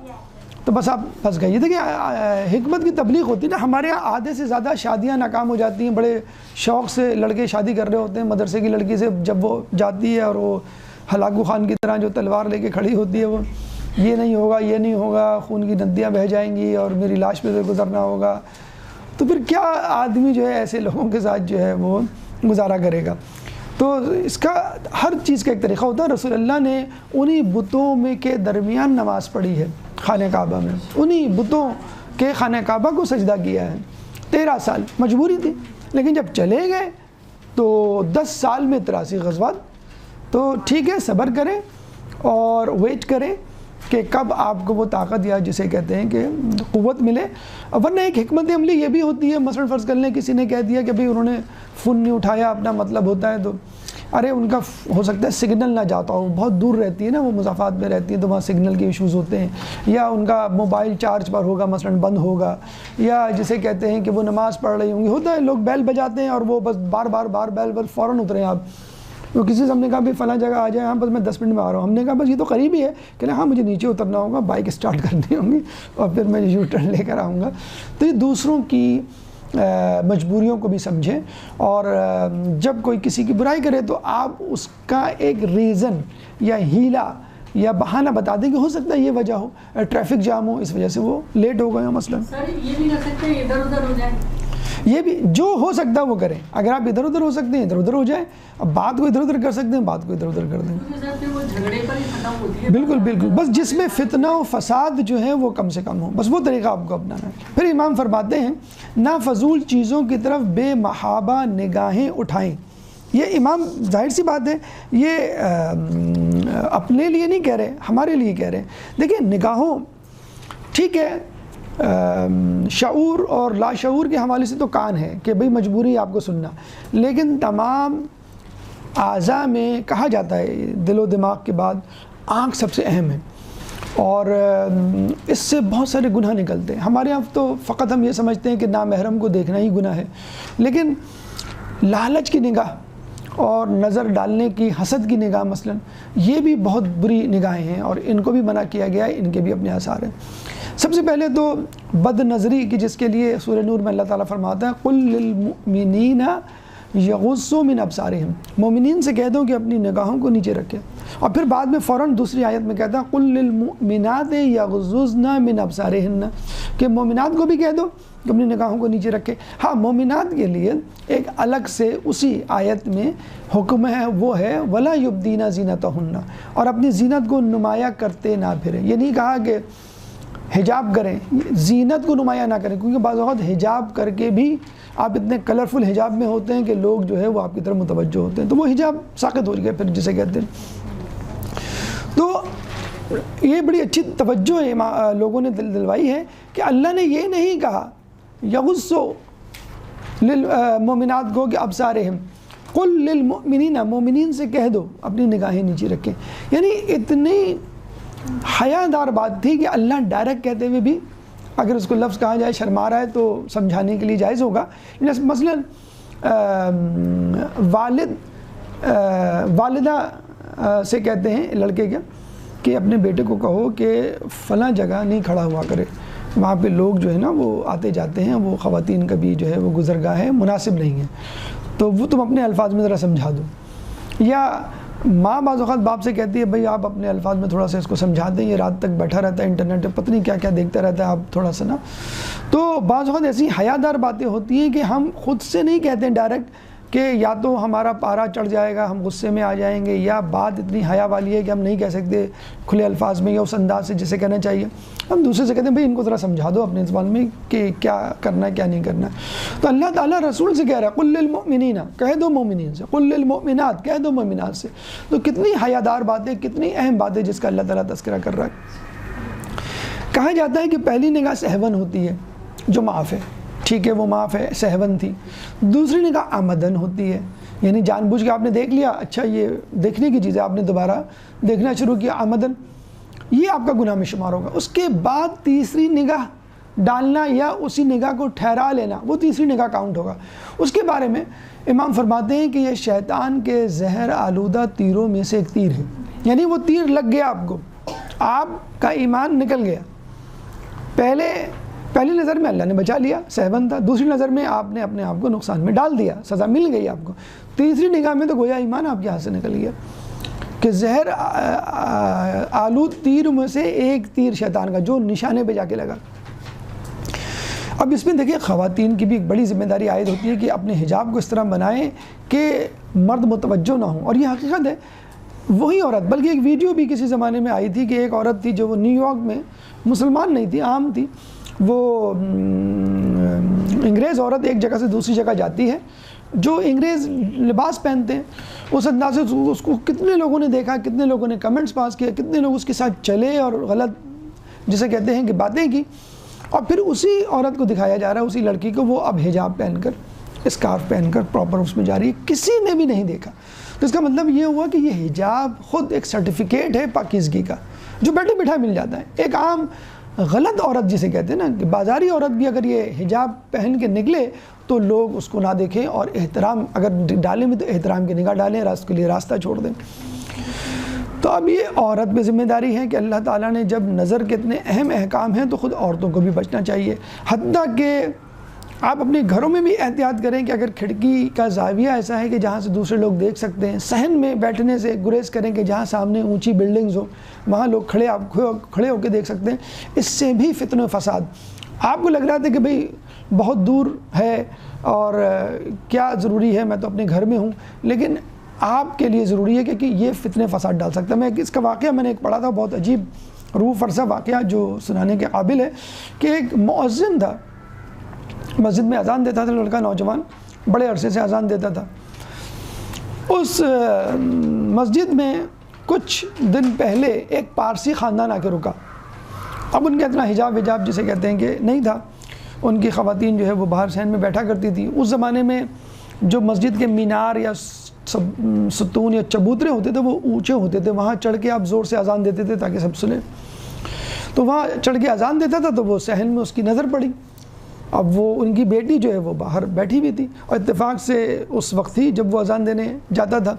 تو بس آپ پھنس گئے۔ یہ دیکھیں حکمت کی تبلیغ ہوتی ہے نا، ہمارے یہاں آدھے سے زیادہ شادیاں ناکام ہو جاتی ہیں، بڑے شوق سے لڑکے شادی کر رہے ہوتے ہیں مدرسے کی لڑکی سے، جب وہ جاتی ہے اور وہ ہلاکو خان کی طرح جو تلوار لے کے کھڑی ہوتی ہے، وہ یہ نہیں ہوگا، یہ نہیں ہوگا، خون کی ندیاں بہہ جائیں گی اور میری لاش پہ سے گزرنا ہوگا، تو پھر کیا آدمی جو ہے ایسے لوگوں کے ساتھ جو ہے وہ گزارا کرے گا؟ تو اس کا ہر چیز کا ایک طریقہ ہوتا ہے. رسول اللہ نے انہی بتوں میں کے درمیان نماز پڑھی ہے خانہ کعبہ میں, انہی بتوں کے خانہ کعبہ کو سجدہ کیا ہے. 13 سال مجبوری تھی, لیکن جب چلے گئے تو 10 سال میں 83 غزوات. تو ٹھیک ہے, صبر کریں اور ویٹ کریں کہ کب آپ کو وہ طاقت یا جسے کہتے ہیں کہ قوت ملے. ورنہ ایک حکمت عملی یہ بھی ہوتی ہے, مثلا فرض کر لیں کسی نے کہہ دیا کہ بھئی انہوں نے فون نہیں اٹھایا, اپنا مطلب ہوتا ہے تو ارے ان کا ہو سکتا ہے سگنل نہ جاتا ہو, بہت دور رہتی ہے نا, وہ مسافات میں رہتی ہے تو وہاں سگنل کے ایشوز ہوتے ہیں, یا ان کا موبائل چارج پر ہوگا مثلا بند ہوگا, یا جسے کہتے ہیں کہ وہ نماز پڑھ رہی ہوں گی. ہوتا ہے لوگ بیل بجاتے ہیں اور وہ بس بار بار بیل بس فوراً اتریں آپ. تو کسی سے ہم نے کہا بھی فلاں جگہ آ جائیں, ہاں بس میں 10 منٹ میں آ رہا ہوں. ہم نے کہا بس یہ تو قریب ہی ہے, کہ ہاں مجھے نیچے اترنا ہوگا, بائک اسٹارٹ کرنی ہوں گی اور پھر میں یو ٹرن لے کر آؤں گا. تو یہ دوسروں کی مجبوریوں کو بھی سمجھیں, اور جب کوئی کسی کی برائی کرے تو آپ اس کا ایک ریزن یا ہیلا یا بہانہ بتا دیں کہ ہو سکتا ہے یہ وجہ ہو, ٹریفک جام ہو, اس وجہ سے وہ لیٹ ہو گئے ہو مثلا. سر یہ بھی کر سکتے ہیں ادھر ادھر ہو جائے, یہ بھی جو ہو سکتا ہے وہ کریں. اگر آپ ادھر ادھر ہو سکتے ہیں ادھر ادھر ہو جائیں, اب بات کو ادھر ادھر کر سکتے ہیں بات کو ادھر ادھر کر دیں. وہ جھگڑے پر ہی ختم ہوتی ہے. بالکل بالکل, بس جس میں فتنہ و فساد جو ہے وہ کم سے کم ہو, بس وہ طریقہ آپ کو اپنانا ہے. پھر امام فرماتے ہیں نہ فضول چیزوں کی طرف بے محابہ نگاہیں اٹھائیں. یہ امام ظاہر سی بات ہے یہ اپنے لیے نہیں کہہ رہے, ہمارے لیے کہہ رہے ہیں. دیکھیں نگاہوں ٹھیک ہے شعور اور لاشعور کے حوالے سے تو کان ہے کہ بھئی مجبوری آپ کو سننا, لیکن تمام اعضاء میں کہا جاتا ہے دل و دماغ کے بعد آنکھ سب سے اہم ہے, اور اس سے بہت سارے گناہ نکلتے ہیں. ہمارے یہاں تو فقط ہم یہ سمجھتے ہیں کہ نامحرم کو دیکھنا ہی گناہ ہے, لیکن لالچ کی نگاہ اور نظر ڈالنے کی, حسد کی نگاہ مثلا, یہ بھی بہت بری نگاہیں ہیں اور ان کو بھی منع کیا گیا ہے, ان کے بھی اپنے آثار ہیں. سب سے پہلے تو بد نظری کی, جس کے لیے سورہ نور میں اللہ تعالیٰ فرماتا ہے قُل لِلْمُؤْمِنِينَ یغضوا من ابصارہم, مومنین سے کہہ دو کہ اپنی نگاہوں کو نیچے رکھیں. اور پھر بعد میں فوراً دوسری آیت میں کہتا ہے قُل لِلْمُؤْمِنَاتِ یغضضن من ابصارہن, کہ مومنات کو بھی کہہ دو کہ اپنی نگاہوں کو نیچے رکھیں. ہاں مومنات کے لیے ایک الگ سے اسی آیت میں حکم ہے, وہ ہے وَلَا يُبْدِينَ زِينَتَهُنَّ, اور اپنی زینت کو نمایاں کرتے نہ پھریں. یہ نہیں کہا کہ حجاب کریں, زینت کو نمایاں نہ کریں, کیونکہ بعض اوقات حجاب کر کے بھی آپ اتنے کلرفل حجاب میں ہوتے ہیں کہ لوگ جو ہے وہ آپ کی طرف متوجہ ہوتے ہیں, تو وہ حجاب ساقط ہو گیا پھر جسے کہتے ہیں. تو یہ بڑی اچھی توجہ ہے لوگوں نے دلوائی ہے کہ اللہ نے یہ نہیں کہا یغضوا للمؤمنات کو کہ ابصارہم, قل للمؤمنین, مومنین سے کہہ دو اپنی نگاہیں نیچے رکھیں. یعنی اتنی حیادار بات تھی کہ اللہ ڈائریکٹ کہتے ہوئے بھی اگر اس کو لفظ کہا جائے شرما رہا ہے تو سمجھانے کے لیے جائز ہوگا. مثلا والدہ سے کہتے ہیں لڑکے کے کہ اپنے بیٹے کو کہو کہ فلاں جگہ نہیں کھڑا ہوا کرے, وہاں پہ لوگ جو ہے نا وہ آتے جاتے ہیں, وہ خواتین کا بھی جو ہے وہ گزرگاہ ہے, مناسب نہیں ہے, تو وہ تم اپنے الفاظ میں ذرا سمجھا دو. یا ماں بعض اوقات باپ سے کہتی ہے بھئی آپ اپنے الفاظ میں تھوڑا سا اس کو سمجھا دیں, یہ رات تک بیٹھا رہتا ہے انٹرنیٹ پہ, پتہ نہیں کیا کیا دیکھتا رہتا ہے, آپ تھوڑا سا نا. تو بعض اوقات ایسی حیادار باتیں ہوتی ہیں کہ ہم خود سے نہیں کہتے ہیں ڈائریکٹ کہ یا تو ہمارا پارا چڑھ جائے گا, ہم غصے میں آ جائیں گے, یا بات اتنی حیا والی ہے کہ ہم نہیں کہہ سکتے کھلے الفاظ میں یا اس انداز سے جسے کہنا چاہیے. ہم دوسرے سے کہتے ہیں بھئی ان کو ذرا سمجھا دو اپنے زبان میں کہ کیا کرنا ہے کیا نہیں کرنا. تو اللہ تعالیٰ رسول سے کہہ رہا ہے قل للمؤمنین, کہہ دو مومنین سے, قل للمؤمنات, کہہ دو مومنات سے. تو کتنی حیادار باتیں, کتنی اہم باتیں جس کا اللہ تعالیٰ تذکرہ کر رہا ہے. کہا جاتا ہے کہ پہلی نگاہ سہون ہوتی ہے جو معاف ہے, ٹھیک ہے وہ معاف ہے, سہون تھی. دوسری نگاہ آمدن ہوتی ہے, یعنی جان بوجھ کے آپ نے دیکھ لیا, اچھا یہ دیکھنے کی چیز ہے, آپ نے دوبارہ دیکھنا شروع کیا, آمدن, یہ آپ کا گناہ میں شمار ہوگا. اس کے بعد تیسری نگاہ ڈالنا یا اسی نگاہ کو ٹھہرا لینا, وہ تیسری نگاہ کاؤنٹ ہوگا. اس کے بارے میں امام فرماتے ہیں کہ یہ شیطان کے زہر آلودہ تیروں میں سے ایک تیر ہے. یعنی وہ تیر لگ گیا آپ کو, آپ کا ایمان نکل گیا. پہلی نظر میں اللہ نے بچا لیا, سہون تھا. دوسری نظر میں آپ نے اپنے آپ کو نقصان میں ڈال دیا, سزا مل گئی آپ کو. تیسری نگاہ میں تو گویا ایمان آپ کے ہاتھ سے نکل گیا کہ زہر آلود تیر میں سے ایک تیر شیطان کا جو نشانے پہ جا کے لگا. اب اس میں دیکھیں خواتین کی بھی ایک بڑی ذمہ داری عائد ہوتی ہے کہ اپنے حجاب کو اس طرح بنائیں کہ مرد متوجہ نہ ہوں، اور یہ حقیقت ہے۔ وہی عورت، بلکہ ایک ویڈیو بھی کسی زمانے میں آئی تھی کہ ایک عورت تھی جو وہ نیو یارک میں مسلمان نہیں تھی، عام تھی، وہ انگریز عورت ایک جگہ سے دوسری جگہ جاتی ہے، جو انگریز لباس پہنتے ہیں اس انداز سے اس کو کتنے لوگوں نے دیکھا، کتنے لوگوں نے کمنٹس پاس کیا، کتنے لوگ اس کے ساتھ چلے اور غلط جسے کہتے ہیں کہ باتیں کی، اور پھر اسی عورت کو دکھایا جا رہا ہے، اسی لڑکی کو، وہ اب حجاب پہن کر، اسکارف پہن کر پراپر اس میں جا رہی ہے، کسی نے بھی نہیں دیکھا۔ تو اس کا مطلب یہ ہوا کہ یہ حجاب خود ایک سرٹیفکیٹ ہے پاکیزگی کا، جو بیٹھے بٹھائے مل جاتا ہے۔ ایک عام غلط عورت جسے کہتے ہیں نا، کہ بازاری عورت بھی اگر یہ حجاب پہن کے نکلے تو لوگ اس کو نہ دیکھیں، اور احترام اگر ڈالیں بھی تو احترام کی نگاہ ڈالیں، کے لیے راستہ چھوڑ دیں۔ تو اب یہ عورت پہ ذمہ داری ہے کہ اللہ تعالیٰ نے جب نظر کے اتنے اہم احکام ہیں تو خود عورتوں کو بھی بچنا چاہیے۔ حتیٰ کہ آپ اپنے گھروں میں بھی احتیاط کریں کہ اگر کھڑکی کا زاویہ ایسا ہے کہ جہاں سے دوسرے لوگ دیکھ سکتے ہیں، صحن میں بیٹھنے سے گریز کریں کہ جہاں سامنے اونچی بلڈنگز ہو، وہاں لوگ کھڑے ہو کے دیکھ سکتے ہیں، اس سے بھی فتنہ و فساد۔ آپ کو لگ رہا تھا کہ بھئی بہت دور ہے اور کیا ضروری ہے، میں تو اپنے گھر میں ہوں، لیکن آپ کے لیے ضروری ہے کہ یہ فتنے فساد ڈال سکتا ہے۔ میں اس کا واقعہ میں نے ایک پڑھا تھا، بہت عجیب روح فرسا واقعہ جو سنانے کے قابل ہے، کہ ایک مؤذن تھا، مسجد میں اذان دیتا تھا، لڑکا نوجوان بڑے عرصے سے اذان دیتا تھا۔ اس مسجد میں کچھ دن پہلے ایک پارسی خاندان آ کے رکا۔ اب ان کا اتنا حجاب جسے کہتے ہیں کہ نہیں تھا، ان کی خواتین جو ہے وہ باہر صحن میں بیٹھا کرتی تھی۔ اس زمانے میں جو مسجد کے مینار یا ستون یا چبوترے ہوتے تھے وہ اونچے ہوتے تھے، وہاں چڑھ کے آپ زور سے اذان دیتے تھے تاکہ سب سنیں۔ تو وہاں چڑھ کے اذان دیتا تھا تو وہ صحن میں اس کی نظر پڑی۔ اب وہ ان کی بیٹی جو ہے وہ باہر بیٹھی بھی تھی، اور اتفاق سے اس وقت ہی جب وہ اذان دینے جاتا تھا،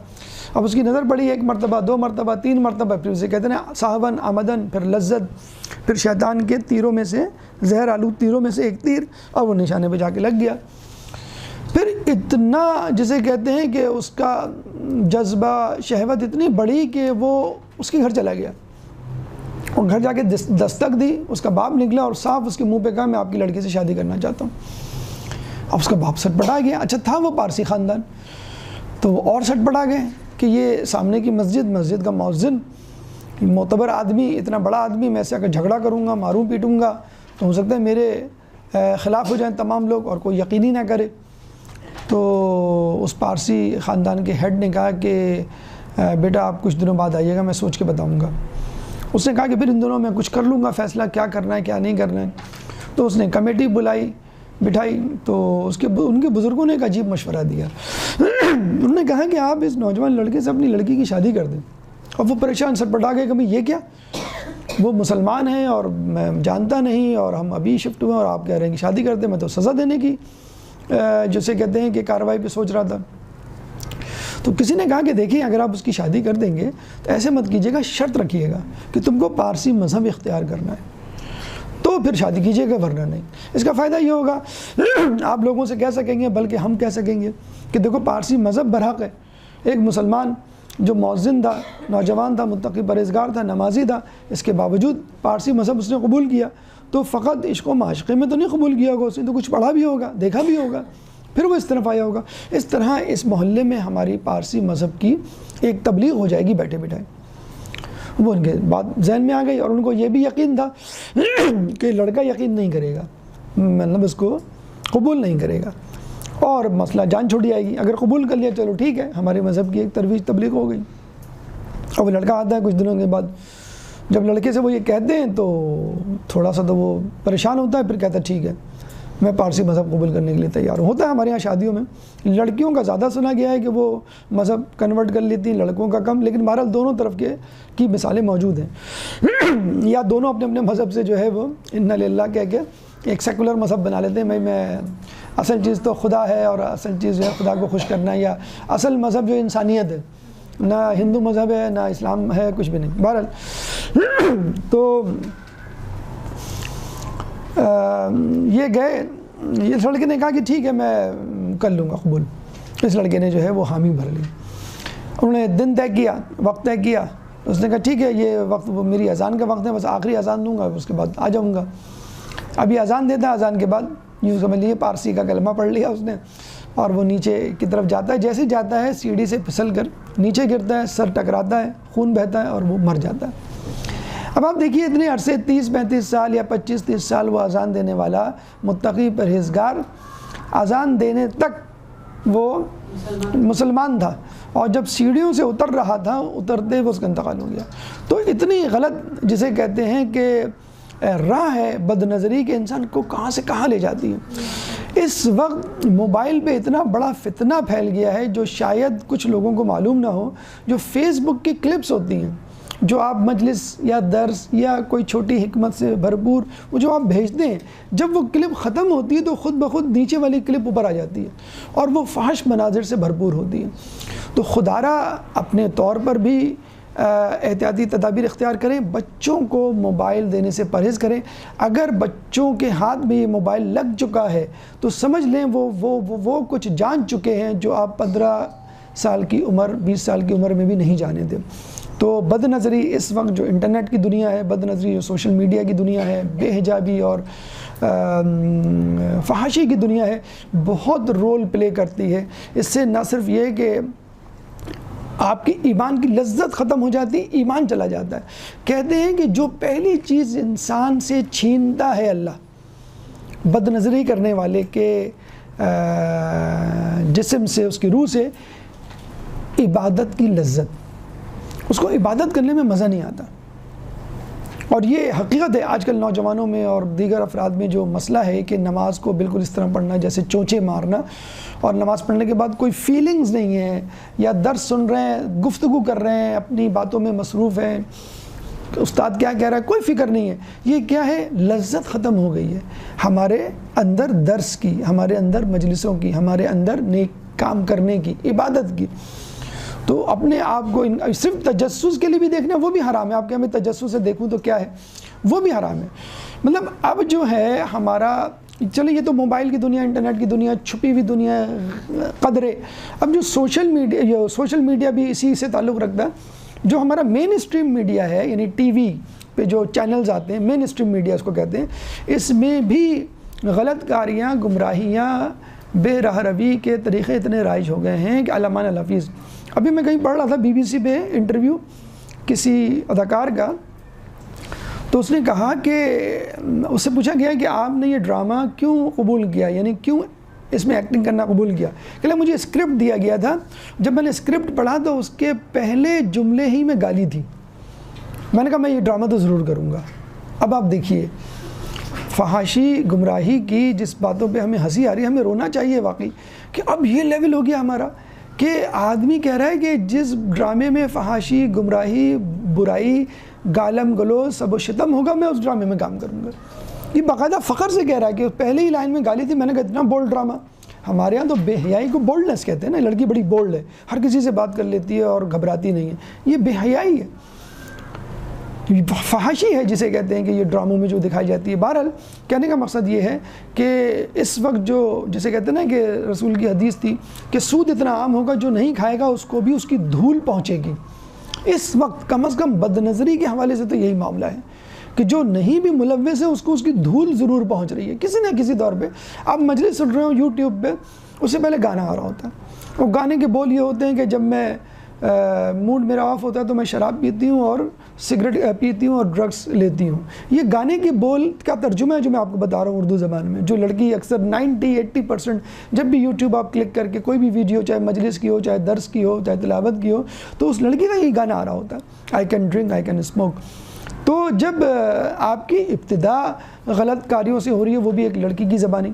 اب اس کی نظر پڑی، ایک مرتبہ، دو مرتبہ، تین مرتبہ، پھر اسے کہتے ہیں صاحباً آمدن، پھر لذت، پھر شیطان کے تیروں میں سے، زہر آلود تیروں میں سے ایک تیر، اور وہ نشانے پہ جا کے لگ گیا۔ پھر اتنا جسے کہتے ہیں کہ اس کا جذبہ، شہوت اتنی بڑی کہ وہ اس کے گھر چلا گیا، اور گھر جا کے دستک دی، اس کا باپ نکلا اور صاف اس کے منہ پہ کہا میں آپ کی لڑکی سے شادی کرنا چاہتا ہوں۔ اب اس کا باپ سٹ پٹا گیا، اچھا تھا وہ پارسی خاندان، تو وہ اور سٹ پٹا گئے کہ یہ سامنے کی مسجد کا مؤذن، معتبر آدمی، اتنا بڑا آدمی، میں سے اگر جھگڑا کروں گا، ماروں پیٹوں گا تو ہو سکتا ہے میرے خلاف ہو جائیں تمام لوگ اور کوئی یقین ہی نہ کرے۔ تو اس پارسی خاندان کے ہیڈ نے کہا کہ بیٹا آپ کچھ دنوں بعد آئیے گا، میں سوچ کے بتاؤں گا۔ اس نے کہا کہ پھر ان دنوں میں کچھ کر لوں گا فیصلہ، کیا کرنا ہے کیا نہیں کرنا ہے۔ تو اس نے کمیٹی بٹھائی، تو ان کے بزرگوں نے ایک عجیب مشورہ دیا۔ انہوں نے کہا کہ آپ اس نوجوان لڑکے سے اپنی لڑکی کی شادی کر دیں۔ اور وہ پریشان سٹ پٹا گئے کہ بھئی یہ کیا، وہ مسلمان ہیں اور میں جانتا نہیں، اور ہم ابھی شفٹ ہوئے اور آپ کہہ رہے ہیں کہ شادی کر دیں، میں تو سزا دینے کی جسے کہتے ہیں کہ کارروائی پہ سوچ رہا تھا۔ تو کسی نے کہا کہ دیکھیں اگر آپ اس کی شادی کر دیں گے تو ایسے مت کیجیے گا، شرط رکھیے گا کہ تم کو پارسی مذہب اختیار کرنا ہے، تو پھر شادی کیجیے گا، ورنہ نہیں۔ اس کا فائدہ یہ ہوگا آپ لوگوں سے کہہ سکیں گے، بلکہ ہم کہہ سکیں گے کہ دیکھو پارسی مذہب برحق ہے۔ ایک مسلمان جو مؤذن تھا، نوجوان تھا، متقی پرہیزگار تھا، نمازی تھا، اس کے باوجود پارسی مذہب اس نے قبول کیا، تو فقط عشق و معاشقے میں تو نہیں قبول کیا ہوگا، اس نے تو کچھ پڑھا بھی ہوگا، دیکھا بھی ہوگا، پھر وہ اس طرف آیا ہوگا۔ اس طرح اس محلے میں ہماری پارسی مذہب کی ایک تبلیغ ہو جائے گی بیٹھے بٹھائے۔ وہ ان کے بات ذہن میں آ گئی، اور ان کو یہ بھی یقین تھا کہ لڑکا یقین نہیں کرے گا، مطلب اس کو قبول نہیں کرے گا، اور مسئلہ جان چھوڑی آئے گی۔ اگر قبول کر لیا چلو ٹھیک ہے، ہمارے مذہب کی ایک ترویج تبلیغ ہو گئی۔ اور وہ لڑکا آتا ہے کچھ دنوں کے بعد، جب لڑکے سے وہ یہ کہتے ہیں تو تھوڑا سا تو وہ پریشان ہوتا ہے، پھر کہتا ہے ٹھیک ہے میں پارسی مذہب قبول کرنے کے لیے تیار ہوں۔ ہوتا ہے ہمارے یہاں شادیوں میں لڑکیوں کا زیادہ سنا گیا ہے کہ وہ مذہب کنورٹ کر لیتی ہیں، لڑکوں کا کم، لیکن بہرحال دونوں طرف کی مثالیں موجود ہیں۔ یا دونوں اپنے اپنے مذہب سے جو ہے وہ انا للہ کہہ کے ایک سیکولر مذہب بنا لیتے ہیں، میں اصل چیز تو خدا ہے اور اصل چیز جو ہے خدا کو خوش کرنا ہے، یا اصل مذہب جو انسانیت ہے، نہ ہندو مذہب ہے نہ اسلام ہے، کچھ بھی نہیں۔ بہرحال تو یہ گئے، اس لڑکے نے کہا کہ ٹھیک ہے میں کر لوں گا قبول۔ اس لڑکے نے جو ہے وہ حامی بھر لی۔ انہوں نے دن طے کیا، وقت طے کیا، اس نے کہا ٹھیک ہے یہ وقت وہ میری اذان کا وقت ہے، بس آخری اذان دوں گا، اس کے بعد آ جاؤں گا۔ ابھی اذان دیتا ہے، اذان کے بعد یوں سمجھ لیے پارسی کا کلمہ پڑھ لیا اس نے اور وہ نیچے کی طرف جاتا ہے. جیسے جاتا ہے سیڑھی سے پھسل کر نیچے گرتا ہے, سر ٹکراتا ہے, خون بہتا ہے اور وہ مر جاتا ہے. اب آپ دیکھیے اتنے عرصے 30-35 سال یا 25-30 سال وہ اذان دینے والا متقی پرہیزگار, اذان دینے تک وہ مسلمان تھا, اور جب سیڑھیوں سے اتر رہا تھا اترتے وہ اس کا انتقال ہو گیا. تو اتنی غلط جسے کہتے ہیں کہ راہ ہے بد نظری کے انسان کو کہاں سے کہاں لے جاتی ہے. اس وقت موبائل پہ اتنا بڑا فتنہ پھیل گیا ہے جو شاید کچھ لوگوں کو معلوم نہ ہو. جو فیس بک کی کلپس ہوتی ہیں جو آپ مجلس یا درس یا کوئی چھوٹی حکمت سے بھرپور وہ جو آپ بھیجتے ہیں, جب وہ کلپ ختم ہوتی ہے تو خود بخود نیچے والی کلپ اوپر آ جاتی ہے اور وہ فحش مناظر سے بھرپور ہوتی ہے. تو خدارہ اپنے طور پر بھی احتیاطی تدابیر اختیار کریں, بچوں کو موبائل دینے سے پرہیز کریں. اگر بچوں کے ہاتھ میں یہ موبائل لگ چکا ہے تو سمجھ لیں وہ کچھ جان چکے ہیں جو آپ 15 سال کی عمر 20 سال کی عمر میں بھی نہیں جانے دیں. تو بد نظری اس وقت جو انٹرنیٹ کی دنیا ہے, بد نظری جو سوشل میڈیا کی دنیا ہے, بے حجابی اور فحاشی کی دنیا ہے, بہت رول پلے کرتی ہے. اس سے نہ صرف یہ کہ آپ کی ایمان کی لذت ختم ہو جاتی, ایمان چلا جاتا ہے. کہتے ہیں کہ جو پہلی چیز انسان سے چھینتا ہے اللہ, بد نظری کرنے والے کے جسم سے, اس کی روح سے, عبادت کی لذت. اس کو عبادت کرنے میں مزہ نہیں آتا. اور یہ حقیقت ہے آج کل نوجوانوں میں اور دیگر افراد میں جو مسئلہ ہے کہ نماز کو بالکل اس طرح پڑھنا جیسے چونچے مارنا, اور نماز پڑھنے کے بعد کوئی فیلنگز نہیں ہے, یا درس سن رہے ہیں, گفتگو کر رہے ہیں, اپنی باتوں میں مصروف ہیں, استاد کیا کہہ رہا ہے کوئی فکر نہیں ہے. یہ کیا ہے؟ لذت ختم ہو گئی ہے ہمارے اندر درس کی, ہمارے اندر مجلسوں کی, ہمارے اندر نیک کام کرنے کی, عبادت کی. تو اپنے آپ کو صرف تجسس کے لیے بھی دیکھنا وہ بھی حرام ہے. آپ کہ میں تجسس سے دیکھوں تو کیا ہے, وہ بھی حرام ہے. مطلب اب جو ہے ہمارا, چلو یہ تو موبائل کی دنیا, انٹرنیٹ کی دنیا, چھپی ہوئی دنیا قدرے. اب جو سوشل میڈیا بھی اسی سے تعلق رکھتا ہے. جو ہمارا مین اسٹریم میڈیا ہے, یعنی ٹی وی پہ جو چینلز آتے ہیں, مین اسٹریم میڈیا اس کو کہتے ہیں, اس میں بھی غلط کاریاں, گمراہیاں, بے راہ روی کے طریقے اتنے رائج ہو گئے ہیں کہ علمان الحفیظ. ابھی میں کہیں پڑھ رہا تھا BBC پہ انٹرویو کسی اداکار کا, تو اس نے کہا کہ اس سے پوچھا گیا کہ آپ نے یہ ڈرامہ کیوں قبول کیا, یعنی کیوں اس میں ایکٹنگ کرنا قبول کیا. کہ مجھے اسکرپٹ دیا گیا تھا, جب میں نے اسکرپٹ پڑھا تو اس کے پہلے جملے ہی میں گالی تھی. میں نے کہا میں یہ ڈرامہ تو ضرور کروں گا. اب آپ دیکھیے فحاشی گمراہی کی جس باتوں پہ ہمیں ہنسی آ رہی ہے, ہمیں رونا چاہیے واقعی کہ اب یہ لیول ہو گیا ہمارا کہ آدمی کہہ رہا ہے کہ جس ڈرامے میں فحاشی, گمراہی, برائی, گالم گلوز, سب و شتم ہوگا میں اس ڈرامے میں کام کروں گا. یہ باقاعدہ فخر سے کہہ رہا ہے کہ پہلے ہی لائن میں گالی تھی. میں نے کہا اتنا بولڈ ڈرامہ. ہمارے یہاں تو بے حیائی کو بولڈنس کہتے ہیں نا, لڑکی بڑی بولڈ ہے, ہر کسی سے بات کر لیتی ہے اور گھبراتی نہیں ہے. یہ بے حیائی ہے, فحاشی ہے جسے کہتے ہیں کہ یہ ڈراموں میں جو دکھائی جاتی ہے. بہرحال کہنے کا مقصد یہ ہے کہ اس وقت جو جسے کہتے ہیں نا کہ رسول کی حدیث تھی کہ سود اتنا عام ہوگا جو نہیں کھائے گا اس کو بھی اس کی دھول پہنچے گی. اس وقت کم از کم بد نظری کے حوالے سے تو یہی معاملہ ہے کہ جو نہیں بھی ملوث ہے اس کو اس کی دھول ضرور پہنچ رہی ہے کسی نہ کسی طور پہ. آپ مجلس سن رہے ہو یوٹیوب پہ, اس سے پہلے گانا آ رہا ہوتا ہے. وہ گانے کے بول یہ ہوتے ہیں کہ جب میں موڈ میرا آف ہوتا ہے تو میں شراب پیتی ہوں اور سگریٹ پیتی ہوں اور ڈرگس لیتی ہوں. یہ گانے کے بول کا ترجمہ ہے جو میں آپ کو بتا رہا ہوں اردو زبان میں. جو لڑکی اکثر 90-80% جب بھی یوٹیوب آپ کلک کر کے کوئی بھی ویڈیو, چاہے مجلس کی ہو, چاہے درس کی ہو, چاہے تلاوت کی ہو, تو اس لڑکی کا یہی گانا آ رہا ہوتا ہے, I can drink, I can smoke. تو جب آپ کی ابتدا غلط کاریوں سے ہو رہی ہے, وہ بھی ایک لڑکی کی زبانی.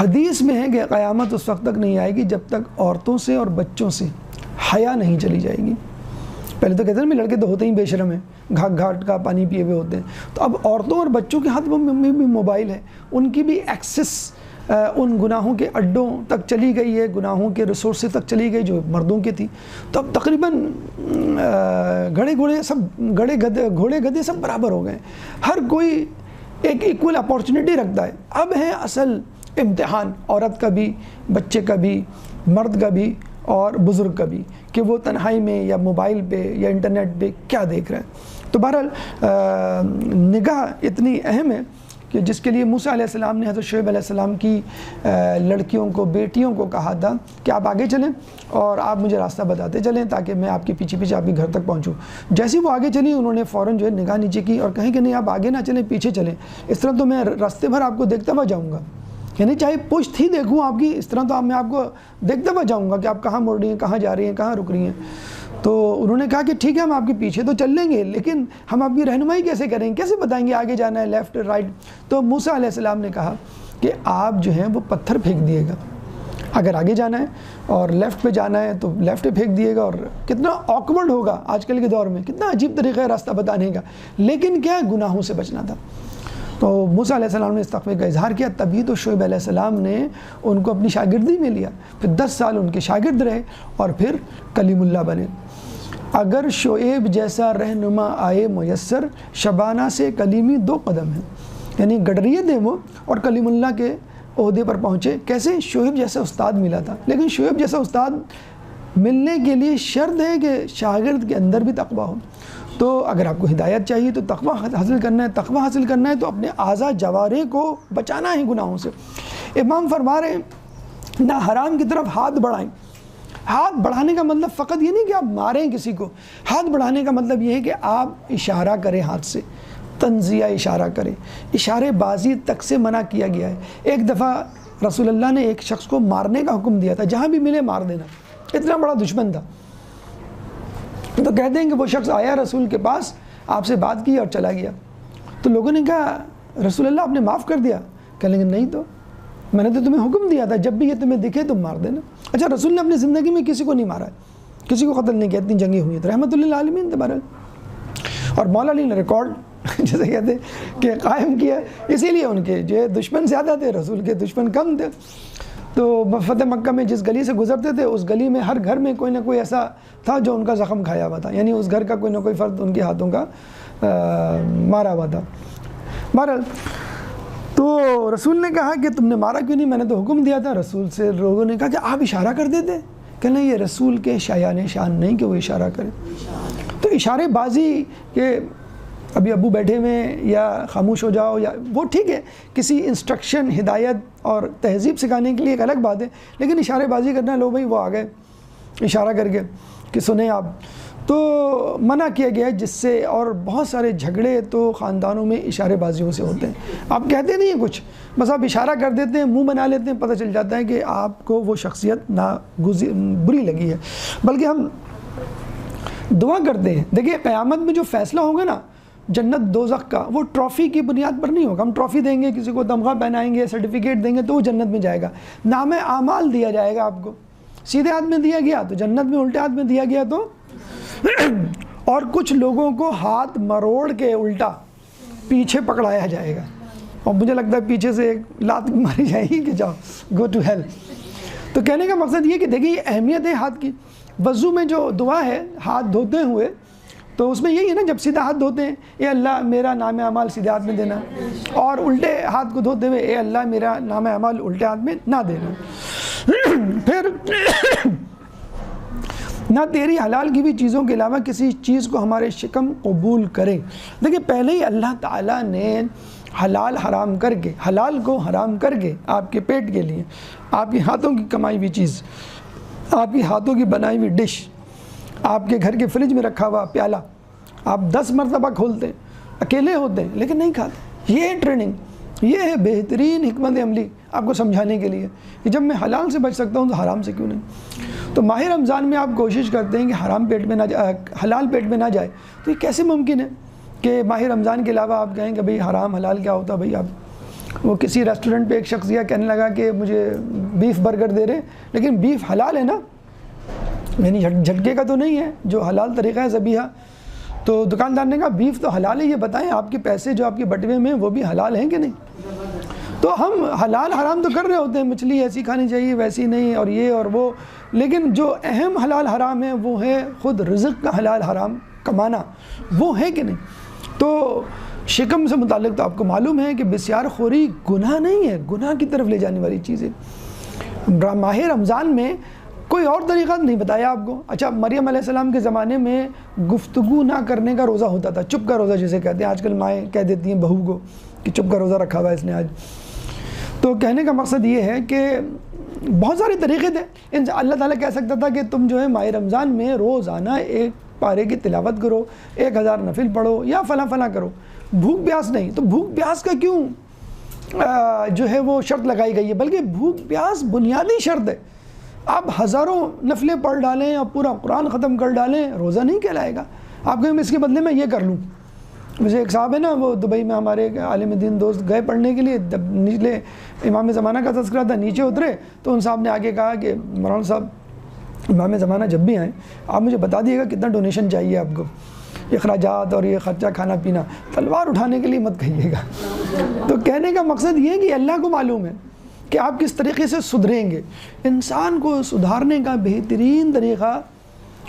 حدیث میں ہے کہ قیامت اس وقت تک نہیں آئے گی جب تک عورتوں سے اور بچوں سے حیا نہیں چلی جائے گی. پہلے تو کہتے ہیں نا لڑکے تو ہوتے ہی بے شرم ہیں, گھاٹ گھاٹ کا پانی پیے ہوئے ہوتے ہیں. تو اب عورتوں اور بچوں کے ہاتھ میں بھی موبائل ہے, ان کی بھی ایکسس ان گناہوں کے اڈوں تک چلی گئی ہے, گناہوں کے ریسورسز تک چلی گئی جو مردوں کی تھی. تو اب تقریباً گھوڑے گدھے سب برابر ہو گئے, ہر کوئی ایک ایکول اپارچونیٹی رکھتا ہے. اب ہے اصل امتحان, عورت کا بھی, بچے کا بھی, مرد کا بھی اور بزرگ کا بھی, کہ وہ تنہائی میں یا موبائل پہ یا انٹرنیٹ پہ کیا دیکھ رہے ہیں. تو بہرحال نگاہ اتنی اہم ہے کہ جس کے لیے موسیٰ علیہ السلام نے حضرت شعیب علیہ السلام کی لڑکیوں کو، بیٹیوں کو کہا تھا کہ آپ آگے چلیں اور آپ مجھے راستہ بتاتے چلیں تاکہ میں آپ کے پیچھے پیچھے آپ کے گھر تک پہنچوں۔ جیسے وہ آگے چلی انہوں نے فوراً جو ہے نگاہ نیچے کی اور کہیں کہ نہیں آپ آگے نہ چلیں، پیچھے چلیں، اس طرح تو میں راستے بھر آپ کو دیکھتا ہوا جاؤں گا، یعنی چاہے پشت ہی دیکھوں آپ کی، اس طرح تو میں آپ کو دیکھتا ہوا جاؤں گا کہ آپ کہاں مڑ رہی ہیں، کہاں جا رہی ہیں، کہاں رک رہی ہیں۔ تو انہوں نے کہا کہ ٹھیک ہے ہم آپ کے پیچھے تو چل لیں گے، لیکن ہم آپ کی رہنمائی کیسے کریں گے، کیسے بتائیں گے آگے جانا ہے لیفٹ رائٹ؟ تو موسیٰ علیہ السلام نے کہا کہ آپ جو ہیں وہ پتھر پھینک دیے گا، اگر آگے جانا ہے اور لیفٹ پہ جانا ہے تو لیفٹ پہ پھینک دیے گا۔ اور کتنا آکورڈ ہوگا آج کل کے دور میں، کتنا عجیب طریقہ ہے راستہ بتانے کا، لیکن کیا گناہوں سے بچنا تھا۔ تو موسیٰ علیہ السلام نے اس تقوی کا اظہار کیا، تبھی تو شعیب علیہ السلام نے ان کو اپنی شاگردی میں لیا، پھر 10 سال ان کے شاگرد رہے اور پھر کلیم اللہ بنے۔ اگر شعیب جیسا رہنما آئے میسر، شبانہ سے کلیمی 2 قدم ہیں، یعنی گڈریت ہیں وہ اور کلیم اللہ کے عہدے پر پہنچے۔ کیسے؟ شعیب جیسا استاد ملا تھا، لیکن شعیب جیسا استاد ملنے کے لیے شرط ہے کہ شاگرد کے اندر بھی تقویٰ ہو۔ تو اگر آپ کو ہدایت چاہیے تو تقویٰ حاصل کرنا ہے، تقویٰ حاصل کرنا ہے تو اپنے اعضاء جوارح کو بچانا ہے گناہوں سے۔ امام فرما رہے ہیں نہ حرام کی طرف ہاتھ بڑھائیں۔ ہاتھ بڑھانے کا مطلب فقط یہ نہیں کہ آپ ماریں کسی کو، ہاتھ بڑھانے کا مطلب یہ ہے کہ آپ اشارہ کریں، ہاتھ سے تنزیہ اشارہ کریں۔ اشارے بازی تک سے منع کیا گیا ہے۔ ایک دفعہ رسول اللہ نے ایک شخص کو مارنے کا حکم دیا تھا، جہاں بھی ملے مار دینا، اتنا بڑا دشمن تھا۔ تو کہتے ہیں کہ وہ شخص آیا رسول کے پاس، آپ سے بات کی اور چلا گیا۔ تو لوگوں نے کہا رسول اللہ آپ نے معاف کر دیا؟ کہنے لگے نہیں تو میں نے تو تمہیں حکم دیا تھا جب بھی یہ تمہیں دکھے تم مار دینا۔ اچھا رسول نے اپنی زندگی میں کسی کو نہیں مارا ہے، کسی کو قتل نہیں کیا، اتنی جنگیں ہوئی ہیں، تو رحمت للعالمین تبارک۔ اور مولا علی نے ریکارڈ جیسے کہتے ہیں کہ قائم کیا، اسی لیے ان کے جو دشمن زیادہ تھے، رسول کے دشمن کم تھے۔ تو فتح مکہ میں جس گلی سے گزرتے تھے اس گلی میں ہر گھر میں کوئی نہ کوئی ایسا تھا جو ان کا زخم کھایا ہوا تھا، یعنی اس گھر کا کوئی نہ کوئی فرد ان کے ہاتھوں کا مارا ہوا تھا۔ بہرحال تو رسول نے کہا کہ تم نے مارا کیوں نہیں؟ میں نے تو حکم دیا تھا۔ رسول سے لوگوں نے کہا کہ آپ اشارہ کر دیتے، کہ نہیں یہ رسول کے شایان شان نہیں کہ وہ اشارہ کرے۔ تو اشارے بازی کہ ابھی ابو بیٹھے ہوئے یا خاموش ہو جاؤ، یا وہ ٹھیک ہے، کسی انسٹرکشن، ہدایت اور تہذیب سکھانے کے لیے ایک الگ بات ہے، لیکن اشارے بازی کرنا، لو بھائی وہ آ گئے اشارہ کر کے کہ سنیں آپ، تو منع کیا گیا ہے جس سے۔ اور بہت سارے جھگڑے تو خاندانوں میں اشارے بازیوں سے ہوتے ہیں، آپ کہتے نہیں ہیں کچھ، بس آپ اشارہ کر دیتے ہیں، منہ بنا لیتے ہیں، پتہ چل جاتا ہے کہ آپ کو وہ شخصیت بری لگی ہے۔ بلکہ ہم دعا کرتے ہیں، دیکھیے قیامت میں جو فیصلہ ہوگا نا جنت دوزخ کا، وہ ٹرافی کی بنیاد پر نہیں ہوگا۔ ہم ٹرافی دیں گے، کسی کو تمغہ پہنائیں گے، سرٹیفکیٹ دیں گے تو وہ جنت میں جائے گا۔ نام اعمال دیا جائے گا آپ کو، سیدھے ہاتھ میں دیا گیا تو جنت میں، الٹے ہاتھ میں دیا گیا تو اور کچھ لوگوں کو ہاتھ مروڑ کے الٹا پیچھے پکڑایا جائے گا، اور مجھے لگتا ہے پیچھے سے ایک لات ماری جائے گی کہ جاؤ گو ٹو ہیل۔ تو کہنے کا مقصد یہ کہ دیکھیے یہ اہمیت ہے ہاتھ کی۔ وضو میں جو دعا ہے ہاتھ دھوتے ہوئے، تو اس میں یہی ہے نا، جب سیدھا ہاتھ دھوتے ہیں اے اللہ میرا نام اعمال سیدھے ہاتھ میں دینا، اور الٹے ہاتھ کو دھوتے ہوئے اے اللہ میرا نام اعمال الٹے ہاتھ میں نہ دینا۔ پھر نہ تیری حلال کی بھی چیزوں کے علاوہ کسی چیز کو ہمارے شکم قبول کرے۔ دیکھیں پہلے ہی اللہ تعالیٰ نے حلال حرام کر کے، حلال کو حرام کر کے آپ کے پیٹ کے لیے، آپ کے ہاتھوں کی کمائی ہوئی چیز، آپ کی ہاتھوں کی بنائی ہوئی ڈش، آپ کے گھر کے فریج میں رکھا ہوا پیالہ آپ 10 مرتبہ کھولتے ہیں، اکیلے ہوتے ہیں لیکن نہیں کھاتے۔ یہ ہے ٹریننگ، یہ ہے بہترین حکمت عملی آپ کو سمجھانے کے لیے کہ جب میں حلال سے بچ سکتا ہوں تو حرام سے کیوں نہیں۔ تو ماہ رمضان میں آپ کوشش کرتے ہیں کہ حرام پیٹ میں نہ جائے، حلال پیٹ میں نہ جائے، تو یہ کیسے ممکن ہے کہ ماہ رمضان کے علاوہ آپ کہیں کہ بھئی حرام حلال کیا ہوتا ہے؟ بھئی آپ وہ کسی ریسٹورنٹ پہ ایک شخص یہ کہنے لگا کہ مجھے بیف برگر دے رہے، لیکن بیف حلال ہے نا، یعنی جھٹکے کا تو نہیں ہے، جو حلال طریقہ ہے ذبیحہ۔ تو دکاندار نے کہا بیف تو حلال ہے، یہ بتائیں آپ کے پیسے جو آپ کے بٹوے میں وہ بھی حلال ہیں کہ نہیں؟ تو ہم حلال حرام تو کر رہے ہوتے ہیں، مچھلی ایسی کھانی چاہیے ویسی نہیں، اور یہ اور وہ، لیکن جو اہم حلال حرام ہے وہ ہے خود رزق کا حلال حرام کمانا، وہ ہے کہ نہیں؟ تو شکم سے متعلق تو آپ کو معلوم ہے کہ بسیار خوری گناہ نہیں ہے، گناہ کی طرف لے جانے والی چیز ہے۔ ماہ رمضان میں کوئی اور طریقہ نہیں بتایا آپ کو۔ اچھا مریم علیہ السلام کے زمانے میں گفتگو نہ کرنے کا روزہ ہوتا تھا، چپ کا روزہ جسے کہتے ہیں، آج کل مائیں کہہ دیتی ہیں بہو کو کہ چپ کا روزہ رکھا ہوا ہے اس نے آج. تو کہنے کا مقصد یہ ہے کہ بہت سارے طریقے تھے. اللہ تعالیٰ کہہ سکتا تھا کہ تم جو ہے ماہ رمضان میں روزانہ 1 پارے کی تلاوت کرو, 1000 نفل پڑھو یا فلاں فلاں کرو. بھوک پیاس نہیں. تو بھوک پیاس کا کیوں جو ہے وہ شرط لگائی گئی ہے, بلکہ بھوک پیاس بنیادی شرط ہے. آپ ہزاروں نفلیں پڑھ ڈالیں اور پورا قرآن ختم کر ڈالیں, روزہ نہیں کہلائے گا. آپ کہیں اس کے بدلے میں یہ کر لوں. مجھے ایک صاحب ہے نا, وہ دبئی میں ہمارے عالم دین دوست گئے پڑھنے کے لیے, جب نیچلے امام زمانہ کا تذکرہ تھا, نیچے اترے تو ان صاحب نے آگے کہا کہ مولانا صاحب امام زمانہ جب بھی آئیں آپ مجھے بتا دیے گا کتنا ڈونیشن چاہیے آپ کو, اخراجات اور یہ خرچہ کھانا پینا, تلوار اٹھانے کے لیے مت کہیے گا. تو کہنے کا مقصد یہ ہے کہ اللہ کو معلوم ہے کہ آپ کس طریقے سے سدھریں گے. انسان کو سدھارنے کا بہترین طریقہ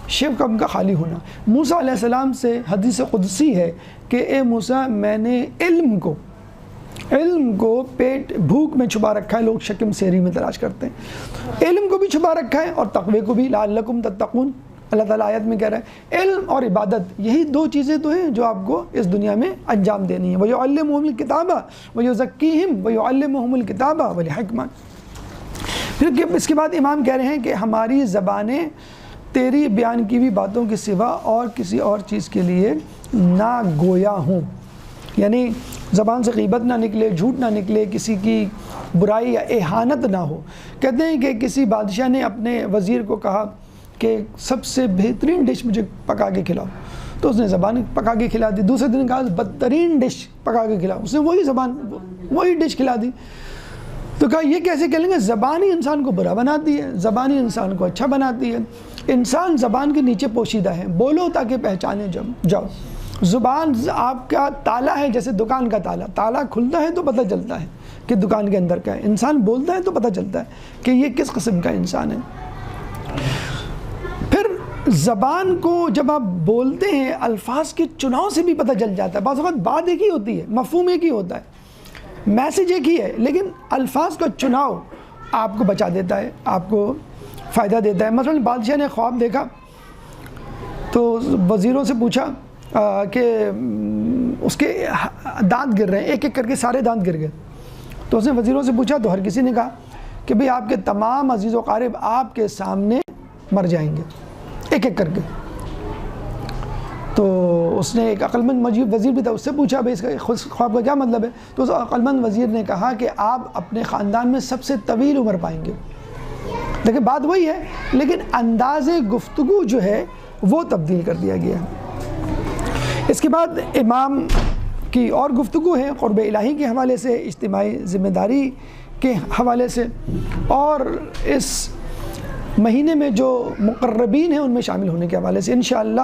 شرک کا خالی ہونا. موسیٰ علیہ السلام سے حدیث قدسی ہے کہ اے موسیٰ میں نے علم کو پیٹ بھوک میں چھپا رکھا ہے. لوگ شکم سیری میں تلاش کرتے ہیں. علم کو بھی چھپا رکھا ہے اور تقوی کو بھی, لعلکم تتقون. اللہ تعالیٰ آیت میں کہہ رہا ہے علم اور عبادت, یہی 2 چیزیں تو ہیں جو آپ کو اس دنیا میں انجام دینی ہے. وَيُعَلِّمُهُمُ الْكِتَابَ وَيُزَكِّيهِمْ وَيُعَلِّمُهُمُ الْكِتَابَ وَالْحِكْمَةَ. پھر اس کے بعد امام کہہ رہے ہیں کہ ہماری زبانیں تیری بیان کی ہوئی باتوں کے سوا اور کسی اور چیز کے لیے نہ گویا ہوں. یعنی زبان سے غیبت نہ نکلے, جھوٹ نہ نکلے, کسی کی برائی یا اہانت نہ ہو. کہتے ہیں کہ کسی بادشاہ نے اپنے وزیر کو کہا کہ سب سے بہترین ڈش مجھے پکا کے کھلاؤ, تو اس نے زبان پکا کے کھلا دی. دوسرے دن کہا بدترین ڈش پکا کے کھلاؤ, اس نے وہی ڈش کھلا دی. تو کہا یہ کیسے کہہ لیں گے, زبان ہی انسان کو برا بناتی ہے, زبان ہی انسان کو اچھا بناتی ہے. انسان زبان کے نیچے پوشیدہ ہے, بولو تاکہ پہچانے جاؤ. زبان آپ کا تالا ہے, جیسے دکان کا تالا کھلتا ہے تو پتہ چلتا ہے کہ دکان کے اندر کیا ہے. انسان بولتا ہے تو پتہ چلتا ہے کہ یہ کس قسم کا انسان ہے. پھر زبان کو جب آپ بولتے ہیں الفاظ کے چناؤ سے بھی پتہ چل جاتا ہے. بعض اوقات بات ایک ہی ہوتی ہے, مفہوم ایک ہی ہوتا ہے, میسج ایک ہی ہے, لیکن الفاظ کا چناؤ آپ کو بچا دیتا ہے, آپ کو فائدہ دیتا ہے. مثلا بادشاہ نے خواب دیکھا تو وزیروں سے پوچھا کہ اس کے دانت گر رہے ہیں, ایک ایک کر کے سارے دانت گر گئے. تو اس نے وزیروں سے پوچھا تو ہر کسی نے کہا کہ بھئی آپ کے تمام عزیز و قارب آپ کے سامنے مر جائیں گے ایک ایک کر کے. تو اس نے ایک عقل مند وزیر بھی تھا, اس سے پوچھا بھئی اس کا خواب کا کیا مطلب ہے. تو اس عقل مند وزیر نے کہا کہ آپ اپنے خاندان میں سب سے طویل عمر پائیں گے. لیکن بات وہی ہے, لیکن انداز گفتگو جو ہے وہ تبدیل کر دیا گیا. اس کے بعد امام کی اور گفتگو ہے قرب الہی کے حوالے سے, اجتماعی ذمہ داری کے حوالے سے, اور اس مہینے میں جو مقربین ہیں ان میں شامل ہونے کے حوالے سے. انشاءاللہ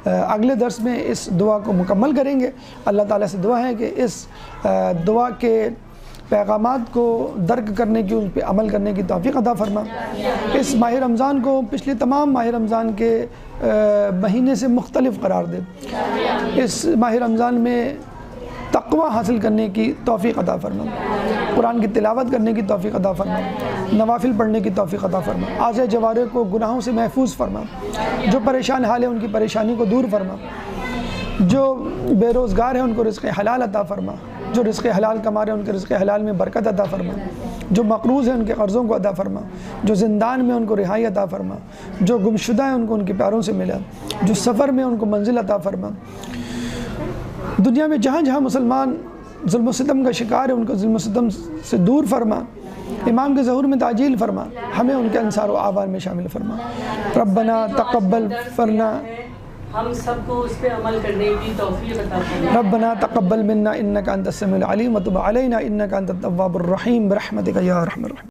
اگلے درس میں اس دعا کو مکمل کریں گے. اللہ تعالیٰ سے دعا ہے کہ اس دعا کے پیغامات کو درک کرنے کی, ان پہ عمل کرنے کی توفیق عطا فرما. اس ماہ رمضان کو پچھلے تمام ماہ رمضان کے مہینے سے مختلف قرار دے. اس ماہ رمضان میں تقوی حاصل کرنے کی توفیق عطا فرما, قرآن کی تلاوت کرنے کی توفیق عطا فرما, نوافل پڑھنے کی توفیق عطا فرما, آزے جوارے کو گناہوں سے محفوظ فرما, جو پریشان حال ہیں ان کی پریشانی کو دور فرما, جو بے روزگار ہیں ان کو رزق حلال عطا فرما, جو رزق حلال کما رہے ہیں ان کے رزق حلال میں برکت عطا فرما, جو مقروض ہیں ان کے قرضوں کو عطا فرما, جو زندان میں ان کو رہائی عطا فرما, جو گمشدہ ہیں ان کو ان کے پیاروں سے ملا, جو سفر میں ان کو منزل عطا فرما. دنیا میں جہاں جہاں مسلمان ظلم و ستم کا شکار ہے ان کو ظلم و ستم سے دور فرما, امام کے ظہور میں تعجیل فرما, ہمیں ان کے انصار و آوان میں شامل فرما. ربنا تقبل فرنا, ہم سب کو اس پہ عمل کرنے کی توفیق عطا فرما. ربنا تقبل منا انك انت السميع العليم وتب علينا انك انت التواب الرحيم برحمتك يا ارحم الراحمين.